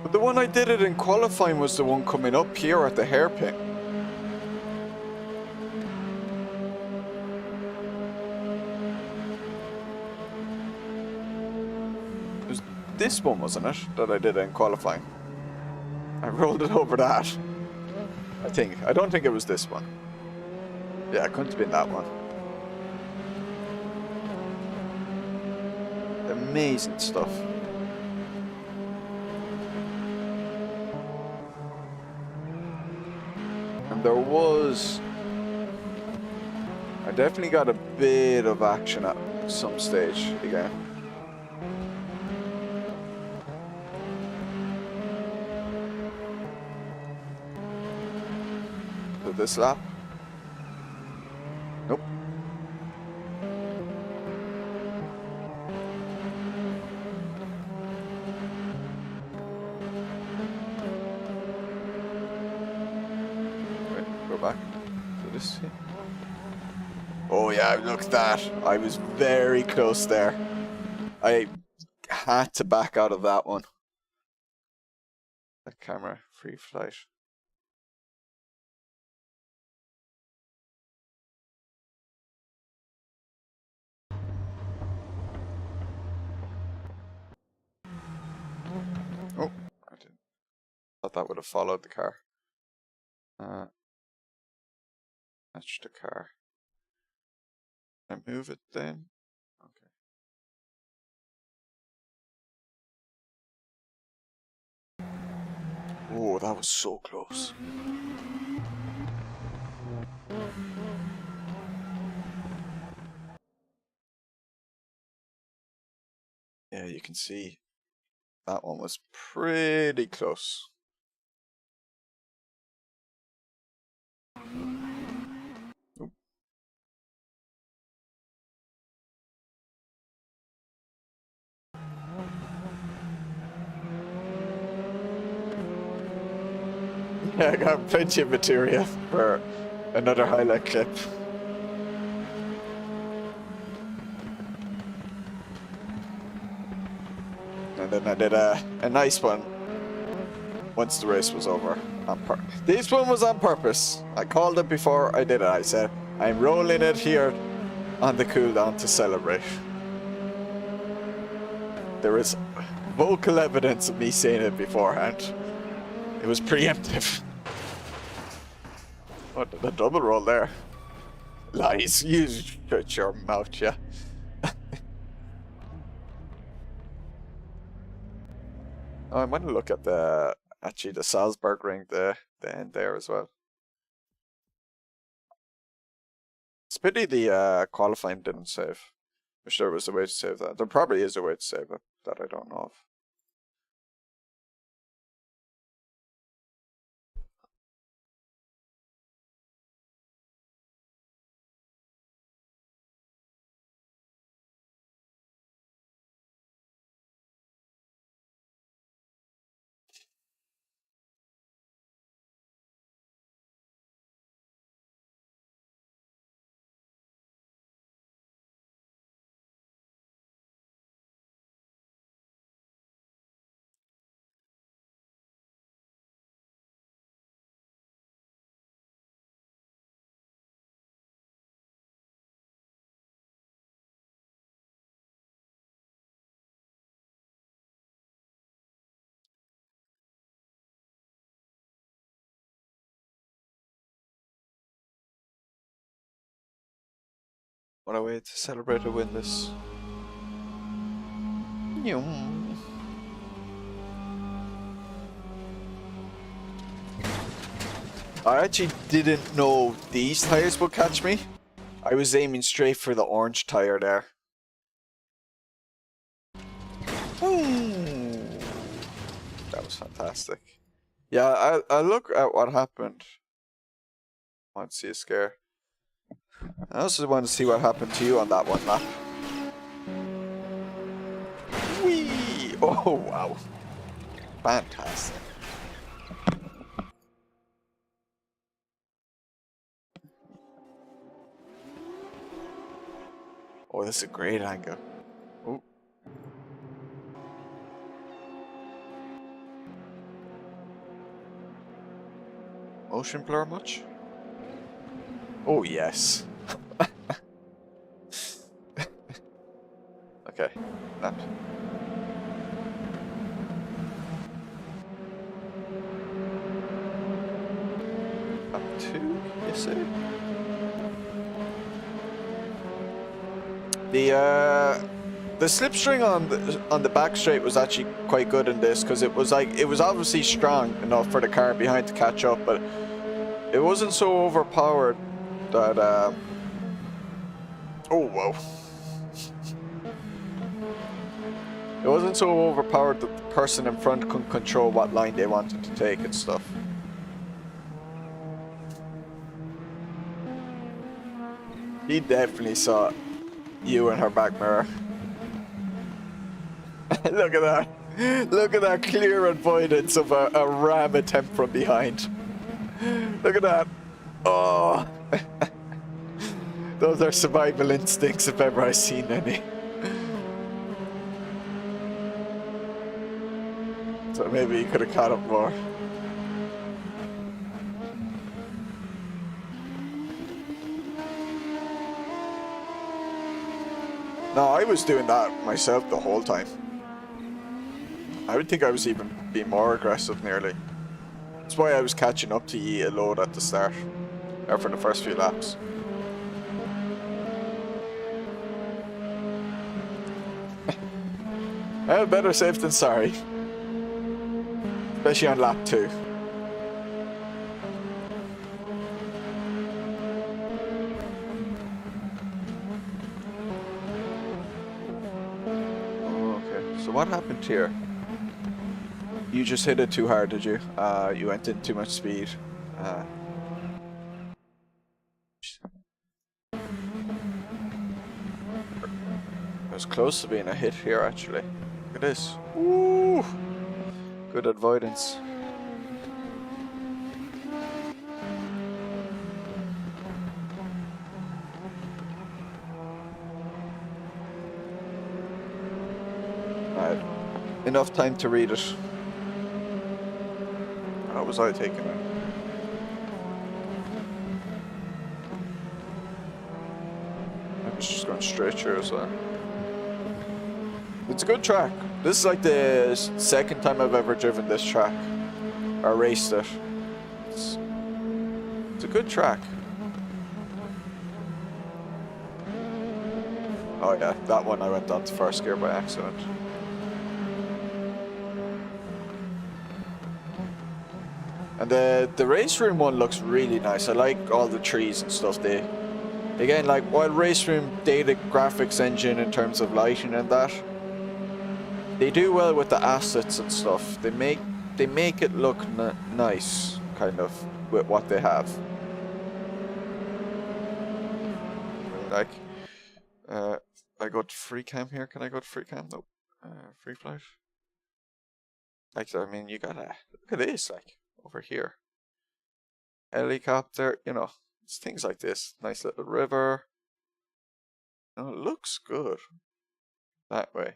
But the one I did it in qualifying was the one coming up here at the hairpin. This one, wasn't it, that I did in qualifying? I rolled it over that. I think. I don't think it was this one. Yeah, it couldn't have been that one. Amazing stuff. And there was... I definitely got a bit of action at some stage again. This lap? Nope. Wait, go back to this here. Oh yeah, look at that. I was very close there. I had to back out of that one. That camera, free flight. Oh, I didn't. Thought that would have followed the car. Match the car. Can I move it then? Okay. Oh, that was so close. Yeah, you can see. That one was pretty close. Oop. Yeah, I got plenty of material for another highlight clip. And then I did a nice one once the race was over. This one was on purpose. I called it before I did it. I said, I'm rolling it here on the cooldown to celebrate. There is vocal evidence of me saying it beforehand. It was preemptive. What, the double roll there? Lies. You shut your mouth, yeah. Oh, I'm going to look at the Salzburgring, the end there as well. It's pity the qualifying didn't save. I'm sure there was a way to save that. There probably is a way to save it that I don't know of. What a way to celebrate a win this. I actually didn't know these tires would catch me. I was aiming straight for the orange tire there. Ooh, that was fantastic. Yeah, I look at what happened. I want to see a scare. I also want to see what happened to you on that one lap. Whee! Oh, wow. Fantastic. Oh, this is a great angle. Oh. Motion blur much? Oh, yes. Okay, lap. Lap 2, you see? The slipstring on the back straight was actually quite good in this because it was obviously strong enough for the car behind to catch up, but it wasn't so overpowered that oh whoa. It wasn't so overpowered that the person in front couldn't control what line they wanted to take and stuff. He definitely saw you in her back mirror. Look at that. Look at that clear avoidance of a ram attempt from behind. Look at that. Oh. Those are survival instincts if ever I've seen any. So maybe you could have caught up more. No, I was doing that myself the whole time. I would think I was even being more aggressive nearly. That's why I was catching up to you a load at the start, or for the first few laps. Well, better safe than sorry. Especially on lap 2. Okay, so what happened here? You just hit it too hard, did you? You went in too much speed. It was close to being a hit here, actually. Look at this. Woo! Good avoidance. Right. Enough time to read it. How was I taking it? I was just going straight through as well. It's a good track. This is like the second time I've ever driven this track. Or raced it. It's a good track. Oh yeah, that one I went on to first gear by accident. And the race room one looks really nice. I like all the trees and stuff. Again, like while race room data graphics engine in terms of lighting and that, they do well with the assets and stuff. They make it look nice, kind of, with what they have. Like, I go to free cam here. Can I go to free cam? Nope. Free flight. Like, I mean, you gotta look at this, like over here. Helicopter, you know, it's things like this. Nice little river. Oh, it looks good that way.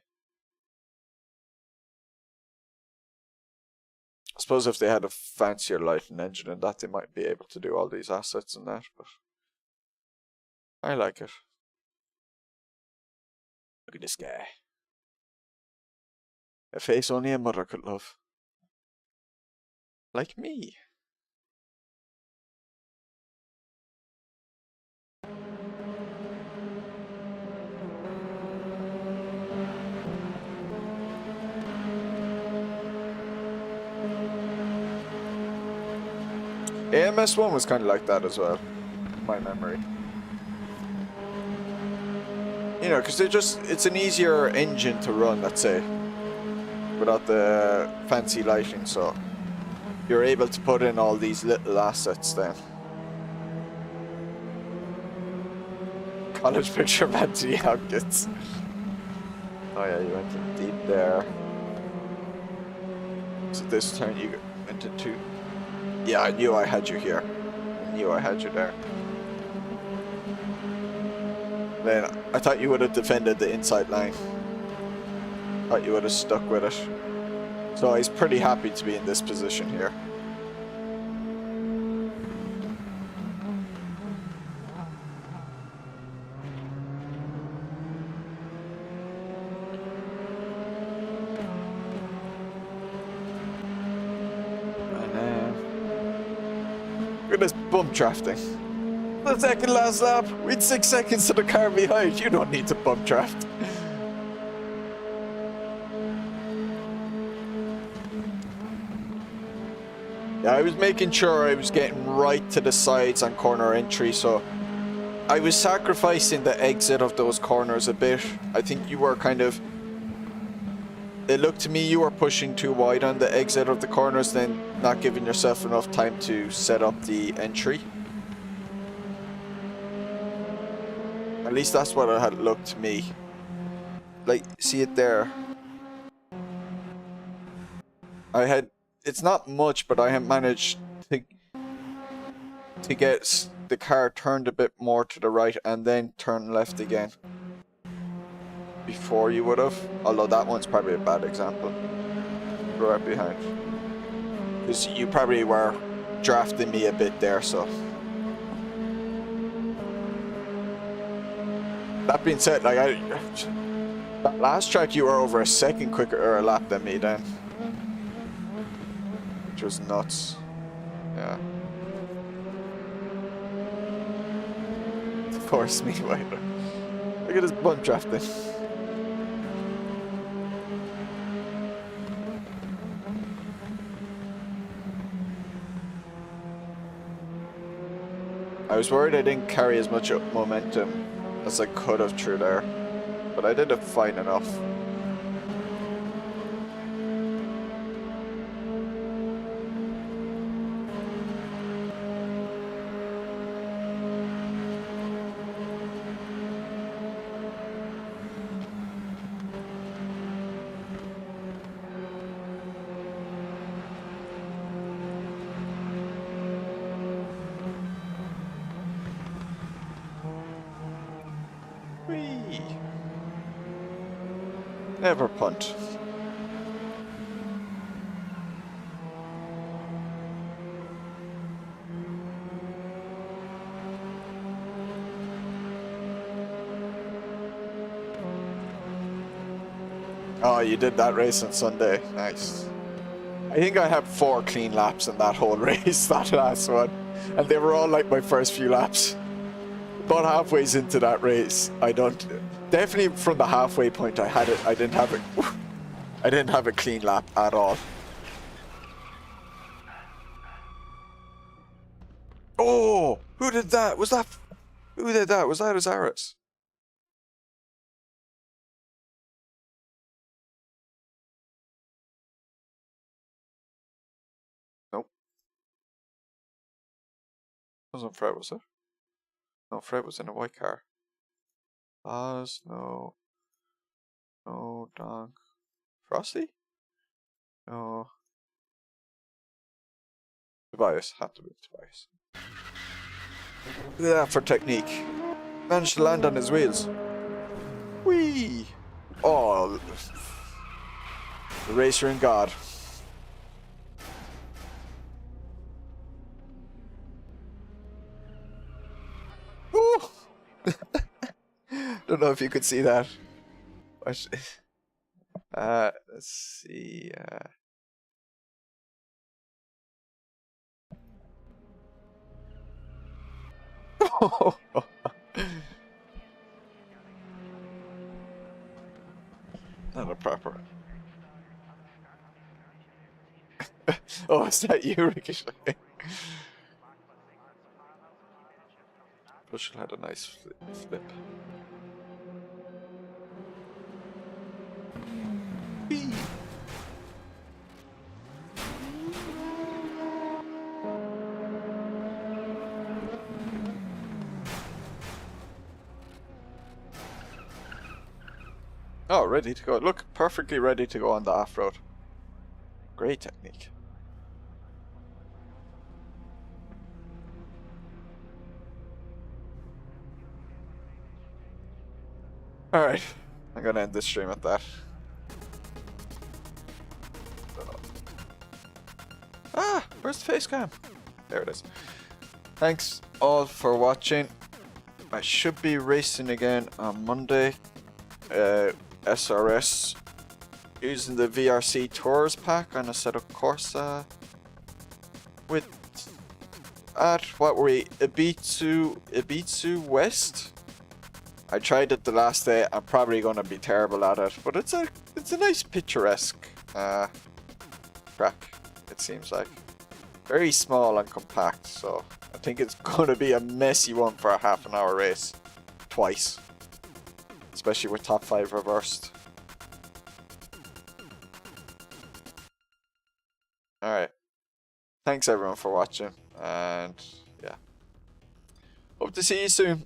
I suppose if they had a fancier lighting engine and that, they might be able to do all these assets and that, but I like it. Look at this guy. A face only a mother could love. Like me. AMS1 was kind of like that as well, in my memory. You know, because it's an easier engine to run, let's say, without the fancy lighting, so you're able to put in all these little assets then. College picture of Anthony Hopkins. Oh yeah, you went in deep there. So this turn you went into... Yeah, I knew I had you here. I knew I had you there. Then I thought you would have defended the inside line. Thought you would have stuck with it. So he's pretty happy to be in this position here. Look at this bump drafting. The second last lap, we'd 6 seconds to the car behind. You don't need to bump draft. Yeah, I was making sure I was getting right to the sides on corner entry, so I was sacrificing the exit of those corners a bit. I think you were kind of... It looked to me you were pushing too wide on the exit of the corners, then not giving yourself enough time to set up the entry. At least that's what it had looked to me. Like, see it there? I had... It's not much, but I have managed to get the car turned a bit more to the right and then turn left again. Before you would have. Although that one's probably a bad example. Right behind. Because you probably were drafting me a bit there, so. That being said, like that last track you were over a second quicker or a lap than me then. Which was nuts. Yeah. Force me later. Look at this bump drafting. I was worried I didn't carry as much momentum as I could have through there, but I did it fine enough. Never punt. Oh, you did that race on Sunday. Nice. I think I had 4 clean laps in that whole race, that last one. And they were all like my first few laps. About halfway into that race, definitely from the halfway point I didn't have a clean lap at all. Oh, who did that? Who did that? Was that Azaris? Nope. Wasn't Fred, was it? No, Fred was in a white car. Oz, no. No, Donk. Frosty? No. Tobias. Had to be Tobias. Look at that for technique. Managed to land on his wheels. Whee! Oh. The racer in God. Woo! Don't know if you could see that. Let's see. Not a proper. Oh, is that you, Ricochet? Wuschel had a nice flip. Whee! Oh, ready to go. Look, perfectly ready to go on the off-road. Great technique. Alright, I'm gonna end this stream at that. Ah, where's the face cam? There it is. Thanks all for watching. I should be racing again on Monday. SRS using the VRC Tours pack on a set of Corsa with what were we? Ibiza West. I tried it the last day. I'm probably gonna be terrible at it, but it's a nice picturesque track. It seems like very small and compact, so I think it's gonna be a messy one for a half-an-hour race twice. Especially with top 5 reversed. Alright. Thanks everyone for watching. And yeah. Hope to see you soon.